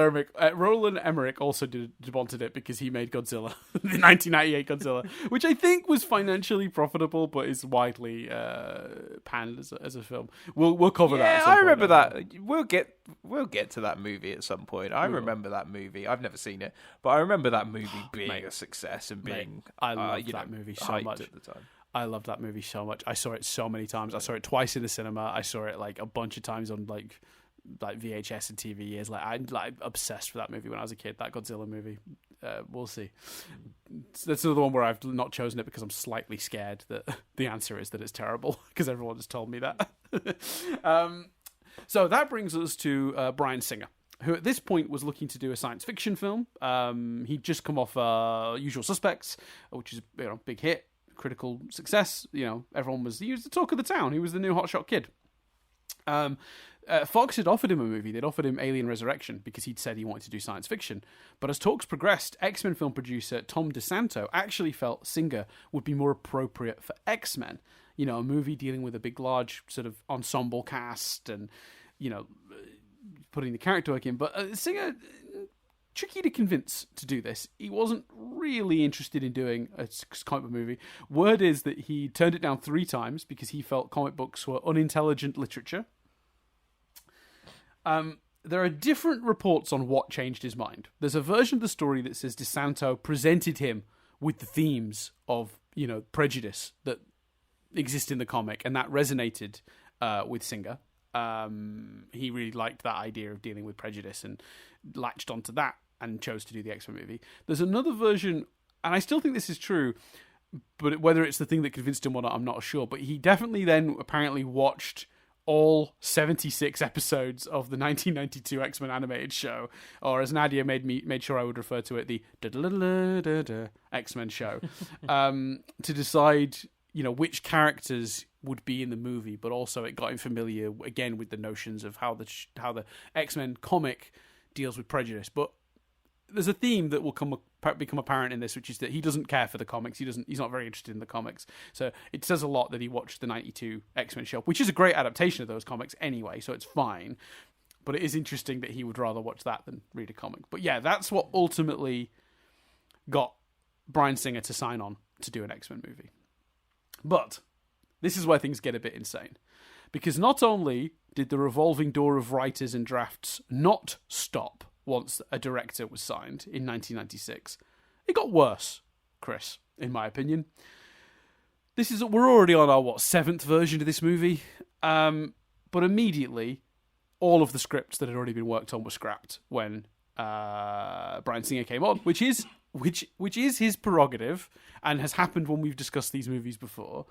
Emmerich also De Bonted it because he made Godzilla, the 1998 Godzilla, which I think was financially profitable, but is widely panned as a film. We'll cover that. Yeah, I remember that. We'll get to that movie at some point. I remember that movie. I've never seen it, but I remember that movie being a success and being. I loved that movie so much at the time. I loved that movie so much. I saw it so many times. I saw it twice in the cinema. I saw it like a bunch of times on like VHS and TV years. I'm obsessed with that movie when I was a kid. That Godzilla movie. We'll see. That's another one where I've not chosen it because I'm slightly scared that the answer is that it's terrible because everyone has told me that. So that brings us to Bryan Singer, who at this point was looking to do a science fiction film. He'd just come off Usual Suspects, which is a big hit, critical success. Everyone he was the talk of the town. He was the new hotshot kid. Fox had offered him a movie. They'd offered him Alien Resurrection because he'd said he wanted to do science fiction. But as talks progressed, X-Men film producer Tom DeSanto actually felt Singer would be more appropriate for X-Men. A movie dealing with a big, large sort of ensemble cast and, putting the character work in. But Singer, tricky to convince to do this. He wasn't really interested in doing a comic book movie. Word is that he turned it down 3 times because he felt comic books were unintelligent literature. There are different reports on what changed his mind. There's a version of the story that says DeSanto presented him with the themes of, prejudice that exist in the comic, and that resonated with Singer. He really liked that idea of dealing with prejudice and latched onto that and chose to do the X-Men movie. There's another version, and I still think this is true, but whether it's the thing that convinced him or not, I'm not sure. But he definitely then apparently watched all 76 episodes of the 1992 X-Men animated show, or as Nadia made sure I would refer to it, the X-Men show, to decide, which characters would be in the movie, but also it got him familiar again with the notions of how the X-Men comic deals with prejudice. But there's a theme that will become apparent in this, which is that he doesn't care for the comics. He's not very interested in the comics. So it says a lot that he watched the 92 X-Men show, which is a great adaptation of those comics anyway, so it's fine. But it is interesting that he would rather watch that than read a comic. But yeah, that's what ultimately got Bryan Singer to sign on to do an X-Men movie. But this is where things get a bit insane. Because not only did the revolving door of writers and drafts not stop once a director was signed in 1996, it got worse, Chris, in my opinion. We're already on our, 7th version of this movie? But immediately, all of the scripts that had already been worked on were scrapped when Bryan Singer came on, which is his prerogative and has happened when we've discussed these movies before.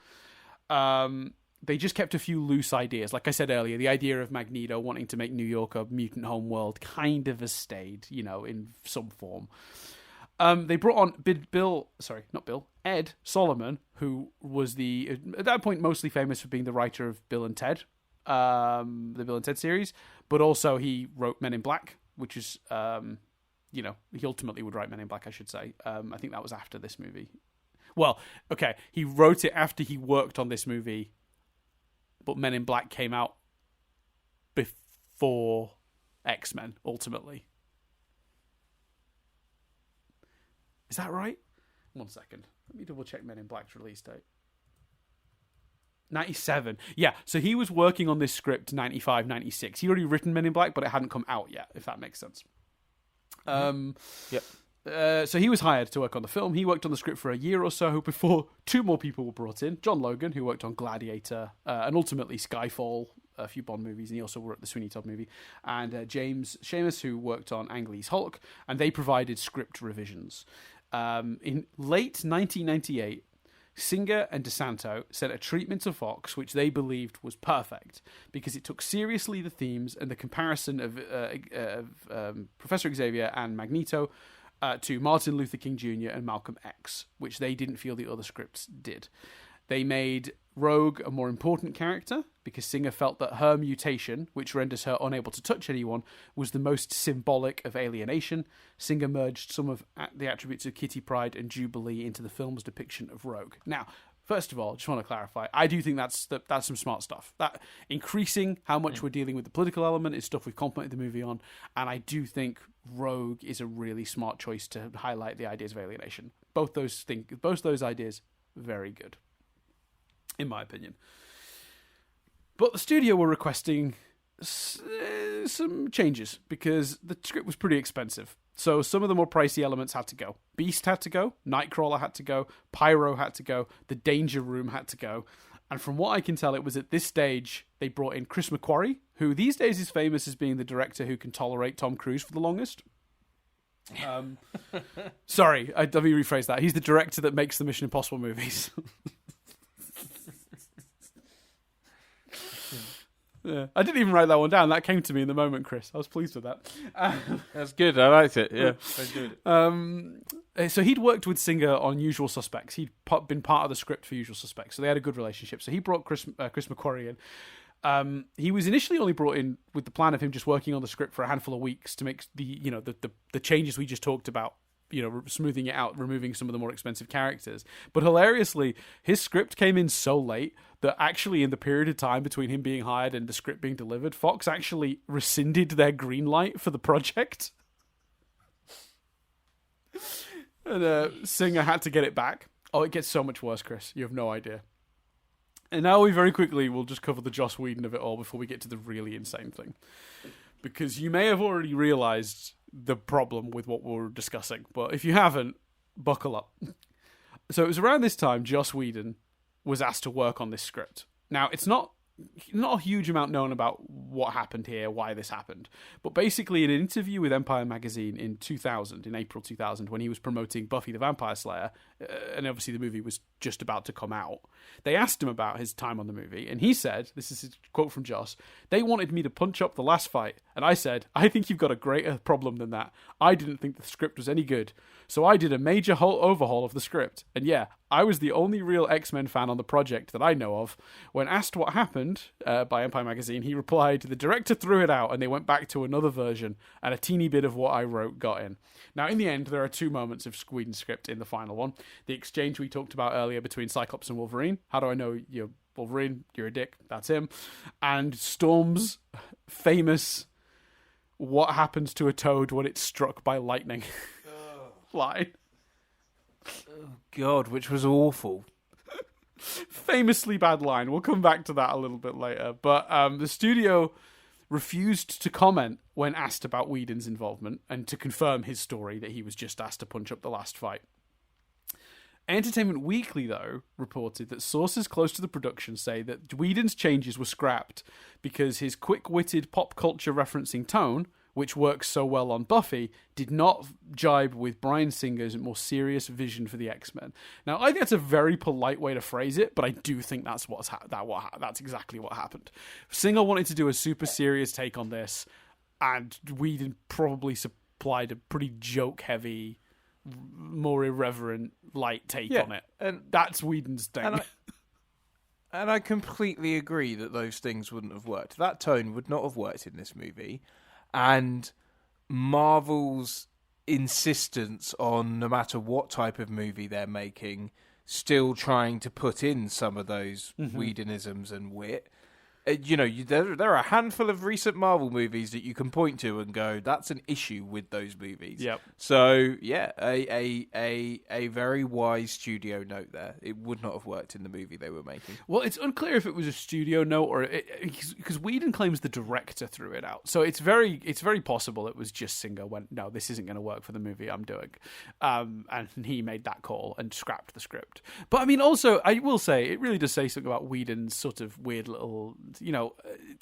They just kept a few loose ideas. Like I said earlier, the idea of Magneto wanting to make New York a mutant homeworld kind of has stayed, in some form. They brought on Ed Solomon, who was at that point mostly famous for being the writer of Bill and Ted, the Bill and Ted series, but also he wrote Men in Black, which is, he ultimately would write Men in Black, I should say. I think that was after this movie. Well, okay, he wrote it after he worked on this movie, but Men in Black came out before X-Men, ultimately. Is that right? 1 second. Let me double check Men in Black's release date. 97. Yeah, so he was working on this script 95, 96. He'd already written Men in Black, but it hadn't come out yet, if that makes sense. Yep. So he was hired to work on the film. He worked on the script for a year or so before 2 more people were brought in. John Logan, who worked on Gladiator and ultimately Skyfall, a few Bond movies, and he also wrote the Sweeney Todd movie. And James Schamus, who worked on Ang Lee's Hulk, and they provided script revisions. In late 1998, Singer and DeSanto sent a treatment to Fox which they believed was perfect because it took seriously the themes and the comparison of Professor Xavier and Magneto to Martin Luther King Jr. and Malcolm X, which they didn't feel the other scripts did. They made Rogue a more important character because Singer felt that her mutation, which renders her unable to touch anyone, was the most symbolic of alienation. Singer merged some of the attributes of Kitty Pryde and Jubilee into the film's depiction of Rogue. Now, first of all, just want to clarify, I do think that's some smart stuff. That increasing how much we're dealing with the political element is stuff we've complimented the movie on, and I do think Rogue is a really smart choice to highlight the ideas of alienation. Both those ideas, very good, in my opinion. But the studio were requesting some changes because the script was pretty expensive. So some of the more pricey elements had to go. Beast had to go, Nightcrawler had to go, Pyro had to go, the Danger Room had to go. And from what I can tell, it was at this stage they brought in Chris McQuarrie, who these days is famous as being the director who can tolerate Tom Cruise for the longest. Sorry, let me rephrase that. He's the director that makes the Mission Impossible movies. Yeah. I didn't even write that one down. That came to me in the moment, Chris. I was pleased with that. That's good. I liked it. Yeah, I enjoyed it. So he'd worked with Singer on Usual Suspects. He'd been part of the script for Usual Suspects, so they had a good relationship. So he brought Chris McQuarrie in. He was initially only brought in with the plan of him just working on the script for a handful of weeks to make the changes we just talked about. Smoothing it out, removing some of the more expensive characters. But hilariously, his script came in so late that actually in the period of time between him being hired and the script being delivered, Fox actually rescinded their green light for the project. And Singer had to get it back. Oh, it gets so much worse, Chris. You have no idea. And now we very quickly will just cover the Joss Whedon of it all before we get to the really insane thing. Because you may have already realised the problem with what we're discussing, but if you haven't, buckle up. So it was around this time Joss Whedon was asked to work on this script. Now, it's not not a huge amount known about what happened here, why this happened. But basically, in an interview with Empire magazine in April 2000, when he was promoting Buffy the Vampire Slayer, and obviously the movie was just about to come out, they asked him about his time on the movie, and he said, this is a quote from Joss, "They wanted me to punch up the last fight, and I said, I think you've got a greater problem than that. I didn't think the script was any good. So I did a major overhaul of the script. And yeah, I was the only real X-Men fan on the project that I know of. When asked what happened by Empire magazine, he replied, the director threw it out and they went back to another version, and a teeny bit of what I wrote got in." Now, in the end, there are two moments of Whedon's script in the final one. The exchange we talked about earlier between Cyclops and Wolverine. How do I know you're Wolverine? You're a dick. That's him. And Storm's famous "what happens to a toad when it's struck by lightning" line. Oh, God, which was awful. Famously bad line. We'll come back to that a little bit later. But the studio refused to comment when asked about Whedon's involvement and to confirm his story that he was just asked to punch up the last fight. Entertainment Weekly, though, reported that sources close to the production say that Whedon's changes were scrapped because his quick-witted pop culture referencing tone, which works so well on Buffy, did not jibe with Bryan Singer's more serious vision for the X-Men. Now, I think that's a very polite way to phrase it, but I do think that's that's exactly what happened. Singer wanted to do a super serious take on this, and Whedon probably supplied a pretty joke-heavy, more irreverent, light take on it. And that's Whedon's thing. And I completely agree that those things wouldn't have worked. That tone would not have worked in this movie. And Marvel's insistence on, no matter what type of movie they're making, still trying to put in some of those Whedonisms and wit. There are a handful of recent Marvel movies that you can point to and go, that's an issue with those movies. Yep. So, yeah, a very wise studio note there. It would not have worked in the movie they were making. Well, it's unclear if it was a studio note or because Whedon claims the director threw it out. So it's very possible it was just Singer went, no, this isn't going to work for the movie I'm doing, and he made that call and scrapped the script. But I mean, also, I will say it really does say something about Whedon's sort of weird little.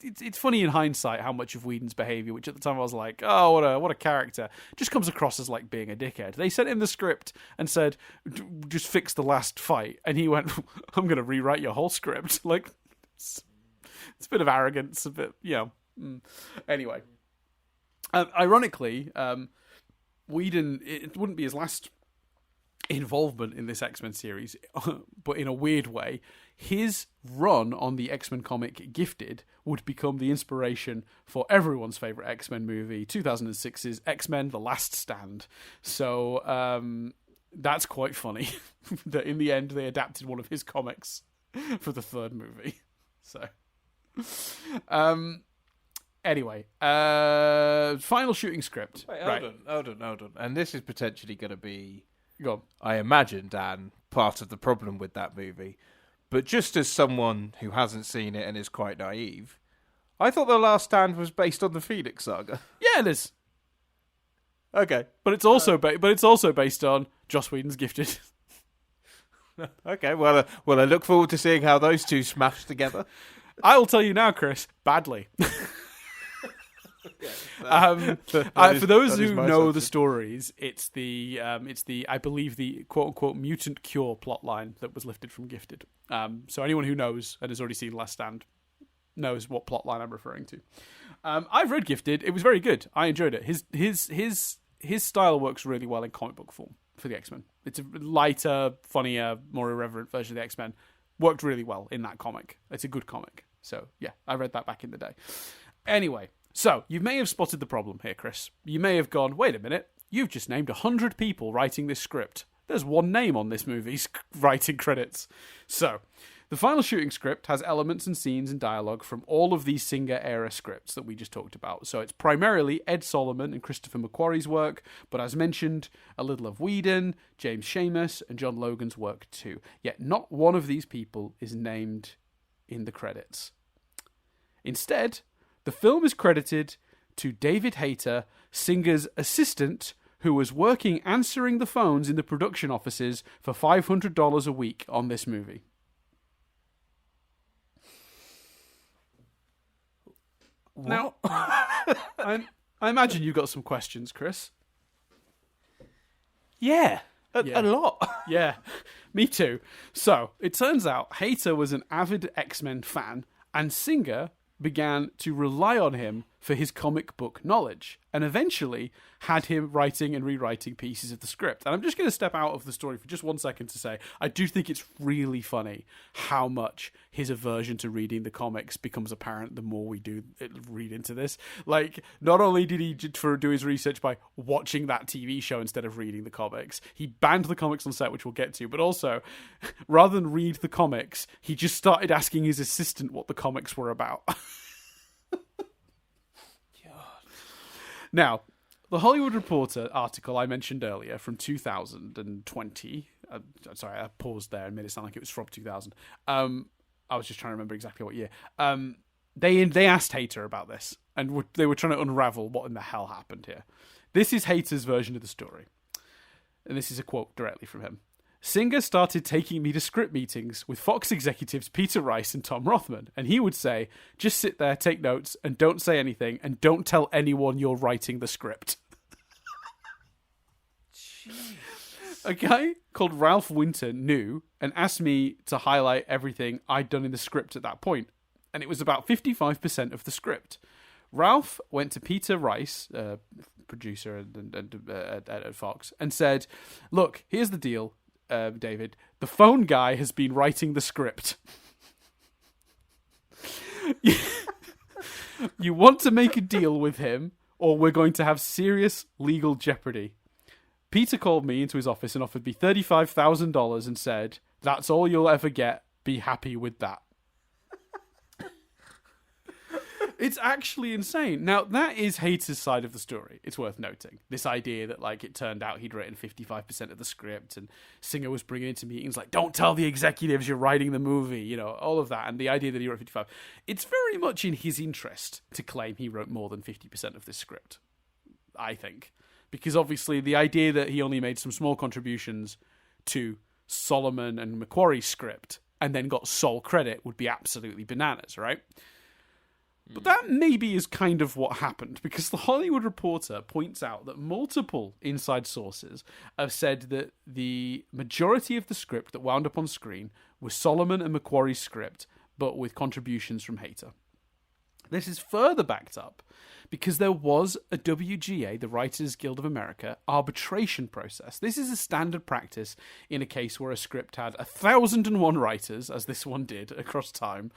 It's funny in hindsight how much of Whedon's behaviour, which at the time I was like, oh, what a character, just comes across as like being a dickhead. They sent him the script and said, just fix the last fight, and he went, I'm going to rewrite your whole script. Like, it's a bit of arrogance, a bit, Anyway, ironically, Whedon, it wouldn't be his last involvement in this X-Men series, but in a weird way, his run on the X-Men comic Gifted would become the inspiration for everyone's favourite X-Men movie, 2006's X-Men The Last Stand. So that's quite funny that in the end they adapted one of his comics for the third movie. So anyway, final shooting script. Wait, hold on. And this is potentially going to be, go on. I imagine, Dan, part of the problem with that movie. But just as someone who hasn't seen it and is quite naive, I thought The Last Stand was based on the Phoenix Saga. Yeah, it is. Okay, but it's also based on Joss Whedon's Gifted. Okay, well, I look forward to seeing how those two smash together. I'll tell you now, Chris, badly. For those who know the stories, it's the I believe the quote unquote mutant cure plotline that was lifted from Gifted. So anyone who knows and has already seen Last Stand knows what plotline I'm referring to. I've read Gifted; it was very good. I enjoyed it. His style works really well in comic book form for the X-Men. It's a lighter, funnier, more irreverent version of the X-Men. Worked really well in that comic. It's a good comic. So yeah, I read that back in the day. Anyway. So, you may have spotted the problem here, Chris. You may have gone, wait a minute, you've just named 100 people writing this script. There's one name on this movie's writing credits. So, the final shooting script has elements and scenes and dialogue from all of these Singer-era scripts that we just talked about. So, it's primarily Ed Solomon and Christopher McQuarrie's work, but as mentioned, a little of Whedon, James Schamus, and John Logan's work too. Yet, not one of these people is named in the credits. Instead, the film is credited to David Hayter, Singer's assistant, who was working answering the phones in the production offices for $500 a week on this movie. Now, I imagine you've got some questions, Chris. Yeah. A lot. Yeah, me too. So, it turns out Hater was an avid X-Men fan, and Singer began to rely on him for his comic book knowledge, and eventually had him writing and rewriting pieces of the script. And I'm just going to step out of the story for just 1 second to say, I do think it's really funny how much his aversion to reading the comics becomes apparent the more we do read into this. Like, not only did he do his research by watching that TV show instead of reading the comics, he banned the comics on set, which we'll get to, but also, rather than read the comics, he just started asking his assistant what the comics were about. Now, the Hollywood Reporter article I mentioned earlier from 2020, sorry, I paused there and made it sound like it was from 2000. I was just trying to remember exactly what year. They asked Hater about this, and they were trying to unravel what in the hell happened here. This is Hater's version of the story, and this is a quote directly from him. Singer started taking me to script meetings with Fox executives Peter Rice and Tom Rothman, and he would say, just sit there, take notes, and don't say anything, and don't tell anyone you're writing the script. A guy called Ralph Winter knew and asked me to highlight everything I'd done in the script at that point, and it was about 55% of the script. Ralph went to Peter Rice, producer at Fox, and said, look, here's the deal. David, the phone guy has been writing the script. You want to make a deal with him, or we're going to have serious legal jeopardy. Peter called me into his office and offered me $35,000 and said, that's all you'll ever get. Be happy with that. It's actually insane. Now, that is Hater's side of the story. It's worth noting. This idea that, like, it turned out he'd written 55% of the script and Singer was bringing into meetings like, don't tell the executives you're writing the movie, you know, all of that. And the idea that he wrote 55. It's very much in his interest to claim he wrote more than 50% of this script, I think. Because obviously the idea that he only made some small contributions to Solomon and McQuarrie's script and then got sole credit would be absolutely bananas, right? But that maybe is kind of what happened, because the Hollywood Reporter points out that multiple inside sources have said that the majority of the script that wound up on screen was Solomon and McQuarrie's script, but with contributions from Hater. This is further backed up because there was a WGA, the Writers Guild of America, arbitration process. This is a standard practice in a case where a script had 1,001 writers, as this one did, across time.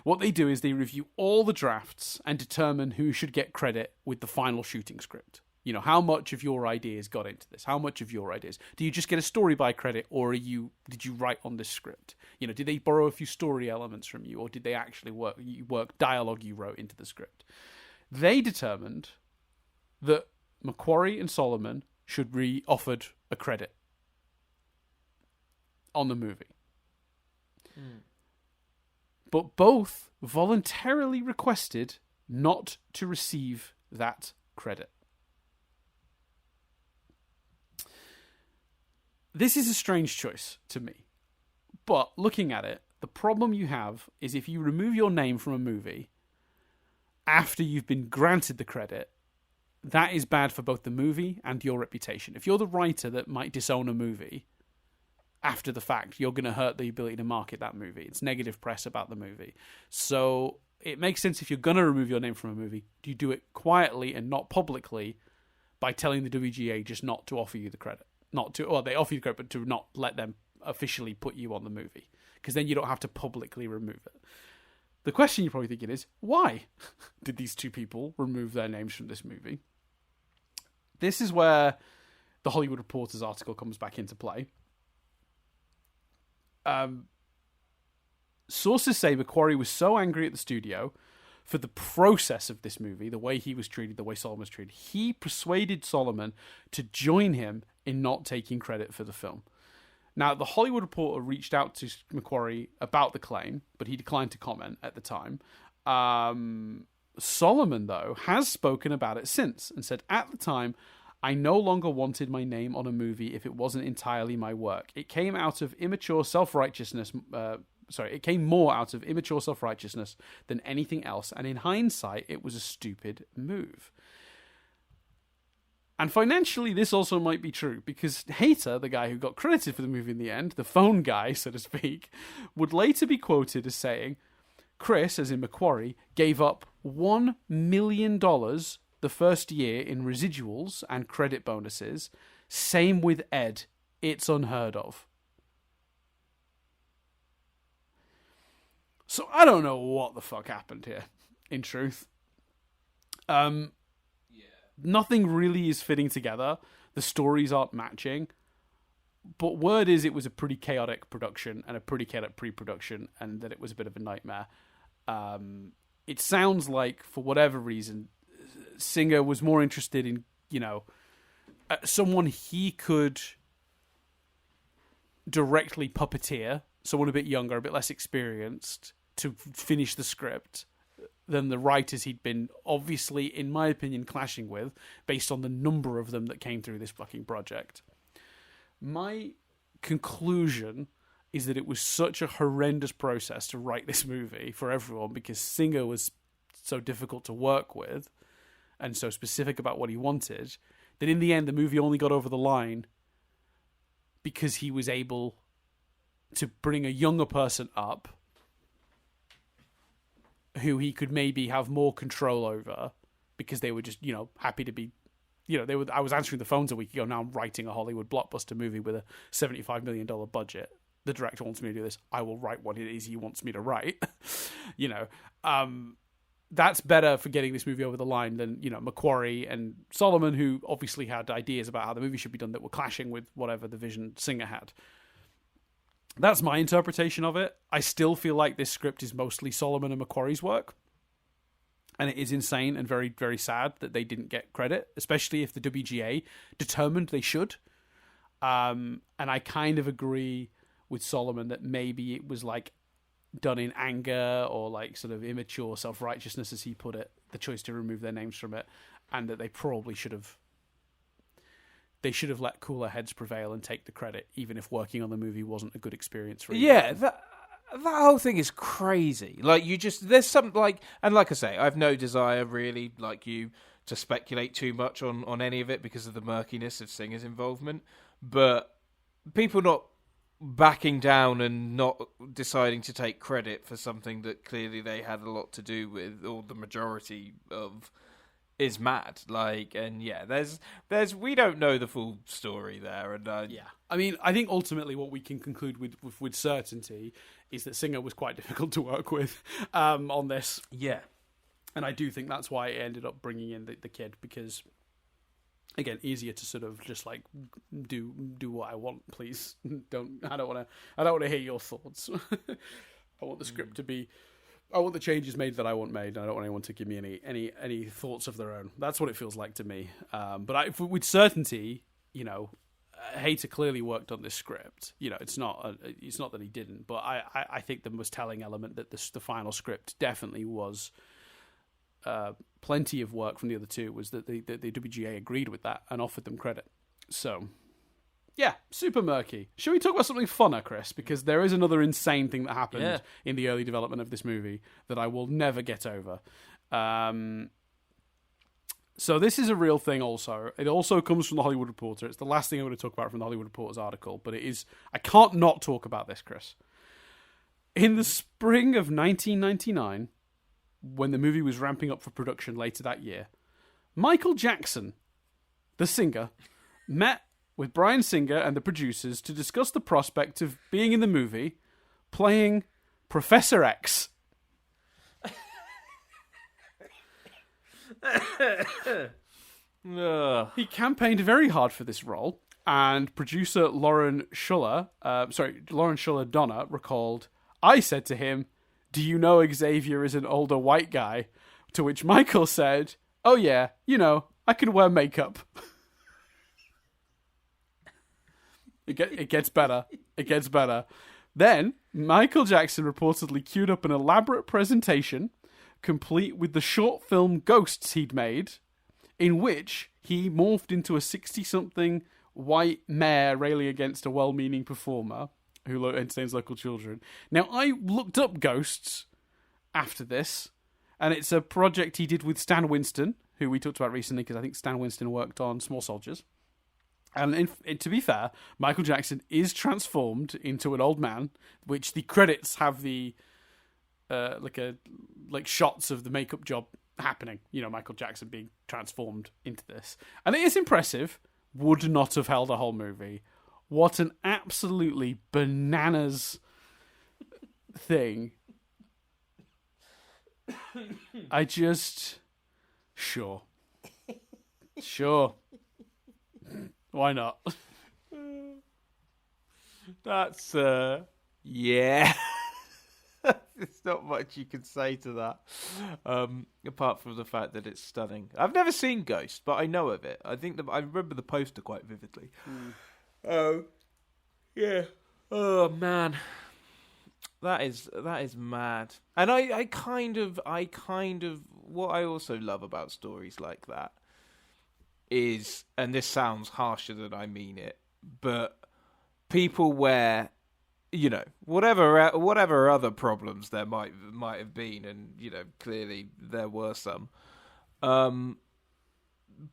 What they do is they review all the drafts and determine who should get credit with the final shooting script. You know, how much of your ideas got into this? How much of your ideas? Do you just get a story by credit, or did you write on this script? You know, did they borrow a few story elements from you, or did they actually work dialogue you wrote into the script? They determined that McQuarrie and Solomon should be offered a credit on the movie. But both voluntarily requested not to receive that credit. This is a strange choice to me. But looking at it, the problem you have is if you remove your name from a movie after you've been granted the credit, that is bad for both the movie and your reputation. If you're the writer that might disown a movie after the fact, you're going to hurt the ability to market that movie. It's negative press about the movie. So it makes sense, if you're going to remove your name from a movie, you do it quietly and not publicly by telling the WGA just not to offer you the credit. They offer you the credit, but to not let them officially put you on the movie, because then you don't have to publicly remove it. The question you're probably thinking is, why did these two people remove their names from this movie? This is where the Hollywood Reporter's article comes back into play. Sources say McQuarrie was so angry at the studio for the process of this movie, the way he was treated, the way Solomon was treated, he persuaded Solomon to join him in not taking credit for the film. Now, the Hollywood Reporter reached out to McQuarrie about the claim, but he declined to comment at the time. Solomon, though, has spoken about it since and said, at the time, I no longer wanted my name on a movie if it wasn't entirely my work. It came out of immature self-righteousness it came more out of immature self-righteousness than anything else, and in hindsight, it was a stupid move. And financially, this also might be true, because Hater, the guy who got credited for the movie in the end, the phone guy, so to speak, would later be quoted as saying, Chris, as in Macquarie, gave up $1 million the first year in residuals and credit bonuses. Same with Ed. It's unheard of. So I don't know what the fuck happened here, in truth. Nothing really is fitting together. The stories aren't matching. But word is it was a pretty chaotic production and a pretty chaotic pre-production, and that it was a bit of a nightmare. It sounds like, for whatever reason, Singer was more interested in, someone he could directly puppeteer, someone a bit younger, a bit less experienced, to finish the script, than the writers he'd been, obviously, in my opinion, clashing with, based on the number of them that came through this fucking project. My conclusion is that it was such a horrendous process to write this movie for everyone, because Singer was so difficult to work with and so specific about what he wanted, that in the end the movie only got over the line because he was able to bring a younger person up who he could maybe have more control over, because they were just, happy to be, I was answering the phones a week ago, now I'm writing a Hollywood blockbuster movie with a $75 million budget. The director wants me to do this. I will write what it is he wants me to write. That's better for getting this movie over the line than, Macquarie and Solomon, who obviously had ideas about how the movie should be done that were clashing with whatever the vision Singer had. That's my interpretation of it. I still feel like this script is mostly Solomon and Macquarie's work. And it is insane and very, very sad that they didn't get credit, especially if the WGA determined they should. And I kind of agree with Solomon that maybe it was like done in anger or like sort of immature self-righteousness, as he put it, the choice to remove their names from it, and that they probably should have let cooler heads prevail and take the credit, even if working on the movie wasn't a good experience for either. Yeah, that whole thing is crazy. Like, there's some, like, and like I say, I've no desire really, like you, to speculate too much on any of it because of the murkiness of Singer's involvement, but people not backing down and not deciding to take credit for something that clearly they had a lot to do with, or the majority of, is mad. Like, and yeah, there's we don't know the full story there, and yeah, I mean, I think ultimately what we can conclude with certainty is that Singer was quite difficult to work with on this. Yeah, and I do think that's why it ended up bringing in the kid, because again, easier to sort of just like do what I want, please. I don't want to hear your thoughts. I want the script to be. I want the changes made that I want made. I don't want anyone to give me any thoughts of their own. That's what it feels like to me. But with certainty, Hater clearly worked on this script. It's not that he didn't, but I think the most telling element that the final script definitely was plenty of work from the other two was that the WGA agreed with that and offered them credit. So, yeah, super murky. Should we talk about something funner, Chris? Because there is another insane thing that happened in the early development of this movie that I will never get over. So this is a real thing also. It also comes from the Hollywood Reporter. It's the last thing I'm going to talk about from the Hollywood Reporter's article, but it is... I can't not talk about this, Chris. In the spring of 1999, when the movie was ramping up for production later that year, Michael Jackson, the singer, met with Bryan Singer and the producers to discuss the prospect of being in the movie playing Professor X. He campaigned very hard for this role, and producer Lauren Schuller Donner recalled, "I said to him, 'Do you know Xavier is an older white guy?' To which Michael said, 'Oh yeah, I can wear makeup.'" It gets better. It gets better. Then, Michael Jackson reportedly queued up an elaborate presentation, complete with the short film Ghosts he'd made, in which he morphed into a 60-something white mare railing against a well-meaning performer, who entertains local children. Now, I looked up Ghosts after this, and it's a project he did with Stan Winston, who we talked about recently, because I think Stan Winston worked on Small Soldiers. And to be fair, Michael Jackson is transformed into an old man, which the credits have the like shots of the makeup job happening. You know, Michael Jackson being transformed into this, and it is impressive. Would not have held a whole movie. What an absolutely bananas thing! I just sure. Why not? That's yeah. There's not much you can say to that, apart from the fact that it's stunning. I've never seen Ghost, but I know of it. I think I remember the poster quite vividly. Oh, yeah. Oh man, that is mad. And I kind of what I also love about stories like that is, and this sounds harsher than I mean it, but people where, you know, whatever other problems there might have been, and you know, clearly there were some.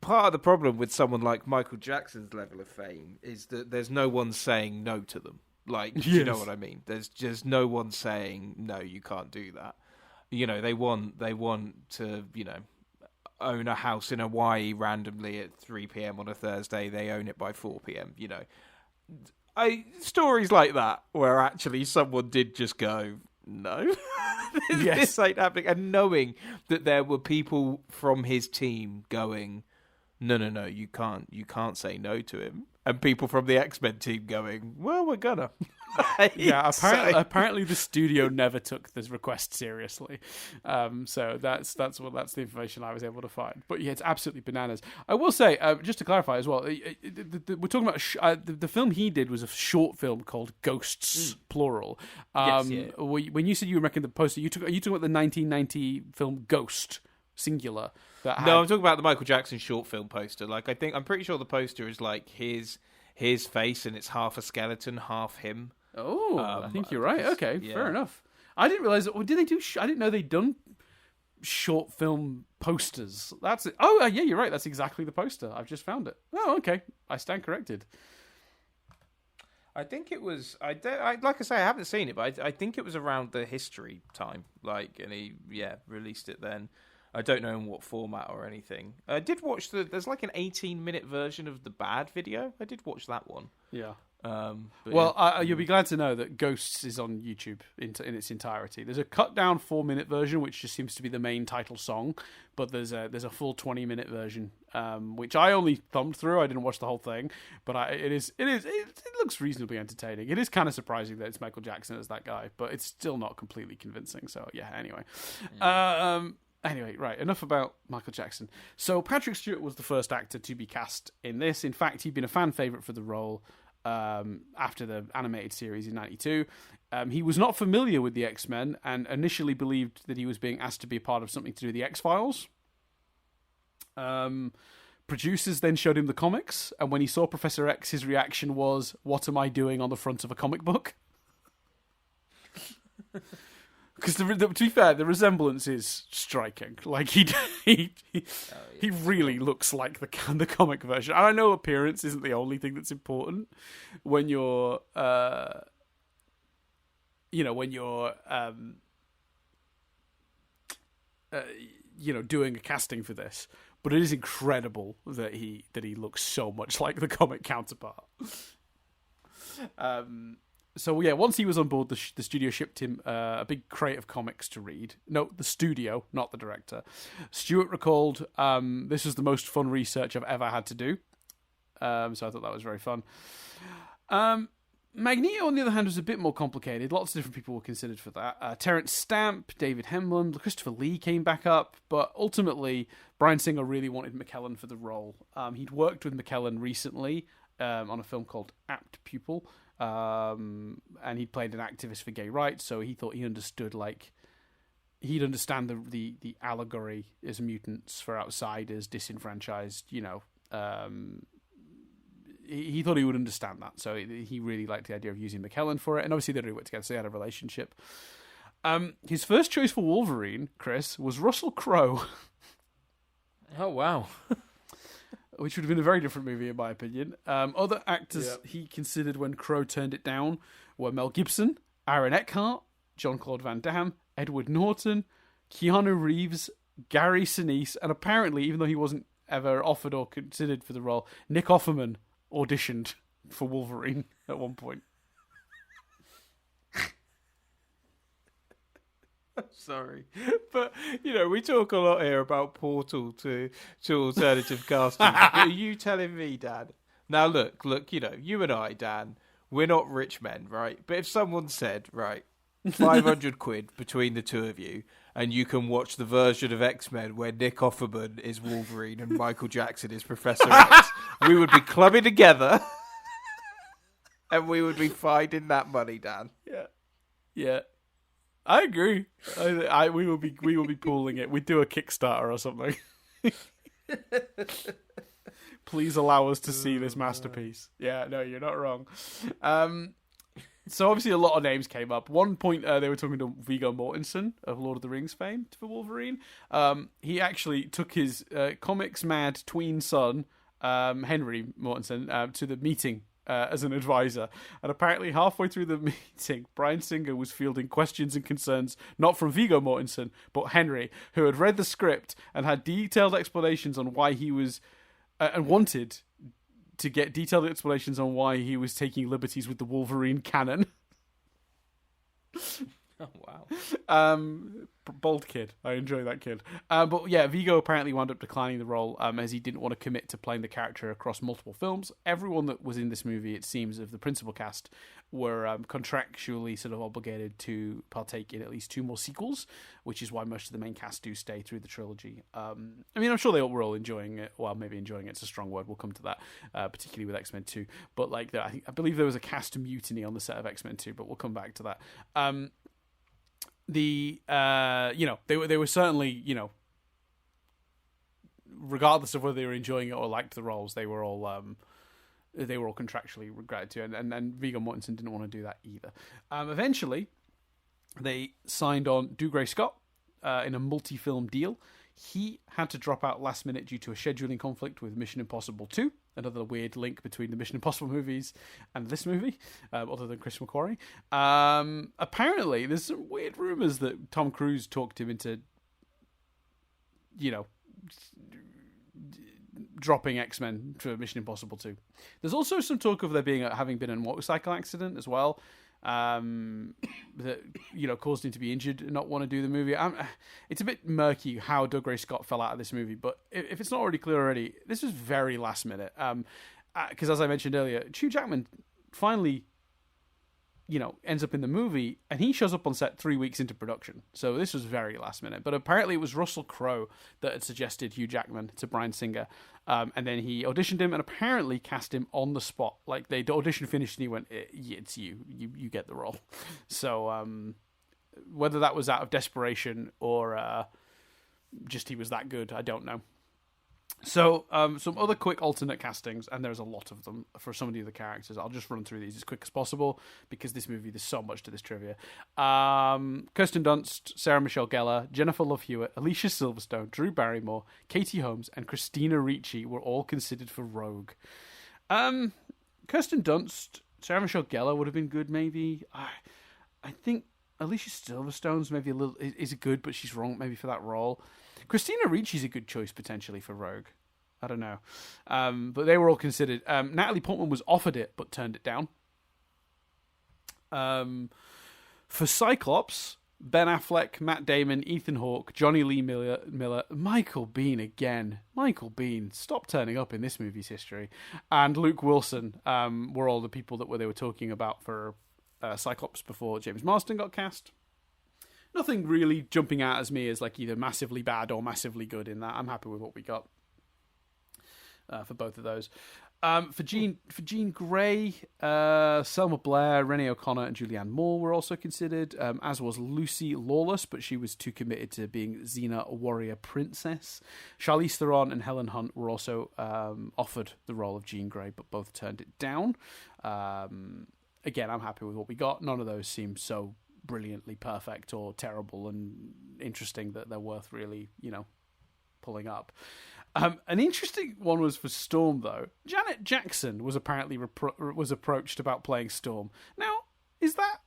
Part of the problem with someone like Michael Jackson's level of fame is that there's no one saying no to them. Like, yes. You know what I mean? There's just no one saying no, you can't do that. You know, they want to, you know, own a house in Hawaii randomly at 3 p.m. on a Thursday. They own it by 4 p.m. You know, stories like that where actually someone did just go, no, this ain't happening, and knowing that there were people from his team going, no, you can't say no to him, and people from the X-Men team going, well, we're gonna. Yeah, apparently the studio never took this request seriously. So that's the information I was able to find. But yeah, it's absolutely bananas. I will say, just to clarify as well, we're talking about the film he did was a short film called Ghosts, plural. Yes, yeah. When you said you were making the poster, you talking about the 1990 film Ghost, singular. No, I'm talking about the Michael Jackson short film poster. Like, I'm pretty sure the poster is like his face, and it's half a skeleton, half him. Oh, I think you're right. Okay, yeah. Fair enough. I didn't realize. Did they do? I didn't know they'd done short film posters. That's it. Oh, yeah, you're right. That's exactly the poster. I've just found it. Oh, okay. I stand corrected. I think it was. Like I say, I haven't seen it, but I think it was around the history time. Like, and he released it then. I don't know in what format or anything. I did watch there's like an 18-minute version of the Bad video. I did watch that one. Yeah. Well, you'll be glad to know that Ghosts is on YouTube in its entirety. There's a cut-down 4-minute version, which just seems to be the main title song, but there's a full 20-minute version, which I only thumbed through. I didn't watch the whole thing, but it looks reasonably entertaining. It is kind of surprising that it's Michael Jackson as that guy, but it's still not completely convincing. So yeah. Anyway. Anyway, right, enough about Michael Jackson. So Patrick Stewart was the first actor to be cast in this. In fact, he'd been a fan favourite for the role after the animated series in 92. He was not familiar with the X-Men and initially believed that he was being asked to be a part of something to do with the X-Files. Producers then showed him the comics, and when he saw Professor X, his reaction was, "What am I doing on the front of a comic book?" Because to be fair, the resemblance is striking. Like he really looks like the comic version. And I know appearance isn't the only thing that's important when you're, doing a casting for this. But it is incredible that he looks so much like the comic counterpart. So yeah, once he was on board, the studio shipped him a big crate of comics to read. No, the studio, not the director. Stewart recalled, "This was the most fun research I've ever had to do." So I thought that was very fun. Magneto, on the other hand, was a bit more complicated. Lots of different people were considered for that. Terrence Stamp, David Hemlund, Christopher Lee came back up, but ultimately, Bryan Singer really wanted McKellen for the role. He'd worked with McKellen recently on a film called Apt Pupil. And he played an activist for gay rights, so he thought he'd understand the allegory as mutants for outsiders, disenfranchised, he thought he would understand that, so he really liked the idea of using McKellen for it, and obviously they already worked together, so they had a relationship. His first choice for Wolverine, Chris, was Russell Crowe. Oh, wow. Which would have been a very different movie, in my opinion. Other actors he considered when Crowe turned it down were Mel Gibson, Aaron Eckhart, Jean-Claude Van Damme, Edward Norton, Keanu Reeves, Gary Sinise, and apparently, even though he wasn't ever offered or considered for the role, Nick Offerman auditioned for Wolverine at one point. I'm sorry, but we talk a lot here about Portal to alternative casting. Are you telling me, Dan? Now look, you and I, Dan, we're not rich men, right? But if someone said, right, 500 quid between the two of you, and you can watch the version of X-Men where Nick Offerman is Wolverine and Michael Jackson is Professor X, we would be clubbing together, and we would be finding that money, Dan. Yeah. I agree. We will be pooling it. We'd do a Kickstarter or something. Please allow us to see this masterpiece. Yeah, no, you're not wrong. So obviously a lot of names came up. One point they were talking to Viggo Mortensen of Lord of the Rings fame for Wolverine. He actually took his comics mad tween son, Henry Mortensen, to the meeting as an advisor, and apparently halfway through the meeting, Bryan Singer was fielding questions and concerns not from Viggo Mortensen but Henry, who had read the script and had detailed explanations on why he was and wanted to get detailed explanations on why he was taking liberties with the Wolverine canon. Oh, wow. Bold kid. I enjoy that kid. But yeah, Viggo apparently wound up declining the role as he didn't want to commit to playing the character across multiple films. Everyone that was in this movie, it seems, of the principal cast were contractually sort of obligated to partake in at least 2 more sequels, which is why most of the main cast do stay through the trilogy. I mean, I'm sure they were all enjoying it. Well, maybe enjoying it's a strong word. We'll come to that, particularly with X-Men 2. But I believe there was a cast mutiny on the set of X-Men 2, but we'll come back to that. They were certainly, regardless of whether they were enjoying it or liked the roles, they were all contractually regretted to, and Viggo Mortensen didn't want to do that either. Eventually, they signed on Dougray Scott in a multi-film deal. He had to drop out last minute due to a scheduling conflict with Mission Impossible 2, another weird link between the Mission Impossible movies and this movie, other than Chris McQuarrie. Apparently, there's some weird rumours that Tom Cruise talked him into, dropping X-Men for Mission Impossible 2. There's also some talk of there having been a motorcycle accident as well, that caused him to be injured and not want to do the movie. It's a bit murky how Dougray Scott fell out of this movie, but if it's not already clear already, this was very last minute. Because as I mentioned earlier, Hugh Jackman finally ends up in the movie, and he shows up on set 3 weeks into production. So this was very last minute. But apparently it was Russell Crowe that had suggested Hugh Jackman to Bryan Singer. And then he auditioned him and apparently cast him on the spot. Like, the audition finished and he went, it's you. You get the role. So whether that was out of desperation or just he was that good, I don't know. So, some other quick alternate castings, and there's a lot of them for some of the other characters. I'll just run through these as quick as possible, because this movie, there's so much to this trivia. Kirsten Dunst, Sarah Michelle Gellar, Jennifer Love Hewitt, Alicia Silverstone, Drew Barrymore, Katie Holmes, and Christina Ricci were all considered for Rogue. Kirsten Dunst, Sarah Michelle Gellar would have been good, maybe. I think Alicia Silverstone's maybe is good, but she's wrong maybe for that role. Christina Ricci's a good choice potentially for Rogue. I don't know. But they were all considered. Natalie Portman was offered it, but turned it down. For Cyclops, Ben Affleck, Matt Damon, Ethan Hawke, Johnny Lee Miller, Michael Biehn again. Michael Biehn, stop turning up in this movie's history. And Luke Wilson were all the people that they were talking about for Cyclops before James Marsden got cast. Nothing really jumping out as me as like either massively bad or massively good in that. I'm happy with what we got for both of those. For Jean Grey, Selma Blair, Renee O'Connor, and Julianne Moore were also considered, as was Lucy Lawless, but she was too committed to being Xena, a warrior princess. Charlize Theron and Helen Hunt were also offered the role of Jean Grey, but both turned it down. Again, I'm happy with what we got. None of those seem so brilliantly perfect or terrible and interesting that they're worth really, pulling up. An interesting one was for Storm, though. Janet Jackson was apparently was approached about playing Storm. Now, is that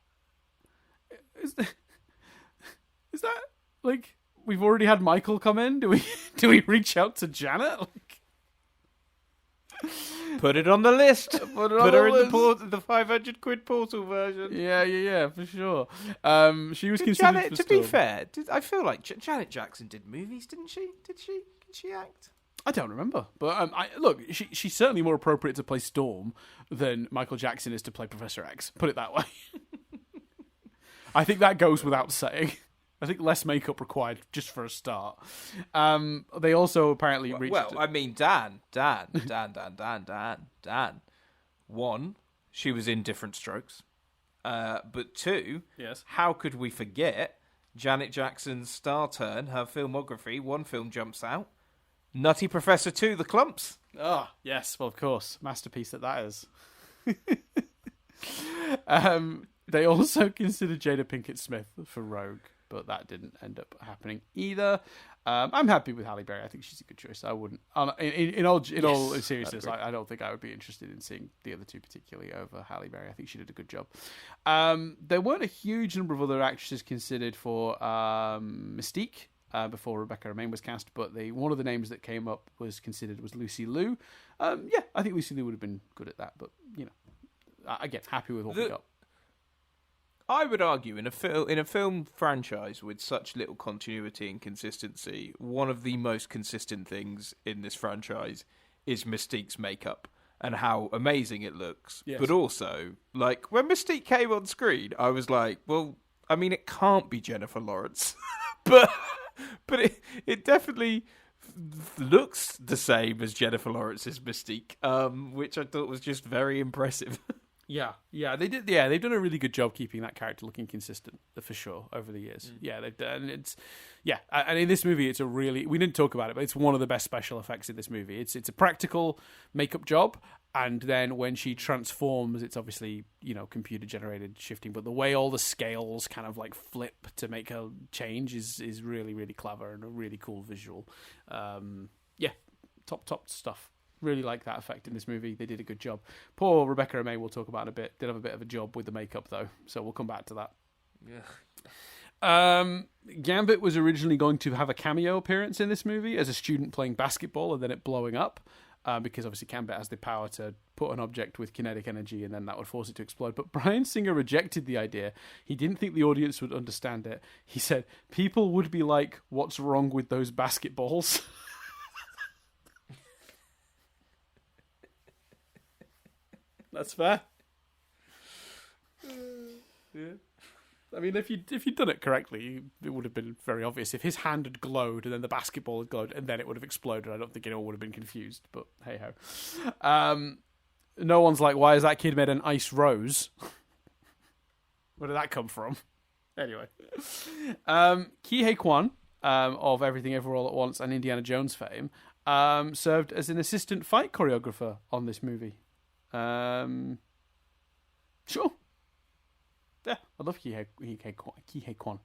like we've already had Michael come in? Do we reach out to Janet? Put it on the list. Put her in the 500 quid portal version. Yeah, for sure. She was considered Janet, for to Storm. be fair, I feel like Janet Jackson did movies, didn't she? Did she act? I don't remember, but look, she's certainly more appropriate to play Storm than Michael Jackson is to play Professor X. Put it that way. I think that goes without saying. I think less makeup required just for a start. They also apparently reached... Well, I mean, Dan. One, she was in Different Strokes. But two, yes, how could we forget Janet Jackson's star turn, her filmography? One film jumps out. Nutty Professor 2, The Clumps. Oh, yes, well, of course. Masterpiece that is. They also considered Jada Pinkett Smith for Rogue, but that didn't end up happening either. I'm happy with Halle Berry. I think she's a good choice. I wouldn't, in all seriousness, I don't think I would be interested in seeing the other two particularly over Halle Berry. I think she did a good job. There weren't a huge number of other actresses considered for Mystique before Rebecca Romijn was cast, but one of the names that came up was Lucy Liu. I think Lucy Liu would have been good at that, but again, happy with what we got. I would argue in a film franchise with such little continuity and consistency, one of the most consistent things in this franchise is Mystique's makeup and how amazing it looks. Yes. But also, like, when Mystique came on screen, I was like, well, I mean, it can't be Jennifer Lawrence. but it definitely looks the same as Jennifer Lawrence's Mystique, which I thought was just very impressive. Yeah, they did. Yeah, they've done a really good job keeping that character looking consistent for sure over the years. Yeah, they've done. And in this movie, we didn't talk about it, but it's one of the best special effects in this movie. It's a practical makeup job, and then when she transforms, it's obviously computer generated shifting, but the way all the scales kind of like flip to make her change is really, really clever and a really cool visual. Top stuff. Really like that effect in this movie. They did a good job. Poor Rebecca Romijn, we'll talk about in a bit. Did have a bit of a job with the makeup, though, so we'll come back to that. Yeah. Gambit was originally going to have a cameo appearance in this movie as a student playing basketball and then it blowing up, because obviously Gambit has the power to put an object with kinetic energy and then that would force it to explode. But Bryan Singer rejected the idea. He didn't think the audience would understand it. He said, people would be like, what's wrong with those basketballs? That's fair. Yeah. I mean, if you'd done it correctly, it would have been very obvious. If his hand had glowed and then the basketball had glowed and then it would have exploded, I don't think anyone would have been confused. But hey ho. No one's like, why is that kid made an ice rose? Where did that come from? Anyway, Ke Huy Quan of Everything Everywhere All at Once and Indiana Jones fame served as an assistant fight choreographer on this movie. Sure. Yeah, I love Ke Huy Quan.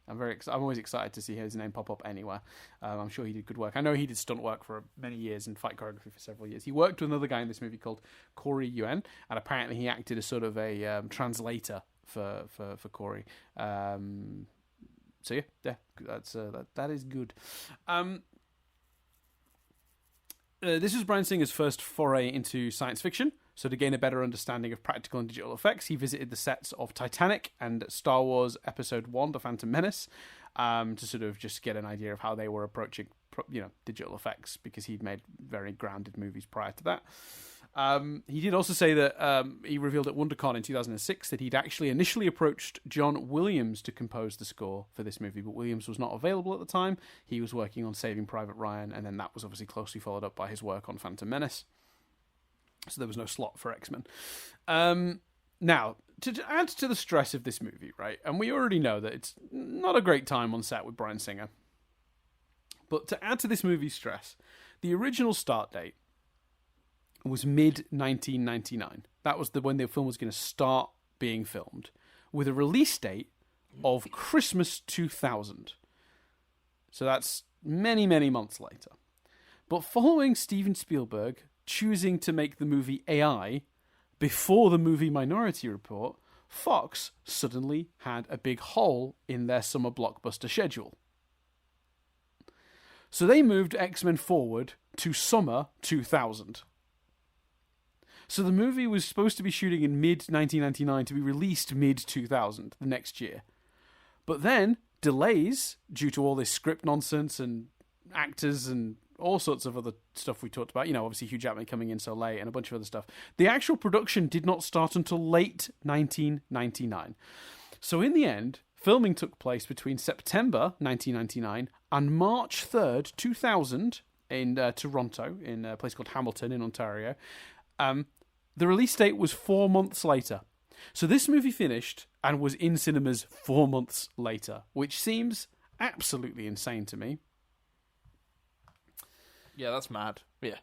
I'm always excited to see his name pop up anywhere. I'm sure he did good work. I know he did stunt work for many years and fight choreography for several years. He worked with another guy in this movie called Corey Yuen, and apparently he acted as sort of a translator for Corey. So yeah, that is good. This was Bryan Singer's first foray into science fiction. So to gain a better understanding of practical and digital effects, he visited the sets of Titanic and Star Wars Episode 1, The Phantom Menace, to sort of just get an idea of how they were approaching, digital effects, because he'd made very grounded movies prior to that. He did also say that he revealed at WonderCon in 2006 that he'd actually initially approached John Williams to compose the score for this movie, but Williams was not available at the time. He was working on Saving Private Ryan, and then that was obviously closely followed up by his work on Phantom Menace. So there was no slot for X-Men. Now, to add to the stress of this movie, right, and we already know that it's not a great time on set with Bryan Singer, but to add to this movie's stress, the original start date was mid-1999. That was when the film was going to start being filmed, with a release date of Christmas 2000. So that's many, many months later. But following Steven Spielberg choosing to make the movie AI before the movie Minority Report, Fox suddenly had a big hole in their summer blockbuster schedule. So they moved X-Men forward to summer 2000. So the movie was supposed to be shooting in mid-1999 to be released mid-2000, the next year. But then, delays, due to all this script nonsense and actors and all sorts of other stuff we talked about, obviously Hugh Jackman coming in so late and a bunch of other stuff. The actual production did not start until late 1999. So in the end, filming took place between September 1999 and March 3rd, 2000 in Toronto, in a place called Hamilton in Ontario. The release date was 4 months later. So this movie finished and was in cinemas 4 months later, which seems absolutely insane to me. Yeah, that's mad. Yeah.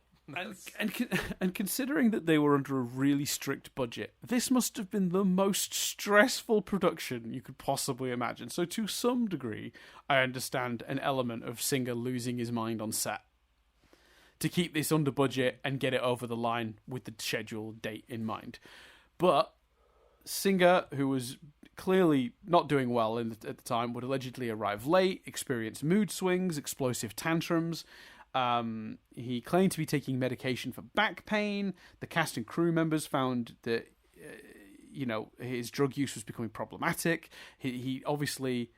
And considering that they were under a really strict budget, this must have been the most stressful production you could possibly imagine. So to some degree, I understand an element of Singer losing his mind on set to keep this under budget and get it over the line with the scheduled date in mind. But Singer, who was clearly not doing well at the time, would allegedly arrive late, experience mood swings, explosive tantrums. He claimed to be taking medication for back pain. The cast and crew members found that, his drug use was becoming problematic. He obviously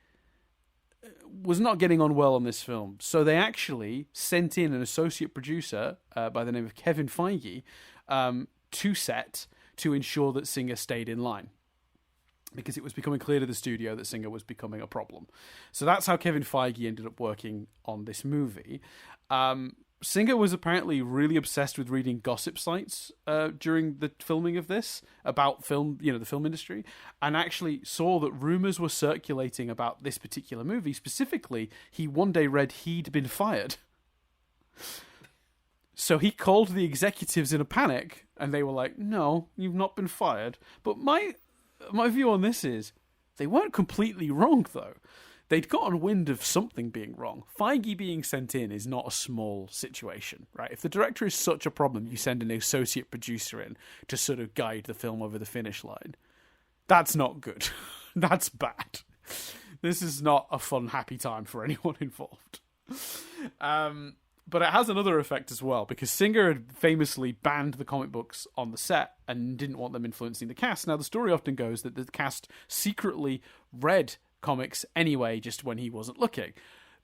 was not getting on well on this film. So they actually sent in an associate producer by the name of Kevin Feige to set to ensure that Singer stayed in line, because it was becoming clear to the studio that Singer was becoming a problem. So that's how Kevin Feige ended up working on this movie. Singer was apparently really obsessed with reading gossip sites during the filming of this about film, the film industry, and actually saw that rumors were circulating about this particular movie. Specifically, he one day read he'd been fired. So he called the executives in a panic, and they were like, "No, you've not been fired." But my view on this is, they weren't completely wrong, though. They'd gotten wind of something being wrong. Feige being sent in is not a small situation, right? If the director is such a problem, you send an associate producer in to sort of guide the film over the finish line. That's not good. That's bad. This is not a fun, happy time for anyone involved. But it has another effect as well, because Singer had famously banned the comic books on the set and didn't want them influencing the cast. Now, the story often goes that the cast secretly read comics anyway, just when he wasn't looking.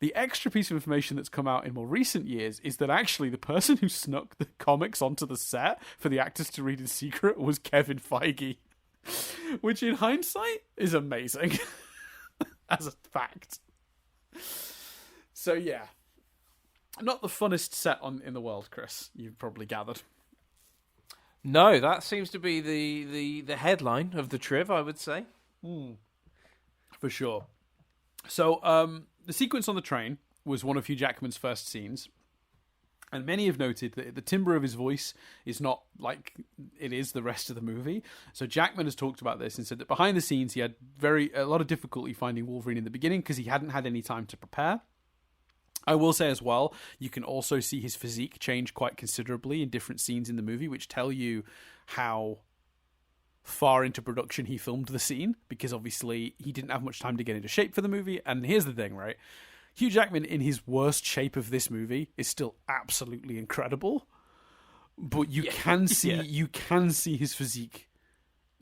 The extra piece of information that's come out in more recent years is that actually the person who snuck the comics onto the set for the actors to read in secret was Kevin Feige, which in hindsight is amazing as a fact. So yeah, not the funnest set in the world, Chris, you've probably gathered. No, that seems to be the headline of the Triv, I would say. For sure. So, the sequence on the train was one of Hugh Jackman's first scenes, and many have noted that the timbre of his voice is not like it is the rest of the movie. So Jackman has talked about this and said that behind the scenes he had a lot of difficulty finding Wolverine in the beginning because he hadn't had any time to prepare. I will say as well, you can also see his physique change quite considerably in different scenes in the movie, which tell you how far into production he filmed the scene, because obviously he didn't have much time to get into shape for the movie. And here's the thing, right? Hugh Jackman in his worst shape of this movie is still absolutely incredible, but you can see his physique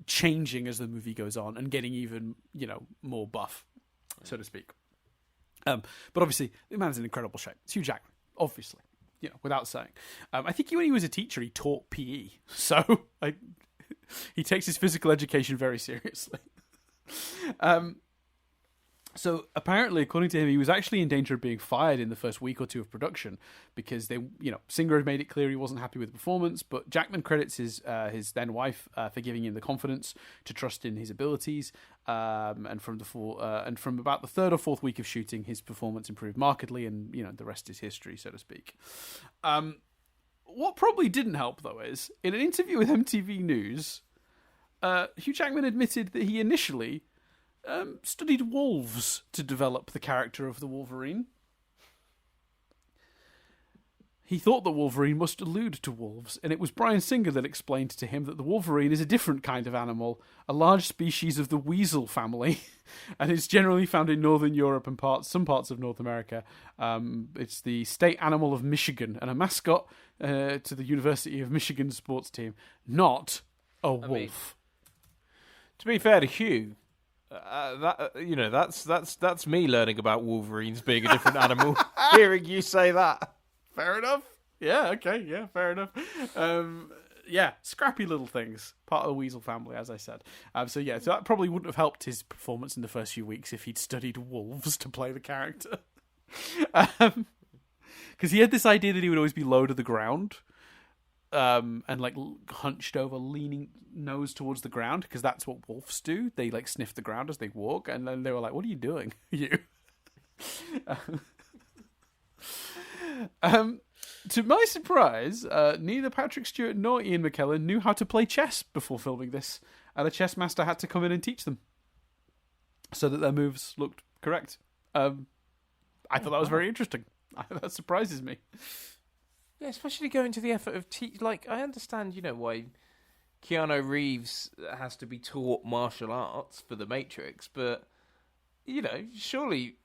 changing as the movie goes on and getting even, more buff, so to speak. But obviously the man's in incredible shape. It's Hugh Jackman, obviously, without saying. I think when he was a teacher, he taught PE, so he takes his physical education very seriously. So apparently, according to him, he was actually in danger of being fired in the first week or two of production because Singer had made it clear he wasn't happy with the performance. But Jackman credits his then wife for giving him the confidence to trust in his abilities. And from about the third or fourth week of shooting, his performance improved markedly, and the rest is history, so to speak. What probably didn't help though is in an interview with MTV News, Hugh Jackman admitted that he initially studied wolves to develop the character of the Wolverine. He thought that Wolverine must allude to wolves, and it was Bryan Singer that explained to him that the Wolverine is a different kind of animal, a large species of the weasel family, and is generally found in northern Europe and some parts of North America. It's the state animal of Michigan, and a mascot to the University of Michigan sports team, not a wolf. To be fair to Hugh, that's me learning about Wolverines being a different animal. Hearing you say that. Fair enough. Yeah, okay, yeah, fair enough. Scrappy little things. Part of the weasel family, as I said. So that probably wouldn't have helped his performance in the first few weeks if he'd studied wolves to play the character. Because he had this idea that he would always be low to the ground. And like hunched over, leaning nose towards the ground, because that's what wolves do. They like sniff the ground as they walk, and then they were like, "What are you doing, you?" To my surprise, neither Patrick Stewart nor Ian McKellen knew how to play chess before filming this, and a chess master had to come in and teach them, so that their moves looked correct. I thought that was very interesting. That surprises me. Yeah, especially going to the effort of I understand, why Keanu Reeves has to be taught martial arts for The Matrix, but surely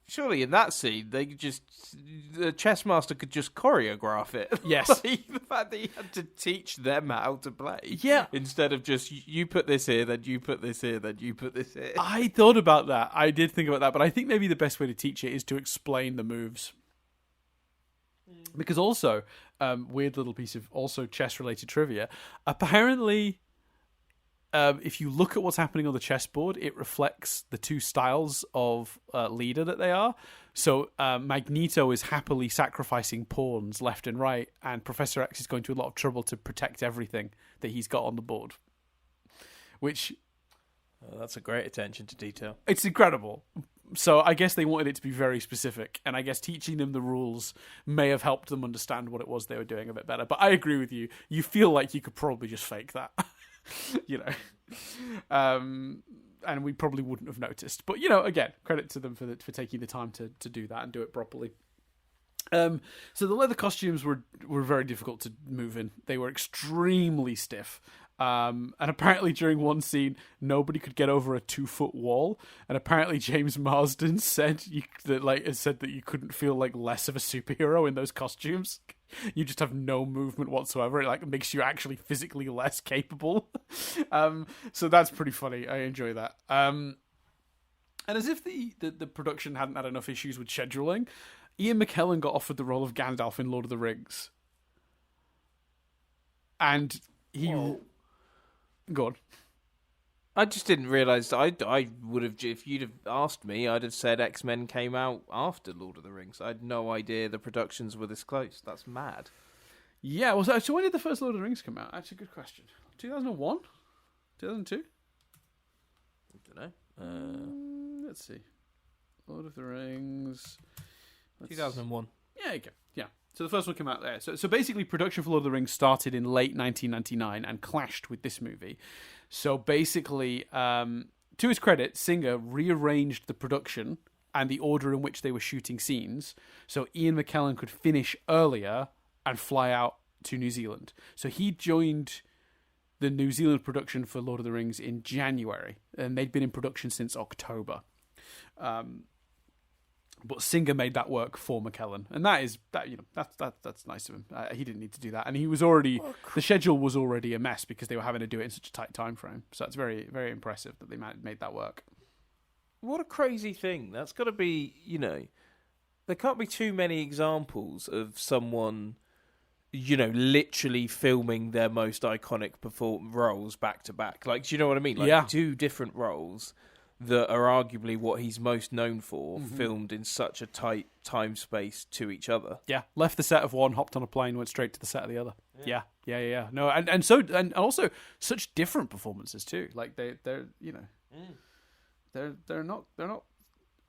in that scene the chess master could just choreograph it. Yes, the fact that he had to teach them how to play. Yeah, instead of just you put this here, then you put this here, then you put this here. I thought about that. I did think about that, but I think maybe the best way to teach it is to explain the moves. Because also, weird little piece of also chess-related trivia. Apparently, if you look at what's happening on the chessboard, it reflects the two styles of leader that they are. So Magneto is happily sacrificing pawns left and right, and Professor X is going to a lot of trouble to protect everything that he's got on the board. Which... that's a great attention to detail. It's incredible. So I guess they wanted it to be very specific, and I guess teaching them the rules may have helped them understand what it was they were doing a bit better. But I agree with you. You feel like you could probably just fake that, and we probably wouldn't have noticed. But again, credit to them for taking the time to do that and do it properly. So the leather costumes were very difficult to move in. They were extremely stiff. And apparently during one scene, nobody could get over a 2-foot wall. And apparently James Marsden said that you couldn't feel like less of a superhero in those costumes. You just have no movement whatsoever. It makes you actually physically less capable. So that's pretty funny. I enjoy that. And as if the production hadn't had enough issues with scheduling, Ian McKellen got offered the role of Gandalf in Lord of the Rings. And he... Whoa. Go on. I just didn't realise that I would have, if you'd have asked me, I'd have said X-Men came out after Lord of the Rings. I had no idea the productions were this close. That's mad. Yeah, well, so when did the first Lord of the Rings come out? That's a good question. 2001? 2002? I don't know. Let's see. Lord of the Rings. 2001. Yeah, okay. Yeah. So the first one came out there. So basically, production for Lord of the Rings started in late 1999 and clashed with this movie. So basically, to his credit, Singer rearranged the production and the order in which they were shooting scenes so Ian McKellen could finish earlier and fly out to New Zealand. So he joined the New Zealand production for Lord of the Rings in January, and they'd been in production since October. But Singer made that work for McKellen, and that's nice of him. He didn't need to do that, and he was already the schedule was already a mess because they were having to do it in such a tight time frame. So it's very, very impressive that they made that work. What a crazy thing! That's got to be, there can't be too many examples of someone, literally filming their most iconic roles back to back. Like, do you know what I mean? Like, yeah. Two different roles that are arguably what he's most known for, filmed in such a tight time space to each other. Yeah, left the set of one, hopped on a plane, went straight to the set of the other. Yeah. No, and also such different performances too. Like they're you know, they're not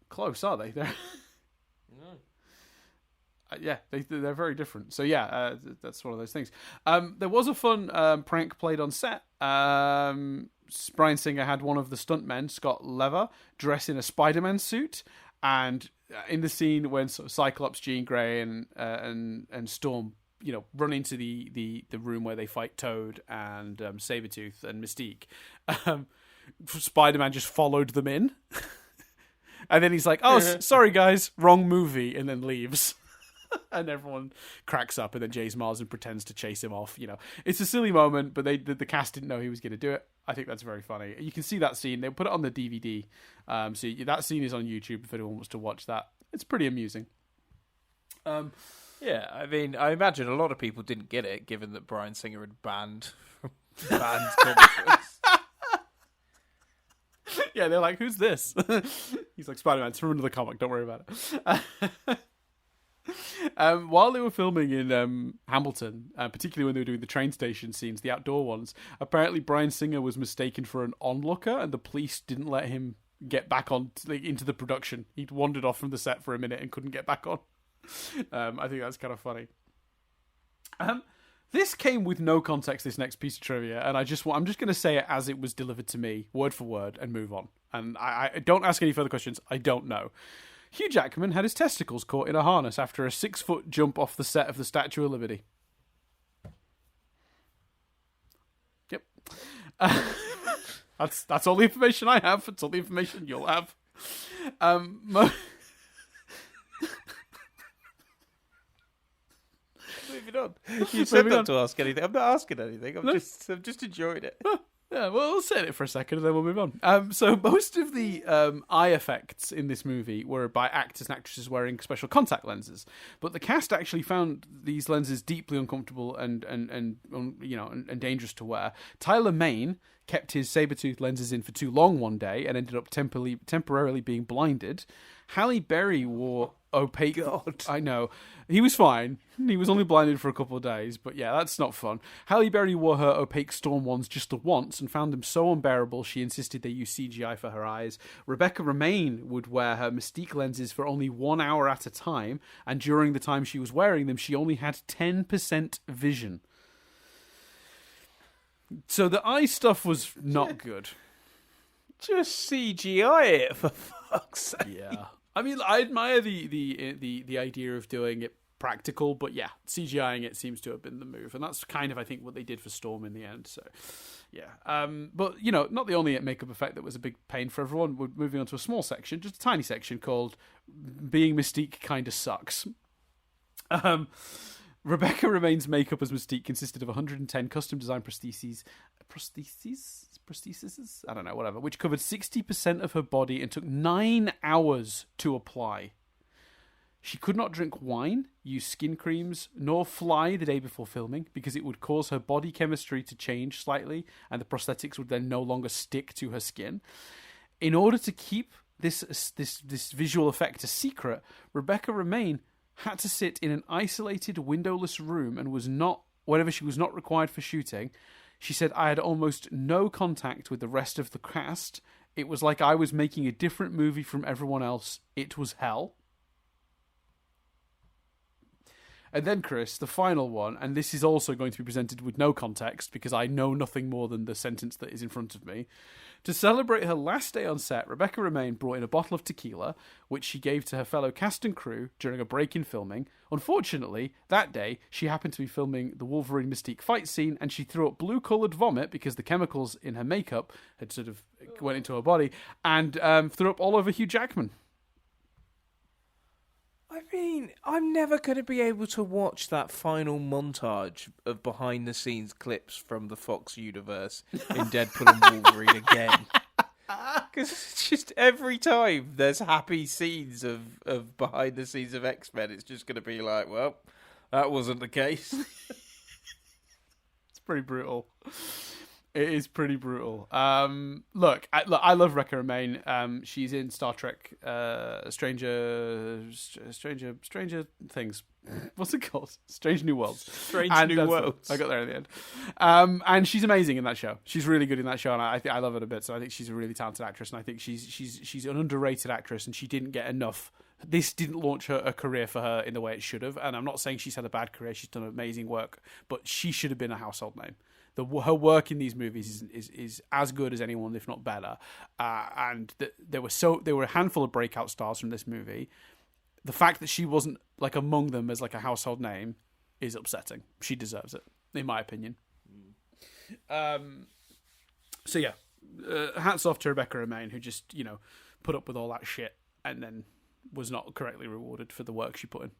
close, are they? They're yeah, they're very different. So yeah, that's one of those things. There was a fun prank played on set. Bryan Singer had one of the stuntmen, Scott Lever, dress in a Spider-Man suit, and in the scene when sort of Cyclops, Jean Grey, and Storm, you know, run into the room where they fight Toad and Sabretooth and Mystique, Spider-Man just followed them in, and then he's like, "Oh, sorry guys, wrong movie," and then leaves. And everyone cracks up, and then James Marsden pretends to chase him off. You know, it's a silly moment, but the cast didn't know he was going to do it. I think that's very funny. You can see that scene. They put it on the DVD, so that scene is on YouTube if anyone wants to watch that. It's pretty amusing. Yeah, I mean, I imagine a lot of people didn't get it, given that Bryan Singer had banned comic books. Yeah, they're like, "Who's this?" He's like, "Spider-Man. It's from another comic. Don't worry about it." While they were filming in Hamilton, particularly when they were doing the train station scenes, the outdoor ones, apparently Bryan Singer was mistaken for an onlooker, and the police didn't let him get back on into the production. He'd wandered off from the set for a minute and couldn't get back on. I think that's kind of funny. This came with no context, this next piece of trivia, and I'm just going to say it as it was delivered to me, word for word, and move on. And I don't ask any further questions. I don't know. Hugh Jackman had his testicles caught in a harness after a 6-foot jump off the set of the Statue of Liberty. Yep. That's all the information I have. That's all the information you'll have. Moving on. You said not to ask anything. I'm not asking anything. I'm just enjoying it. Yeah, well, we'll set it for a second and then we'll move on. So most of the eye effects in this movie were by actors and actresses wearing special contact lenses, but the cast actually found these lenses deeply uncomfortable and dangerous to wear. Tyler Mane kept his Sabretooth lenses in for too long one day and ended up temporarily being blinded. Halle Berry wore opaque... God. I know. He was fine. He was only blinded for a couple of days, but yeah, that's not fun. Halle Berry wore her opaque Storm ones just the once and found them so unbearable she insisted they use CGI for her eyes. Rebecca Romijn would wear her Mystique lenses for only 1 hour at a time, and during the time she was wearing them, she only had 10% vision. So the eye stuff was not good. Just CGI it, for fuck's sake. Yeah. I mean, I admire the idea of doing it practical, but yeah, CGIing it seems to have been the move, and that's kind of, I think, what they did for Storm in the end. So, yeah. But you know, not the only makeup effect that was a big pain for everyone. We're moving on to a small section, just a tiny section called "Being Mystique Kinda Sucks." Rebecca Romijn's makeup as Mystique consisted of 110 custom-designed prostheses? I don't know, whatever, which covered 60% of her body and took 9 hours to apply. She could not drink wine, use skin creams, nor fly the day before filming because it would cause her body chemistry to change slightly and the prosthetics would then no longer stick to her skin. In order to keep this visual effect a secret, Rebecca Romijn had to sit in an isolated, windowless room and whenever she was not required for shooting. She said, "I had almost no contact with the rest of the cast. It was like I was making a different movie from everyone else. It was hell." And then, Chris, the final one, and this is also going to be presented with no context because I know nothing more than the sentence that is in front of me. To celebrate her last day on set, Rebecca Romijn brought in a bottle of tequila, which she gave to her fellow cast and crew during a break in filming. Unfortunately, that day, she happened to be filming the Wolverine Mystique fight scene, and she threw up blue-coloured vomit because the chemicals in her makeup had sort of went into her body, and threw up all over Hugh Jackman. I mean, I'm never going to be able to watch that final montage of behind-the-scenes clips from the Fox universe in Deadpool and Wolverine again. Because it's just every time there's happy scenes of behind-the-scenes of X-Men, it's just going to be like, well, that wasn't the case. It's pretty brutal. It is pretty brutal. Look, I love Rebecca Romijn. She's in Star Trek, Stranger Things. What's it called? Strange New Worlds. Strange New Worlds. I got there in the end. And she's amazing in that show. She's really good in that show, and I love her a bit. So I think she's a really talented actress, and I think she's an underrated actress, and she didn't get enough. This didn't launch a career for her in the way it should have. And I'm not saying she's had a bad career. She's done amazing work, but she should have been a household name. Her work in these movies is as good as anyone, if not better. And there were a handful of breakout stars from this movie. The fact that she wasn't like among them as like a household name is upsetting. She deserves it, in my opinion. So yeah, hats off to Rebecca Romijn, who just put up with all that shit and then was not correctly rewarded for the work she put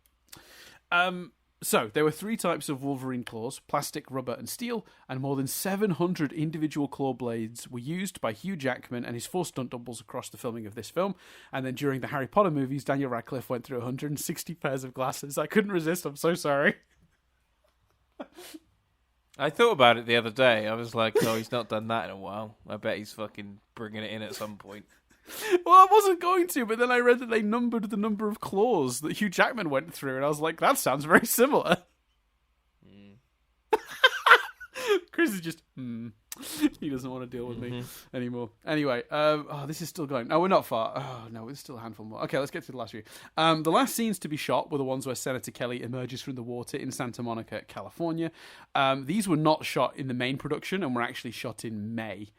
in. So, there were 3 types of Wolverine claws: plastic, rubber, and steel, and more than 700 individual claw blades were used by Hugh Jackman and his 4 stunt doubles across the filming of this film. And then during the Harry Potter movies, Daniel Radcliffe went through 160 pairs of glasses. I couldn't resist, I'm so sorry. I thought about it the other day. I was like, oh, he's not done that in a while. I bet he's fucking bringing it in at some point. Well, I wasn't going to, but then I read that they numbered the number of claws that Hugh Jackman went through, and I was like, that sounds very similar. Chris is just, he doesn't want to deal with me anymore. Anyway, this is still going. No, we're not far. Oh, no, there's still a handful more. Okay, let's get to the last few. The last scenes to be shot were the ones where Senator Kelly emerges from the water in Santa Monica, California. These were not shot in the main production and were actually shot in May.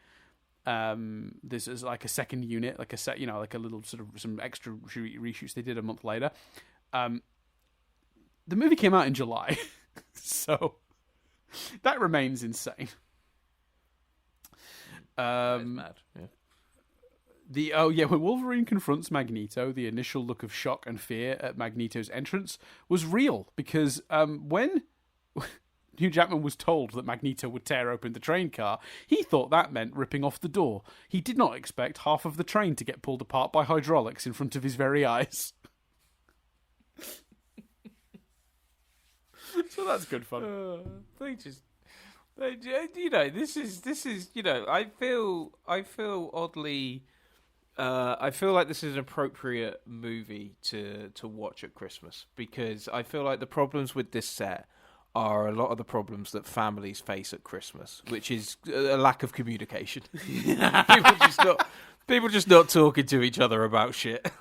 This is like a second unit, like a set, like a little sort of some extra reshoots they did a month later. The movie came out in July, so that remains insane. That is mad. Yeah. When Wolverine confronts Magneto, the initial look of shock and fear at Magneto's entrance was real because when Hugh Jackman was told that Magneto would tear open the train car, he thought that meant ripping off the door. He did not expect half of the train to get pulled apart by hydraulics in front of his very eyes. So that's good fun. This is, I feel oddly, I feel like this is an appropriate movie to watch at Christmas because I feel like the problems with this set are a lot of the problems that families face at Christmas, which is a lack of communication. people just not talking to each other about shit.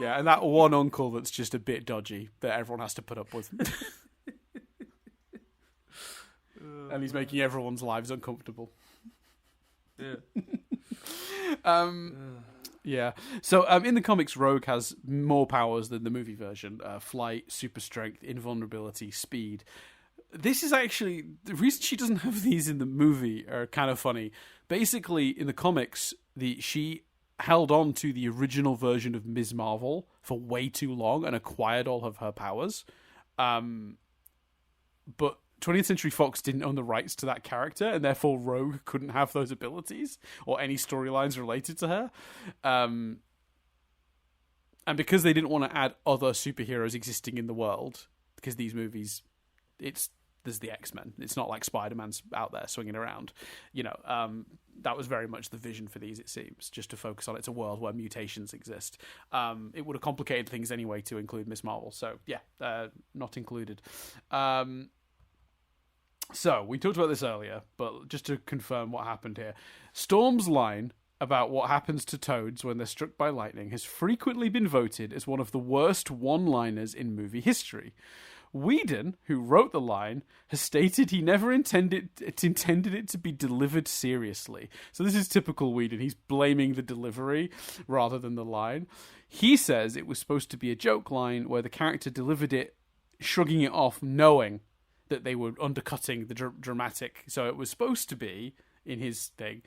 Yeah, and that one uncle that's just a bit dodgy that everyone has to put up with. And he's making everyone's lives uncomfortable. Yeah. Yeah. So in the comics, Rogue has more powers than the movie version. Flight, super strength, invulnerability, speed. This is actually... The reason she doesn't have these in the movie are kind of funny. Basically, in the comics, she held on to the original version of Ms. Marvel for way too long and acquired all of her powers. But 20th Century Fox didn't own the rights to that character, and therefore Rogue couldn't have those abilities or any storylines related to her. And because they didn't want to add other superheroes existing in the world, because these movies, there's the X-Men. It's not like Spider-Man's out there swinging around. That was very much the vision for these, it seems, just to focus on it's a world where mutations exist. It would have complicated things anyway to include Miss Marvel. So, yeah, not included. So, we talked about this earlier, but just to confirm what happened here. Storm's line about what happens to toads when they're struck by lightning has frequently been voted as one of the worst one-liners in movie history. Whedon, who wrote the line, has stated he never intended it to be delivered seriously. So this is typical Whedon. He's blaming the delivery rather than the line. He says it was supposed to be a joke line where the character delivered it, shrugging it off, knowing that they were undercutting the dramatic. So it was supposed to be, in his thing,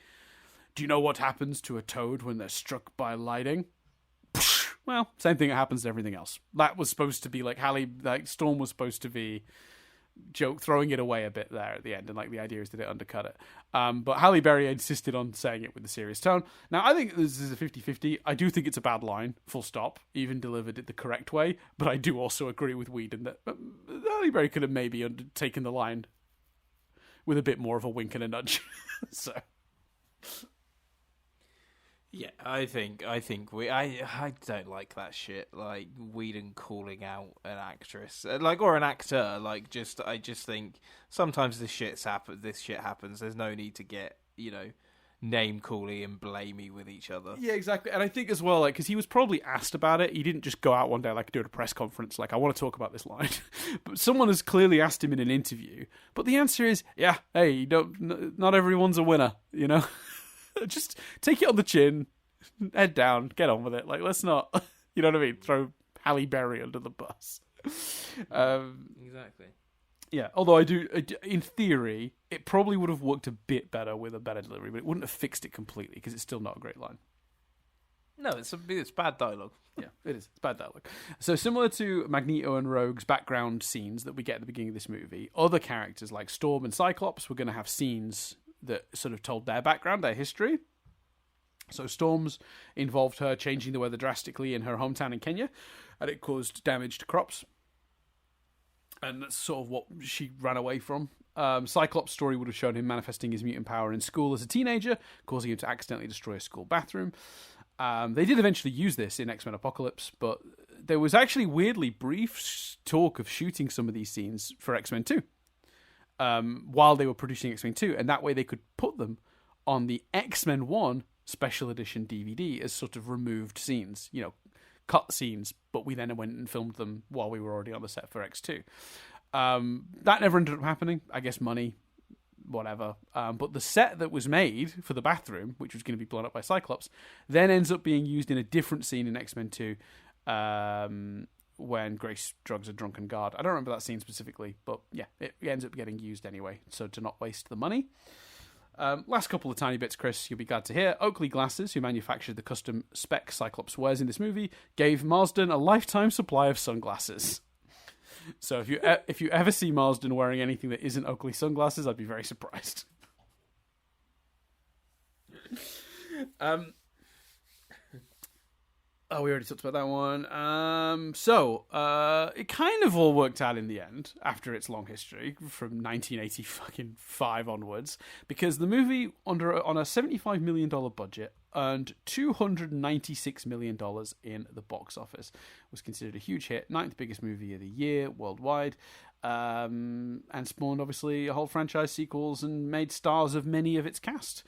do you know what happens to a toad when they're struck by lightning? Well, same thing that happens to everything else. That was supposed to be Storm was supposed to be throwing it away a bit there at the end, and the idea is that it undercut it. But Halle Berry insisted on saying it with a serious tone. Now, I think this is a 50-50. I do think it's a bad line, full stop, even delivered it the correct way, but I do also agree with Whedon that Halle Berry could have maybe taken the line with a bit more of a wink and a nudge. So. Yeah, I don't like that shit. Like Whedon calling out an actress, or an actor. I just think sometimes this shit happens. There's no need to get name calling and blamey with each other. Yeah, exactly. And I think as well, because he was probably asked about it. He didn't just go out one day do a press conference I want to talk about this line. But someone has clearly asked him in an interview. But the answer is, yeah, hey, not everyone's a winner. Just take it on the chin, head down, get on with it. Let's not, you know what I mean? Throw Halle Berry under the bus. Exactly. Yeah, although I do, in theory, it probably would have worked a bit better with a better delivery, but it wouldn't have fixed it completely because it's still not a great line. No, it's bad dialogue. Yeah, it is. It's bad dialogue. So similar to Magneto and Rogue's background scenes that we get at the beginning of this movie, other characters like Storm and Cyclops were going to have scenes that sort of told their background, their history. So Storm's involved her changing the weather drastically in her hometown in Kenya, and it caused damage to crops. And that's sort of what she ran away from. Cyclops' story would have shown him manifesting his mutant power in school as a teenager, causing him to accidentally destroy a school bathroom. They did eventually use this in X-Men Apocalypse, but there was actually weirdly brief talk of shooting some of these scenes for X-Men 2 while they were producing X-Men 2, and that way they could put them on the X-Men 1 special edition DVD as sort of removed scenes, cut scenes, but we then went and filmed them while we were already on the set for X2. That never ended up happening. I guess money, whatever. But the set that was made for the bathroom, which was going to be blown up by Cyclops, then ends up being used in a different scene in X-Men 2 when Grace drugs a drunken guard. I don't remember that scene specifically, but yeah, it ends up getting used anyway, so to not waste the money. Last couple of tiny bits, Chris, you'll be glad to hear. Oakley Glasses, who manufactured the custom spec Cyclops wears in this movie, gave Marsden a lifetime supply of sunglasses. So if you ever see Marsden wearing anything that isn't Oakley sunglasses, I'd be very surprised. Oh, we already talked about that one. So it kind of all worked out in the end after its long history from 1985 onwards, because the movie, on a $75 million budget, earned $296 million in the box office. It was considered a huge hit, 9th biggest movie of the year worldwide, and spawned, obviously, a whole franchise, sequels, and made stars of many of its cast.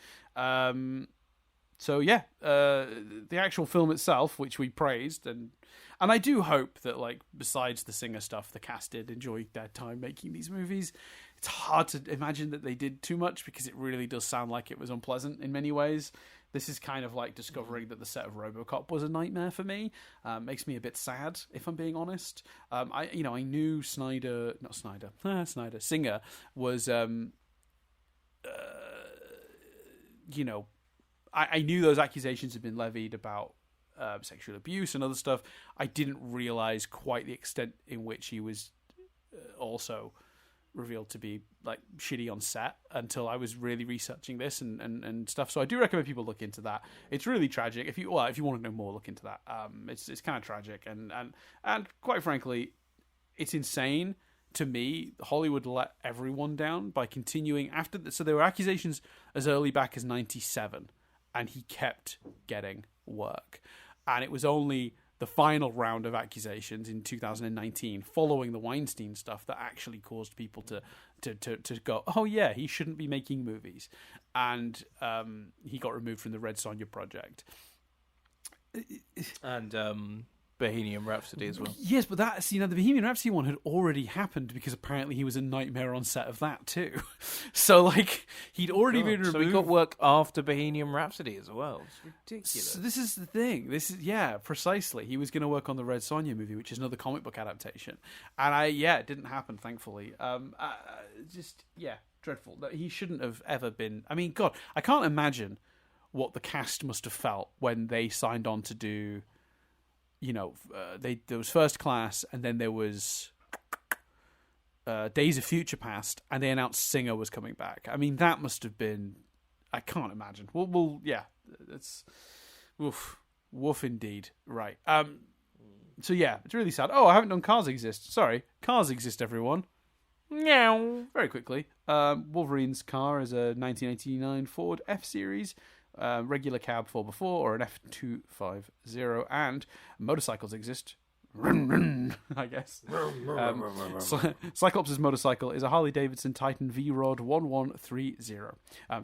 So yeah, the actual film itself, which we praised, and I do hope that, besides the singer stuff, the cast did enjoy their time making these movies. It's hard to imagine that they did too much, because it really does sound like it was unpleasant in many ways. This is kind of like discovering that the set of RoboCop was a nightmare for me. Makes me a bit sad, if I'm being honest. I knew Singer was, I knew those accusations had been levied about sexual abuse and other stuff. I didn't realize quite the extent in which he was also revealed to be shitty on set until I was really researching this and stuff. So I do recommend people look into that. It's really tragic. If you want to know more, look into that. It's kind of tragic and quite frankly, it's insane. To me, Hollywood let everyone down by continuing after. So there were accusations as early back as 1997. And he kept getting work. And it was only the final round of accusations in 2019, following the Weinstein stuff, that actually caused people to go, oh yeah, he shouldn't be making movies. And he got removed from the Red Sonja project. And Bohemian Rhapsody as well. Yes, but the Bohemian Rhapsody one had already happened, because apparently he was a nightmare on set of that too. So he'd already been removed. So he got work after Bohemian Rhapsody as well. It's ridiculous. So this is the thing. Precisely. He was going to work on the Red Sonja movie, which is another comic book adaptation, and it didn't happen, thankfully. Dreadful. He shouldn't have ever been. I mean, God, I can't imagine what the cast must have felt when they signed on to do. There was First Class, and then there was Days of Future Past, and they announced Singer was coming back. I mean, that must have been. I can't imagine. It's woof indeed. Right. So yeah, it's really sad. Oh, I haven't done Cars Exist. Sorry, Cars Exist, everyone. Meow. Very quickly, Wolverine's car is a 1989 Ford F-Series, regular cab 4x4 or an F250, and motorcycles exist. I guess. Cyclops' motorcycle is a Harley-Davidson Titan V-Rod 1130.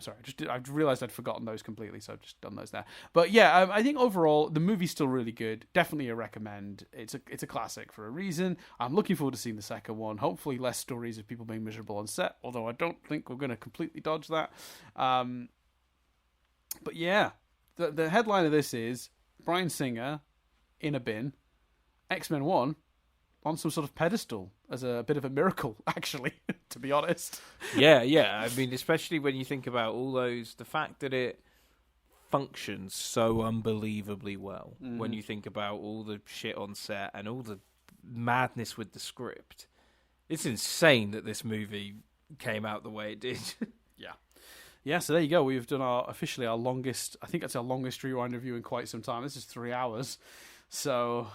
Sorry, I've realised I'd forgotten those completely, so I've just done those there. But yeah, I think overall the movie's still really good. Definitely a recommend. It's a classic for a reason. I'm looking forward to seeing the second one. Hopefully less stories of people being miserable on set, although I don't think we're going to completely dodge that. But yeah, the headline of this is Bryan Singer in a bin. X-Men 1 on some sort of pedestal as a bit of a miracle, actually, to be honest. Yeah. I mean, especially when you think about all those, the fact that it functions so unbelievably well. When you think about all the shit on set and all the madness with the script. It's insane that this movie came out the way it did. Yeah, so there you go. We've done officially our longest, I think that's our longest Rewind review in quite some time. This is 3 hours. So...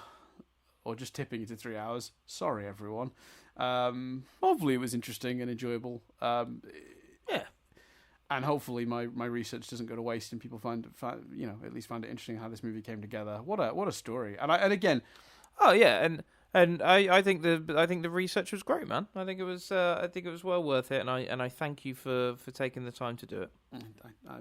or just tipping into 3 hours. Sorry, everyone. Hopefully it was interesting and enjoyable. Yeah. And hopefully my research doesn't go to waste and people find at least find it interesting how this movie came together. What a story. And again... Oh, yeah, and I think the research was great, man. I think it was well worth it, and I thank you for taking the time to do it. I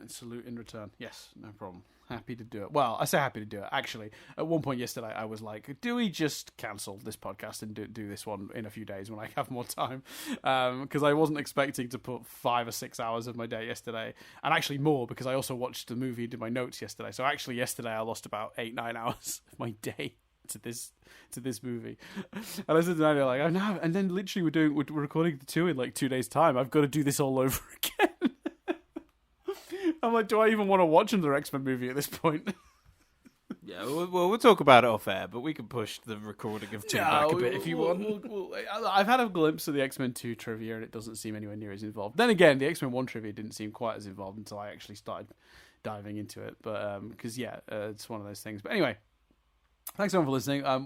salute in return. Yes, no problem. Happy to do it. Well, I say happy to do it. Actually, at one point yesterday, I was like, do we just cancel this podcast and do this one in a few days when I have more time? Because I wasn't expecting to put 5 or 6 hours of my day yesterday. And actually more, because I also watched the movie and did my notes yesterday. So actually yesterday, I lost about 8-9 hours of my day to this movie. And I said to Daniel, like, oh no. And then literally we're recording the 2 in like 2 days' time. I've got to do this all over again. I'm like, do I even want to watch another X-Men movie at this point? Yeah, we'll talk about it off air, but we can push the recording of 2 back a bit if you want. I've had a glimpse of the X-Men 2 trivia, and it doesn't seem anywhere near as involved. Then again, the X-Men 1 trivia didn't seem quite as involved until I actually started diving into it. But because it's one of those things. But anyway, thanks everyone for listening. I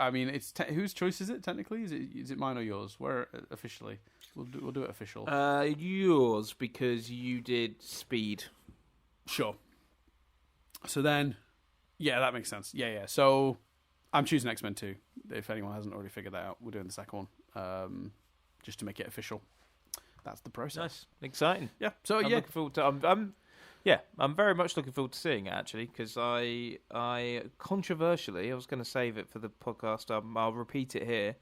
mean, it's whose choice is it technically? Is it mine or yours? Where officially? We'll do it official. Yours, because you did Speed. Sure. So then, yeah, that makes sense. Yeah. So I'm choosing X-Men 2. If anyone hasn't already figured that out, we're doing the second one, just to make it official. That's the process. Nice, exciting. Yeah. So I'm looking forward to. I'm very much looking forward to seeing it actually, because I controversially, I was going to save it for the podcast. I'll repeat it here.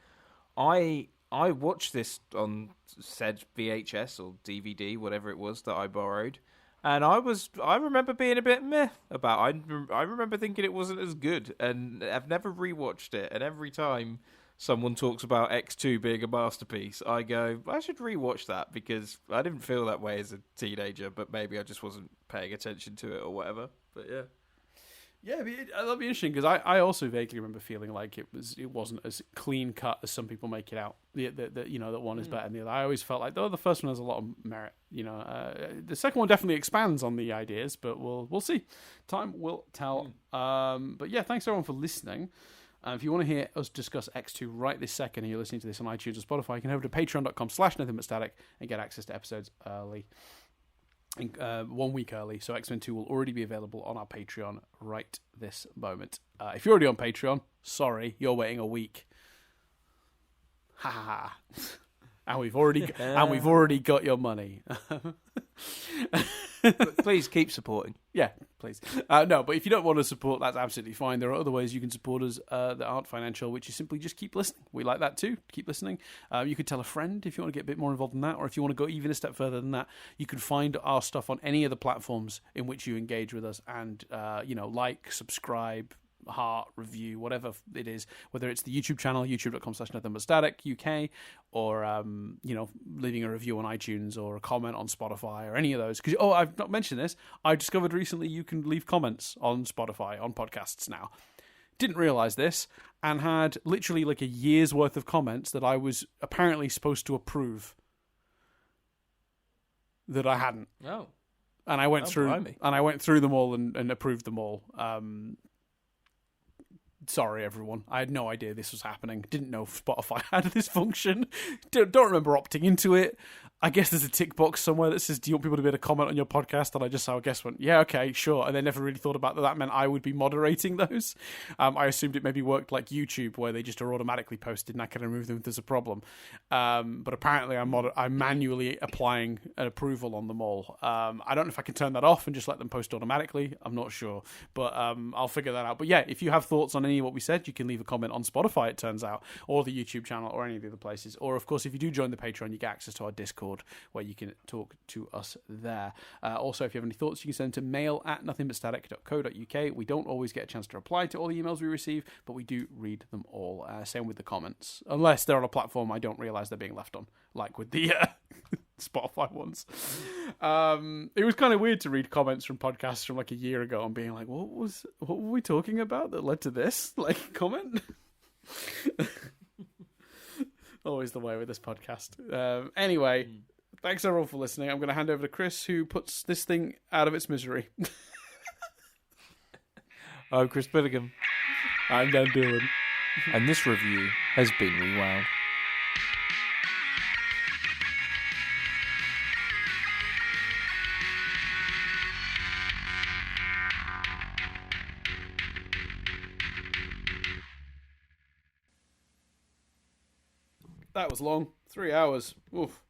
I watched this on said VHS or DVD, whatever it was that I borrowed, and I remember being a bit meh about it. I remember thinking it wasn't as good, and I've never rewatched it. And every time someone talks about X2 being a masterpiece, I go, I should rewatch that, because I didn't feel that way as a teenager, but maybe I just wasn't paying attention to it or whatever. But yeah. Yeah, that'll be interesting, because I also vaguely remember feeling like it wasn't as clean cut as some people make it out. That one is better than the other. I always felt like the first one has a lot of merit. The second one definitely expands on the ideas, but we'll see. Time will tell. But yeah, thanks everyone for listening. If you want to hear us discuss X2 right this second, and you're listening to this on iTunes or Spotify, you can head over to patreon.com/nothingbutstatic and get access to episodes early. 1 week early, so X-Men 2 will already be available on our Patreon right this moment. If you're already on Patreon, sorry, you're waiting a week. Ha ha ha. And we've already got your money. Please keep supporting. Yeah, please. No, but if you don't want to support, that's absolutely fine. There are other ways you can support us that aren't financial, which is simply just keep listening. We like that too. Keep listening. You could tell a friend if you want to get a bit more involved in that, or if you want to go even a step further than that, you can find our stuff on any of the platforms in which you engage with us, and like, subscribe, heart, review, whatever it is, whether it's the YouTube channel, youtube.com/nothingButStatic UK, or leaving a review on iTunes or a comment on Spotify or any of those. Because I've not mentioned this, I discovered recently you can leave comments on Spotify on podcasts now. Didn't realize this, and had literally like a year's worth of comments that I was apparently supposed to approve that I hadn't. Oh. And I went through them all and approved them all. Sorry, everyone. I had no idea this was happening. Didn't know Spotify had this function. Don't remember opting into it. I guess there's a tick box somewhere that says, do you want people to be able to comment on your podcast? And I just, I guess, went, yeah, okay, sure. And I never really thought about that. That meant I would be moderating those. I assumed it maybe worked like YouTube, where they just are automatically posted and I can remove them if there's a problem. But apparently I'm manually applying an approval on them all. I don't know if I can turn that off and just let them post automatically. I'm not sure. But I'll figure that out. But yeah, if you have thoughts on any of what we said, you can leave a comment on Spotify, it turns out, or the YouTube channel, or any of the other places. Or, of course, if you do join the Patreon, you get access to our Discord, where you can talk to us there. Also, if you have any thoughts, you can send them to mail@nothingbutstatic.co.uk. We don't always get a chance to reply to all the emails we receive, but we do read them all. Same with the comments, unless they're on a platform I don't realise they're being left on, like with the Spotify ones. It was kind of weird to read comments from podcasts from like a year ago and being like, what were we talking about that led to this comment? Always the way with this podcast. Anyway, thanks everyone for listening. I'm going to hand over to Chris, who puts this thing out of its misery. I'm Chris Billigan. I'm Dan Doolan. And this review has been rewound. That was long. 3 hours. Oof.